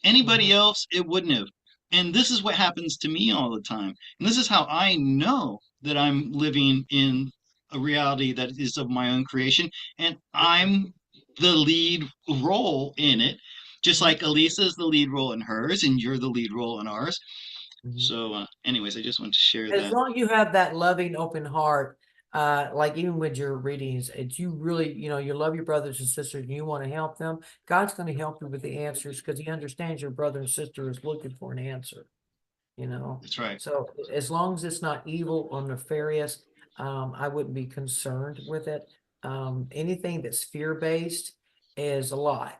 Anybody Mhm. else, it wouldn't have. And this is what happens to me all the time. And this is how I know that I'm living in a reality that is of my own creation. And Yeah. I'm the lead role in it, just Mhm. like Alisa is the lead role in hers, and you're the lead role in ours. Mhm. So, anyways, I just want to share As that. long as you have that loving, open heart, like even with your readings, it's you really, you love your brothers and sisters and you want to help them. God's going to help you with the answers because he understands your brother and sister is looking for an answer, you know. That's right. So as long as it's not evil or nefarious, I wouldn't be concerned with it. Anything that's fear-based is a lie.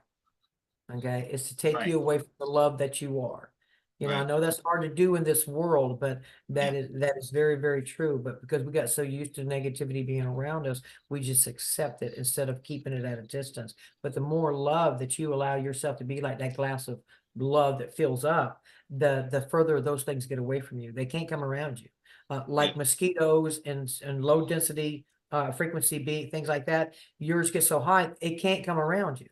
Okay, it's to take Right. you away from the love that you are. I Right. know that's hard to do in this world, but Yeah. that is very, very true. But because we got so used to negativity being around us, we just accept it instead of keeping it at a distance. But the more love that you allow yourself to be like that glass of love that fills up, the further those things get away from you. They can't come around you. Yeah. Like mosquitoes and low density frequency things like that, yours get so high, it can't come around you.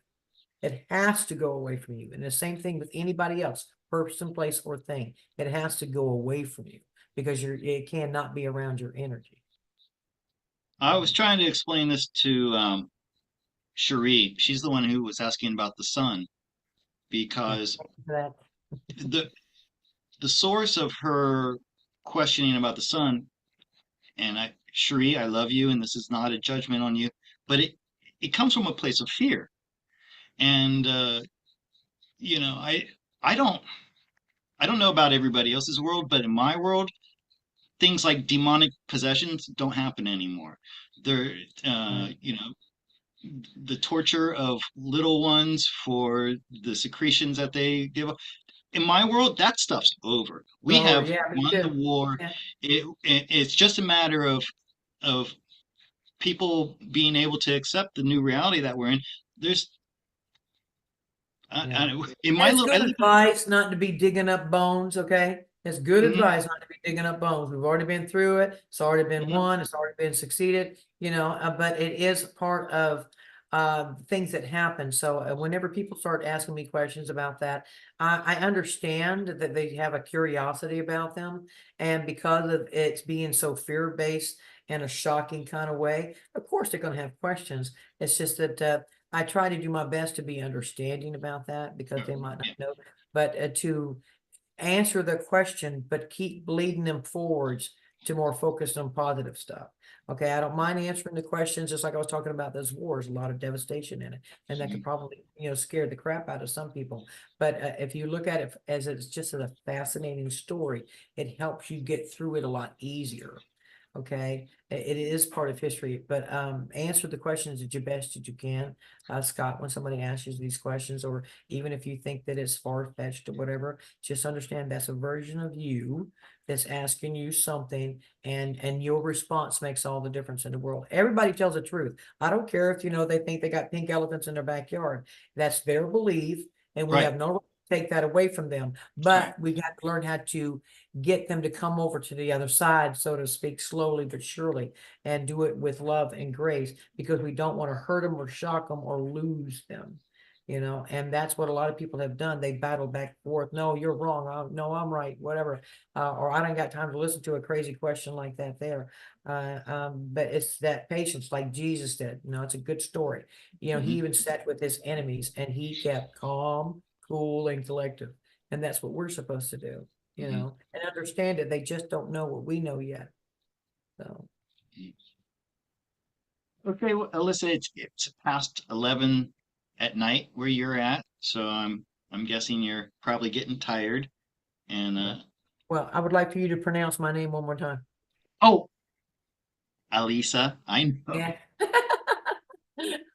It has to go away from you. And the same thing with anybody else, person, place, or thing. It has to go away from you because it cannot be around your energy. I was trying to explain this to Cherie. She's the one who was asking about the sun. Yeah, because thank you for that. the the source of her questioning about the sun, and Cherie, I love you, and this is not a judgment on you, but it comes from a place of fear. And you know, I don't I don't know about everybody else's world, but in my world, things like demonic possessions don't happen anymore. They're Right. you know, the torture of little ones for the secretions that they give. In my world, that stuff's over. We Over. have Yeah, me won the too. war. Yeah. It's just a matter of people being able to accept the new reality that we're in. There's Yeah. in And my it's little, I good live advice not to be digging up bones, okay? It's good in, advice not to be digging up bones. We've already been through it. It's already been mhm, won. It's already been succeeded, but it is part of things that happen. So whenever people start asking me questions about that, I understand that they have a curiosity about them. And because of it's being so fear-based in a shocking kind of way, of course they're going to have questions. It's just that I try to do my best to be understanding about that because they might not yeah, know, but to answer the question, but keep leading them forwards to more focused on positive stuff. Okay, I don't mind answering the questions, just like I was talking about those wars, a lot of devastation in it, and that could mhm, probably, scare the crap out of some people. But if you look at it as it's just a fascinating story, it helps you get through it a lot easier. Okay, it is part of history, but answer the questions as best that you can, Scott, when somebody asks you these questions, or even if you think that it's far-fetched or whatever, just understand that's a version of you that's asking you something, and your response makes all the difference in the world. Everybody tells the truth. I don't care if they think they got pink elephants in their backyard. That's their belief, and we right, have no right to take that away from them. right, But we got to learn how to get them to come over to the other side, so to speak, slowly but surely, and do it with love and grace, because we don't want to hurt them or shock them or lose them. And that's what a lot of people have done. They battle back and forth. No, you're wrong. No, I'm right. Whatever. Or I don't got time to listen to a crazy question like that there. But it's that patience, like Jesus did. It's a good story. He mhm, even sat with his enemies and he kept calm, cool, and collective. And that's what we're supposed to do, mhm, and understand it. They just don't know what we know yet. So, mhm. Okay, well, Alyssa, it's past 11 at night where you're at, so I'm guessing you're probably getting tired. And yeah. Well, I would like for you to pronounce my name one more time. oh, Alisa, I know. Yeah.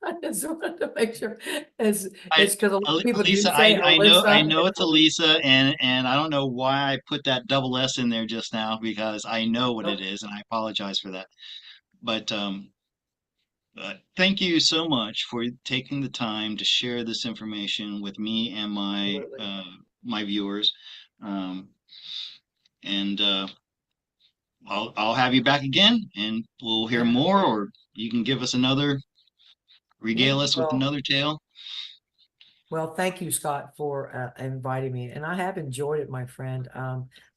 I just wanted to make sure. It's I it's because a lot of people do Alisa, say I Alyssa. know it's Alisa, and I don't know why I put that double S in there just now because I know what it Nope, is, and I apologize for that. But thank you so much for taking the time to share this information with me and absolutely. my viewers. Um, and I'll have you back again, and we'll hear Yeah. more, or you can give us another, Yeah. regale us with Well, another tale. thank you, Scott, for inviting me, and I have enjoyed it, my friend.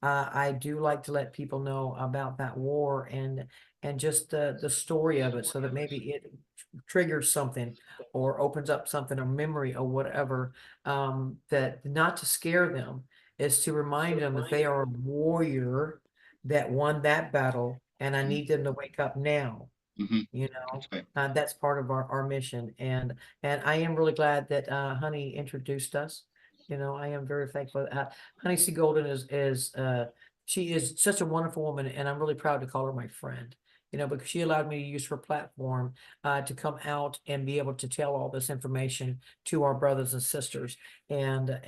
I do like to let people know about that war, and just the story of it, so that maybe it triggers something or opens up something, or memory or whatever. That not to scare them, is to remind them that they are a warrior that won that battle, and I need them to wake up now. Mm-hmm. You That's know, right. that's part of our mission. And I am really glad that Honey introduced us. I am very thankful. Honey C. Golden is she is such a wonderful woman, and I'm really proud to call her my friend. Because she allowed me to use her platform to come out and be able to tell all this information to our brothers and sisters. And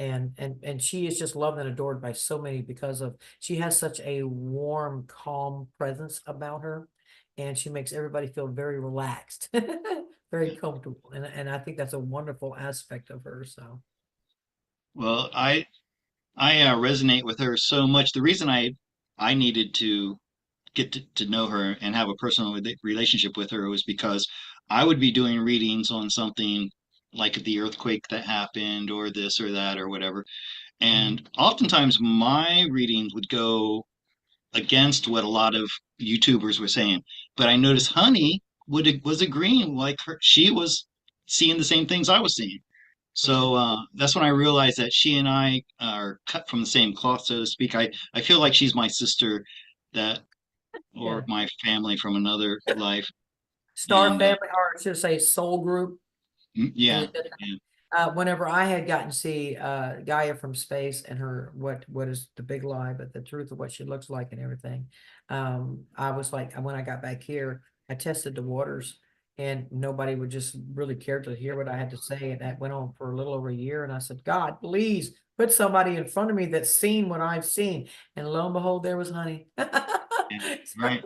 she is just loved and adored by so many, because of she has such a warm, calm presence about her, and she makes everybody feel very relaxed, very comfortable. And I think that's a wonderful aspect of her. So, Well, I resonate with her so much. The reason I needed to get to know her and have a personal relationship with her was because I would be doing readings on something like the earthquake that happened or this or that or whatever. mhm. And oftentimes my readings would go against what a lot of YouTubers were saying. But I Yeah. noticed Honey was agreeing, like she was seeing the same things I was seeing. So that's when I realized that she and I are cut from the same cloth, so to speak. I feel like she's my sister, that Yeah. or my family from another life. Star And family, or I should say soul group. yeah, And yeah, whenever I had gotten to see Gaia from space and her what is the big lie, but the truth of what she looks like and everything, I was like, when I got back here, I tested the waters, and nobody would just really care to hear what I had to say, and that went on for a little over a year. And I said, God, please put somebody in front of me that's seen what I've seen. And lo and behold, there was Honey. yeah, right.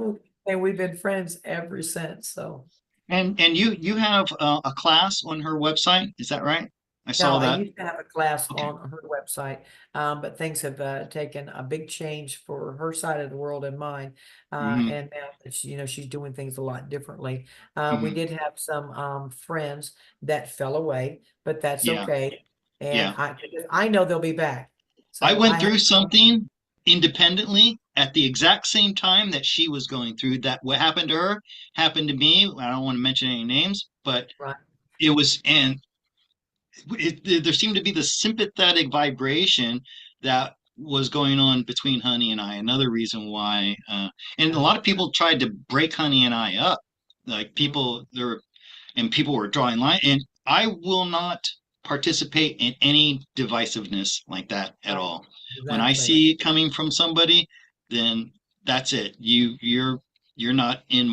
And we've been friends ever since. So. And you have a class on her website, is that right? I No, saw I that. used to have a class Okay. on her website, but things have taken a big change for her side of the world and mine. Hmm. And now that she, she's doing things a lot differently. We Hmm. did have some friends that fell away, but that's Yeah, okay. And yeah. I know they'll be back. I So I went have. through something independently at the exact same time that she was going through that. What happened to her happened to me. I don't want to mention any names, but Right. it was, and there seemed to be this sympathetic vibration that was going on between Honey and I. Another reason why, and a lot of people tried to break Honey and I up. Like Mhm. people there, and people were drawing line, and I will not participate in any divisiveness like that at Right. all. When I Exactly. see it coming from somebody, then that's it. You're not in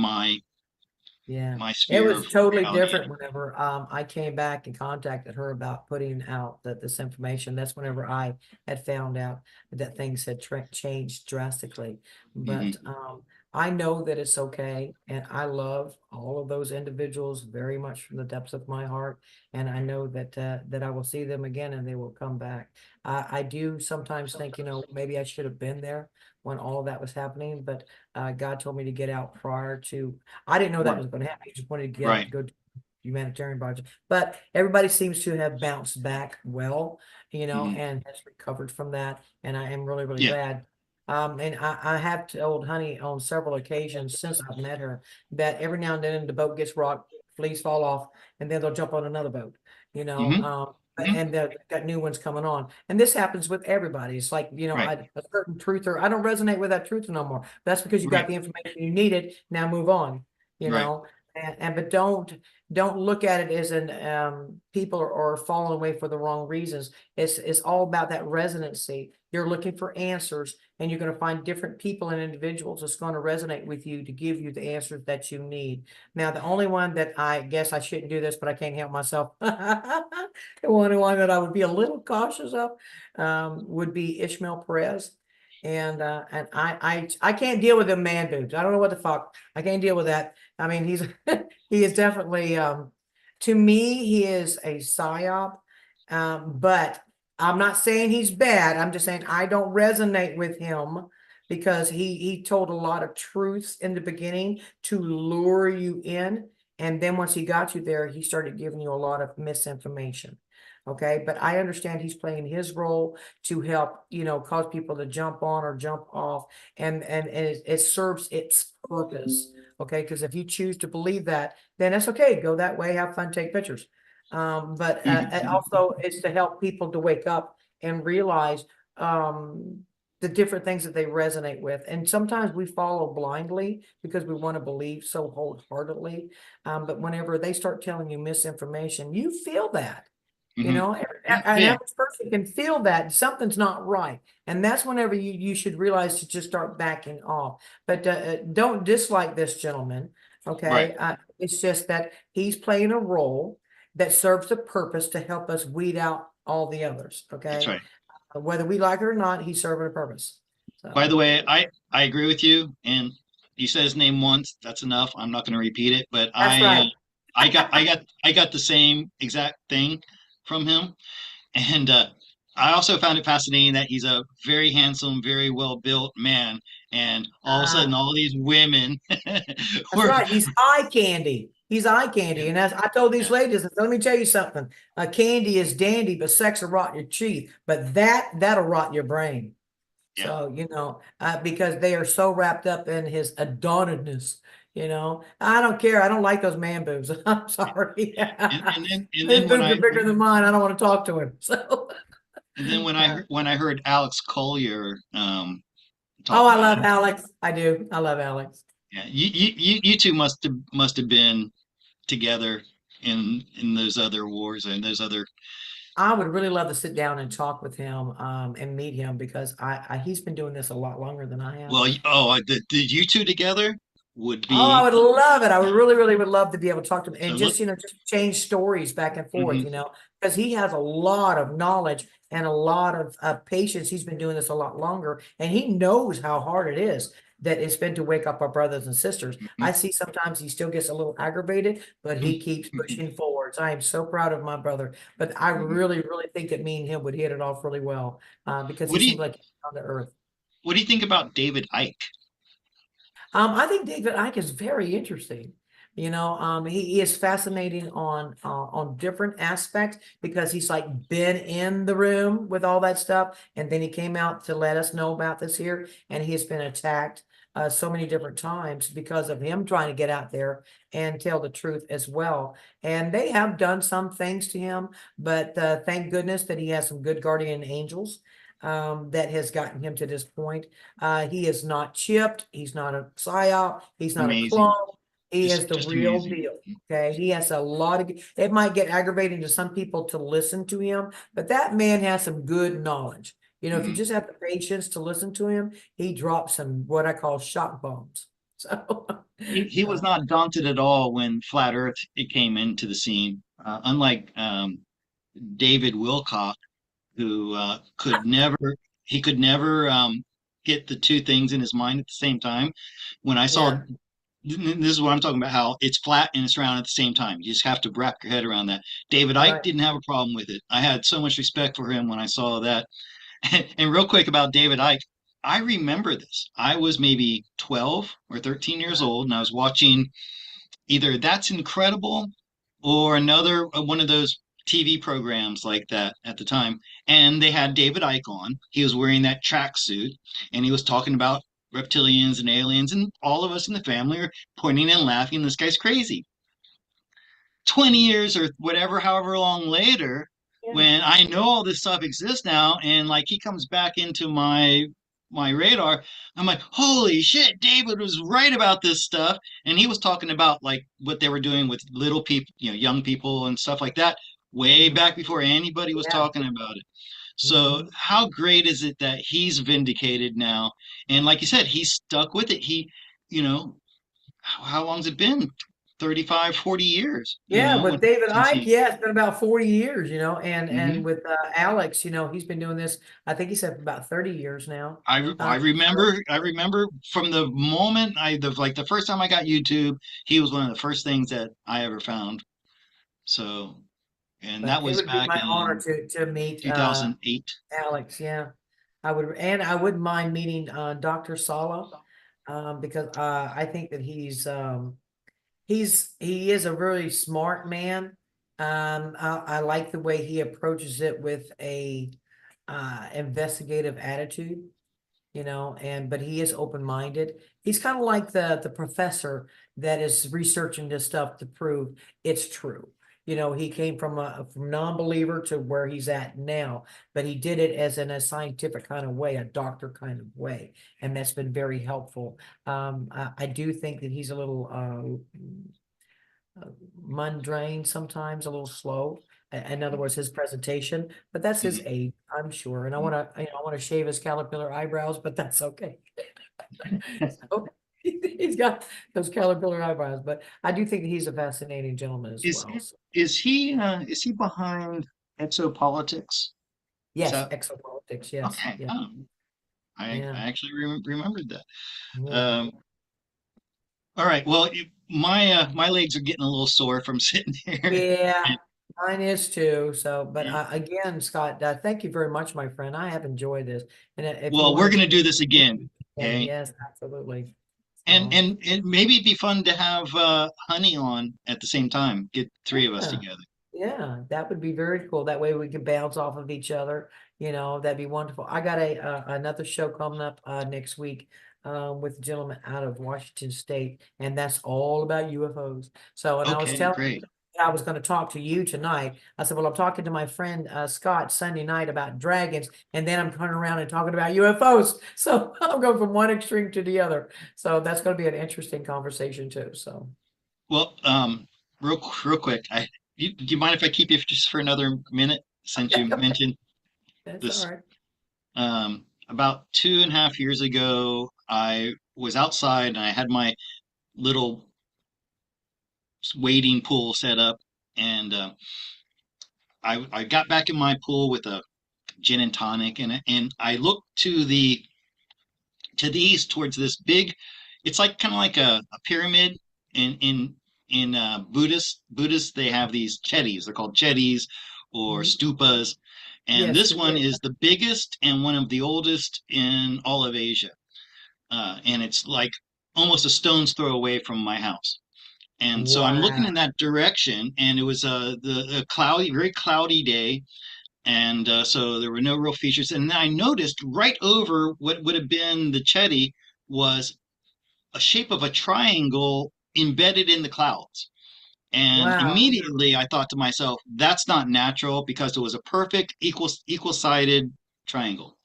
Yeah, my it sphere was of totally reality. different whenever I came back and contacted her about putting out this information. That's whenever I had found out that things had changed drastically. But Hmm. I know that it's okay, and I love all of those individuals very much from the depths of my heart. And I know that that I will see them again, and they will come back. I do sometimes think, maybe I should have been there when all of that was happening, but God told me to get out prior to. I didn't know that Right, was going to happen. He just wanted to get out right. to go to humanitarian project. But everybody seems to have bounced back well, Hmm. and has recovered from that. And I am really, really Yeah. glad. And I have told Honey on several occasions since I've met her that every now and then the boat gets rocked, fleas fall off, and then they'll jump on another boat, Hmm. Hmm. and they've got new ones coming on. And this happens with everybody. It's like, Right, a certain truther, I don't resonate with that truther no more. That's because you got right, the information you needed. Now move on, you right. know. And but don't look at it as an people are falling away for the wrong reasons. It's all about that resonancy. You're looking for answers, and you're going to find different people and individuals that's going to resonate with you to give you the answers that you need. Now, the only one that I guess I shouldn't do this, but I can't help myself. The only one that I would be a little cautious of would be Ishmael Perez. And I can't deal with them man boobs. I don't know what the fuck. I can't deal with that. I mean, he is definitely to me, he is a psyop. But I'm not saying he's bad. I'm just saying I don't resonate with him because he told a lot of truths in the beginning to lure you in. And then once he got you there, he started giving you a lot of misinformation. Okay, but I understand he's playing his role to help, cause people to jump on or jump off, and it serves its purpose. Okay, because if you choose to believe that, then that's okay. Go that way, have fun, take pictures. But it also is to help people to wake up and realize the different things that they resonate with. And sometimes we follow blindly because we want to believe so wholeheartedly. But whenever they start telling you misinformation, you feel that. Hmm. An Yeah. average person can feel that something's not right. And that's whenever you should realize to just start backing off. But don't dislike this gentleman. Right. Okay. It's just that he's playing a role that serves a purpose to help us weed out all the others. That's Okay. right. Whether we like it or not, he's serving a purpose. By So the way, I agree with you, and you said his name once. That's enough. I'm not going to repeat it, but that's right. I got the same exact thing from him, and I also found it fascinating that he's a very handsome, very well built man, and all of a Uh, sudden, all these women That's were right. He's eye candy. He's eye candy. yeah, And as I told these yeah, ladies, let me tell you something. Candy is dandy, but sex will rot your teeth. But that'll rot your brain. yeah. So, because they are so wrapped up in his adornedness, You know, I don't care. I don't like those man boobs. I'm sorry. And His then when boobs I are bigger than mine. I don't want to talk to him. So, and then uh, when I heard Alex Collier oh, talk I about love it, Alex. I do. I love Alex. yeah, you two must have been together in those other wars and those other. I would really love to sit down and talk with him, and meet him because he's been doing this a lot longer than I have. Well, the you two together would Oh, I be would love it. I would really, really would love to be able to talk to him so and look. just, just change stories back and forth, Mhm, because he has a lot of knowledge and a lot of patience. He's been doing this a lot longer and he knows how hard it is that it's been to wake up our brothers and sisters. I mhm, see sometimes he still gets a little aggravated, but he keeps mhm. pushing forwards. I am so proud of my brother, but I really, really think that me and him would hit it off really well, because he What do seems you like he's on the earth. what do you think about David Icke? I think David Icke is very interesting. He is fascinating on different aspects because he's like been in the room with all that stuff, and then he came out to let us know about this here, and he has been attacked so many different times because of him trying to get out there and tell the truth as well. And they have done some things to him, but thank goodness that he has some good guardian angels that has gotten him to this point. He is not chipped. He's not a psyop. He's not a Amazing, clone. He is the just real amazing. deal. Okay. He has a lot of, it might get aggravating to some people to listen to him, but that man has some good knowledge. If you Mhm. just have the patience to listen to him, he drops some what I call shock bombs. So, He was not daunted at all when Flat Earth it came into the scene. Unlike David Wilcock, who could never get the two things in his mind at the same time. When I saw yeah. this is what I'm talking about, how it's flat and it's round at the same time. You just have to wrap your head around that. David Icke Right. didn't have a problem with it. I had so much respect for him when I saw that. And real quick about David Icke, I remember this. I was maybe 12 or 13 years old, and I was watching either That's Incredible or another one of those TV programs like that at the time. And they had David Icke on. He was wearing that tracksuit and he was talking about reptilians and aliens, and all of us in the family are pointing and laughing. This guy's crazy. 20 years or whatever, however long later, Yeah. when I know all this stuff exists now, and like he comes back into my radar, I'm like, holy shit, David was right about this stuff. And he was talking about like what they were doing with little people, young people and stuff like that, way Mhm. back before anybody was Yeah. talking about it. So Mhm. how great is it that he's vindicated now? And like you said, he's stuck with it. You know, how long's it been? 35, 40 years, Yeah, with David since Icke, he. yeah, it's been about 40 years, and Mhm. with Alex, he's been doing this, I think he said for about 30 years now. So I remember from the moment like the first time I got YouTube, he was one of the first things that I ever found. So, and but that it was would be back my honor in to meet 2008. Alex, yeah. I wouldn't mind meeting Dr. Sala, because I think that he is a really smart man. I like the way he approaches it with a investigative attitude, but he is open-minded. He's kind of like the professor that is researching this stuff to prove it's true. He came from non-believer to where he's at now, but he did it as in a scientific kind of way, a doctor kind of way, and that's been very helpful. I do think that he's a little mundane sometimes, a little slow. In other words, his presentation, but that's his Mhm. age, I'm sure. And I want to shave his caterpillar eyebrows, but that's okay. So he's got those caterpillar eyebrows, but I do think that he's a fascinating gentleman as Is well. So, is he behind exopolitics? Is yes, that exopolitics. Yes, okay? yeah, Oh, yeah, I actually remembered that. yeah. Um, all right. Well, my legs are getting a little sore from sitting here. Yeah, mine is too. So, but Yeah. again, Scott, thank you very much, my friend. I have enjoyed this. And if you Well, want we're to going to do do this it, again. and Okay. yes, absolutely. And So, maybe it'd be fun to have Honey on at the same time. Get three of us yeah. together. Yeah, that would be very cool. That way we could bounce off of each other. That'd be wonderful. I got another show coming up next week with a gentleman out of Washington State, and that's all about UFOs. So, and I was Okay, telling him great. that I was going to talk to you tonight. I said, well, I'm talking to my friend Scott Sunday night about dragons, and then I'm turning around and talking about UFOs. So I'm going from one extreme to the other. So that's going to be an interesting conversation too. So Well, real quick, do you mind if I keep you just for another minute since you mentioned that's all this? right. About 2.5 years ago, I was outside and I had my little wading pool set up, and I got back in my pool with a gin and tonic, and I looked to the east towards this big. It's like kind of like a pyramid in Buddhist they have these chetis. They're called chetis or Mhm. stupas, and Yes, this it one is. is the biggest and one of the oldest in all of Asia. And it's like almost a stone's throw away from my house. And so I'm looking Wow. in that direction, and it was a cloudy, very cloudy day, and so there were no real features. And then I noticed right over what would have been the Chetty was a shape of a triangle embedded in the clouds. And Wow. immediately I thought to myself, that's not natural because it was a perfect equal sided triangle.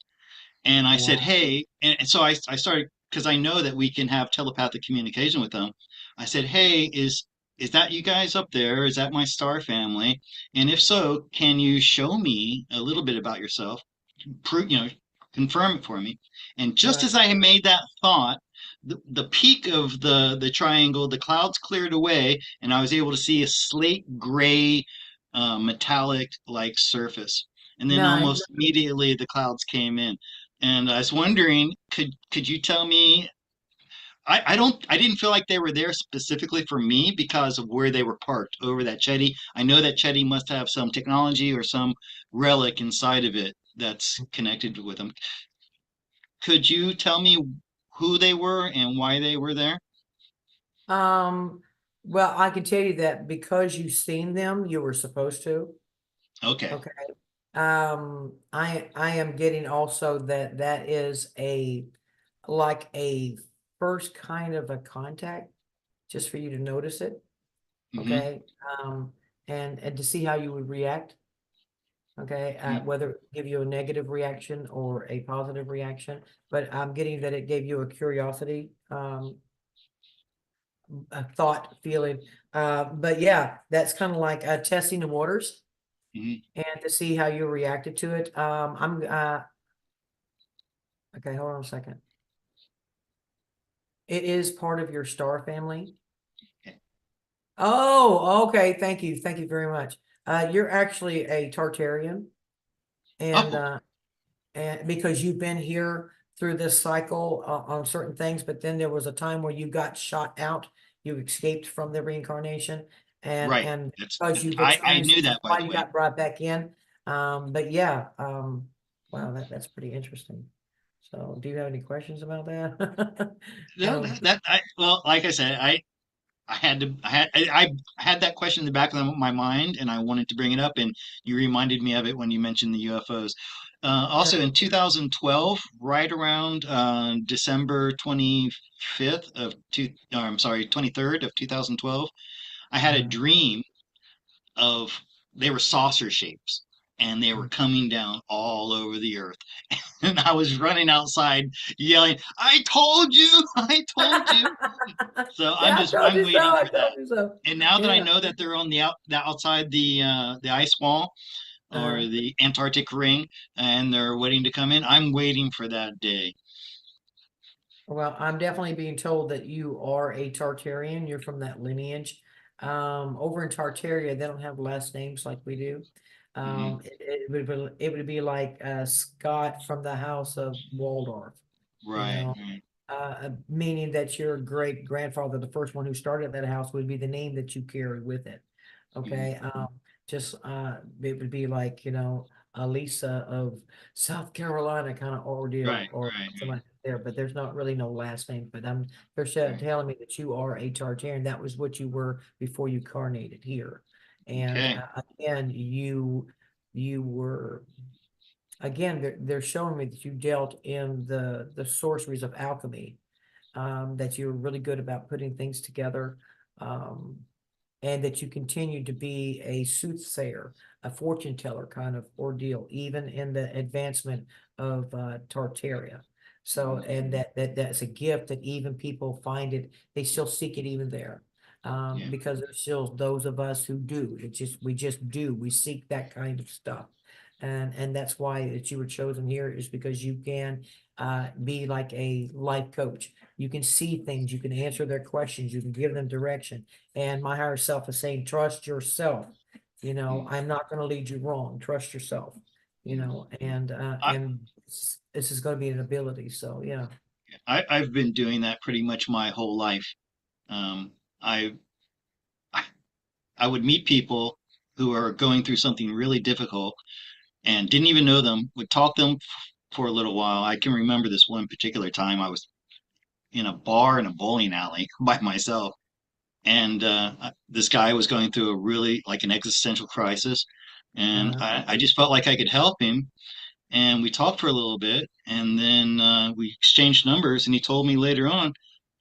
And I said, Wow. hey, and so I started because I know that we can have telepathic communication with them. I said, hey, is that you guys up there? Is that my star family? And if so, can you show me a little bit about yourself? Prove, confirm it for me. And just Right. as I had made that thought, the peak of the triangle, the clouds cleared away, and I was able to see a slate gray, metallic like surface. And then Nice. almost immediately the clouds came in. And I was wondering, could you tell me? I didn't feel like they were there specifically for me because of where they were parked over that Chetty. I know that Chetty must have some technology or some relic inside of it that's connected with them. Could you tell me who they were and why they were there? Um, well, I can tell you that because you've seen them, you were supposed to. Okay. Okay. I am getting also that that is like a first kind of a contact, just for you to notice it. Mm-hmm. Okay. Um, and to see how you would react. Okay. Mm-hmm. Whether it give you a negative reaction or a positive reaction, but I'm getting that it gave you a curiosity, a thought feeling. But yeah, that's kind of like testing the waters Mm-hmm. and to see how you reacted to it. Okay, hold on a second. It is part of your star family. Okay. Oh, okay. Thank you. Thank you very much. You're actually a Tartarian, and Oh, uh, and because you've been here through this cycle on certain things, but then there was a time where you got shot out, you escaped from the reincarnation, right. and That's because you've I experienced knew this, is that by why the you way. got brought back in. But yeah, wow, that's pretty interesting. So, do you have any questions about that? No, Um, well, like I said, I had to I had that question in the back of my mind, and I wanted to bring it up, and you reminded me of it when you mentioned the UFOs. yeah, Also in 2012, right around December 25th of two, or I'm sorry, 23rd of 2012, I had a uh, dream of they were saucer shapes, and they were coming down all over the earth. And I was running outside yelling, "I told you! I told you!" So yeah, I told I'm you so. waiting I for that. told you so. And now that I Yeah. know that they're on the outside the ice wall or Uh, the Antarctic ring, and they're waiting to come in, I'm waiting for that day. well, I'm definitely being told that you are a Tartarian. You're from that lineage. Over in Tartaria, they don't have last names like we do. Hmm. It would be like Scott from the house of Waldorf, you Right, know, right. meaning that your great grandfather, the first one who started that house, would be the name that you carry with it. Hmm. Okay. Just it would be like, Alisa of South Carolina kind of ordeal Right, or right, something like that there, but there's not really no last name. But they're right. telling me that you are a Tartarian. That was what you were before you carnated here. And Okay. again, you were again they're showing me that you dealt in the sorceries of alchemy. that you're really good about putting things together. Um, and that you continue to be a soothsayer, a fortune teller kind of ordeal, even in the advancement of Tartaria. So, and that's a gift that even people find it, they still seek it even there. Yeah. Because there's still those of us who do. We just do. We seek that kind of stuff. And that's why that you were chosen here, is because you can be like a life coach. You can see things, you can answer their questions, you can give them direction. And my higher self is saying, trust yourself. I'm not going to lead you wrong. Trust yourself. I, And this is going to be an ability. So yeah. I've been doing that pretty much my whole life. Um, I I I would meet people who are going through something really difficult and didn't even know them, would talk to them for a little while. I can remember this one particular time I was in a bar in a bowling alley by myself, and this guy was going through a really like an existential crisis, and Uh, I just felt like I could help him. And we talked for a little bit, and then we exchanged numbers, and he told me later on,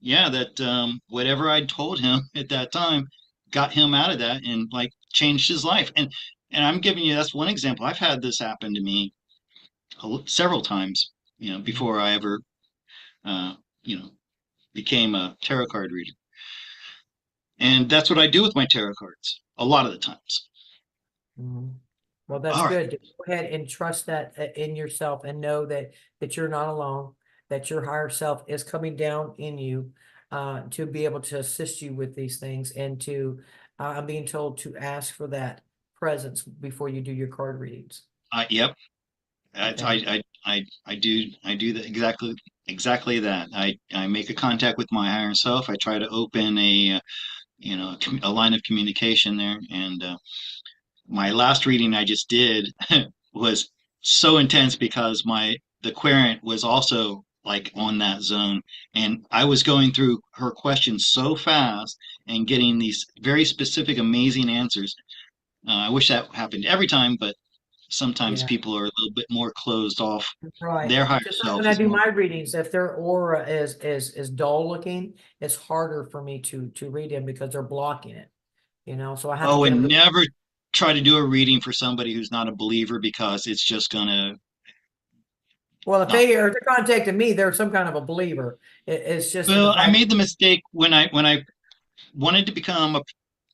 yeah, that whatever I'd told him at that time got him out of that and like changed his life. And I'm giving you that's one example. I've had this happen to me several times, mhm, before I ever, uh, you know, became a tarot card reader. And that's what I do with my tarot cards a lot of the times. mhm. Well, that's All right. good. Go ahead and trust that in yourself, and know that you're not alone, that your higher self is coming down in you to be able to assist you with these things, and to I'm being told to ask for that presence before you do your card readings. Yep. Okay. I do that exactly that. I make a contact with my higher self. I try to open a line of communication there. And my last reading I just did was so intense because my the querent was also like on that zone, and I was going through her questions so fast and getting these very specific, amazing answers. I wish that happened every time, but sometimes Yeah. people are a little bit more closed off. Right. Their higher Just like self when I is do more. my readings, if their aura is dull looking, it's harder for me to read them because they're blocking it. So I have to Oh, get them and to. never try to do a reading for somebody who's not a believer because it's just gonna Well, if not they're work. contacting me, they're some kind of a believer. It's just the Well, I fact. made the mistake when I wanted to become a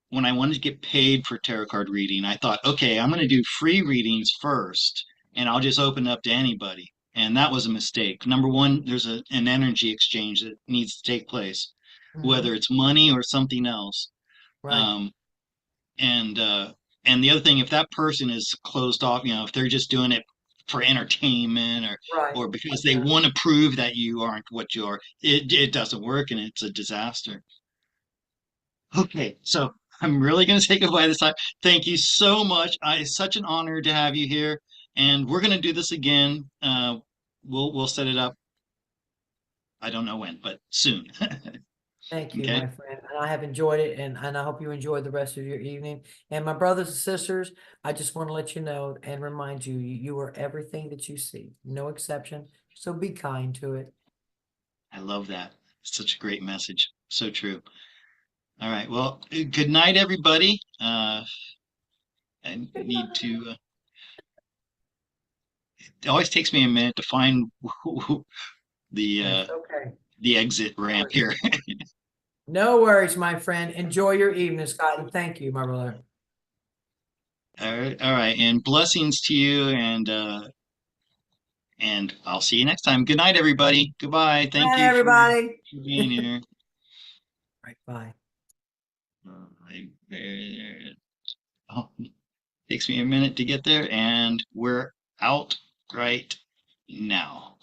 when I wanted to get paid for tarot card reading. I thought, okay, I'm going to do free readings first, and I'll just open up to anybody. And that was a mistake. Number one, there's an energy exchange that needs to take place, whether Mhm. it's money or something else. Right, Um, and and the other thing, if that person is closed off, if they're just doing it for entertainment right. or because they Yeah. want to prove that you aren't what you are, it doesn't work and it's a disaster. Okay, so I'm really going to say goodbye this time. Thank you so much. It's such an honor to have you here, and we're going to do this again. We'll set it up. I don't know when, but soon. Thank you, Okay. my friend. And I have enjoyed it, and I hope you enjoy the rest of your evening. And my brothers and sisters, I just want to let you know and remind you, you are everything that you see, no exception. So be kind to it. I love that. Such a great message. So true. All right. Well, good night, everybody. I need to. It always takes me a minute to find the uh, That's okay. the exit No ramp worries. here. No worries, my friend. Enjoy your evening, Scott, and thank you, my brother. All right, and blessings to you, and I'll see you next time. Good night, everybody. Goodbye. Thank Bye, you for everybody. being here. Right, bye. Oh, takes me a minute to get there, and we're out right now.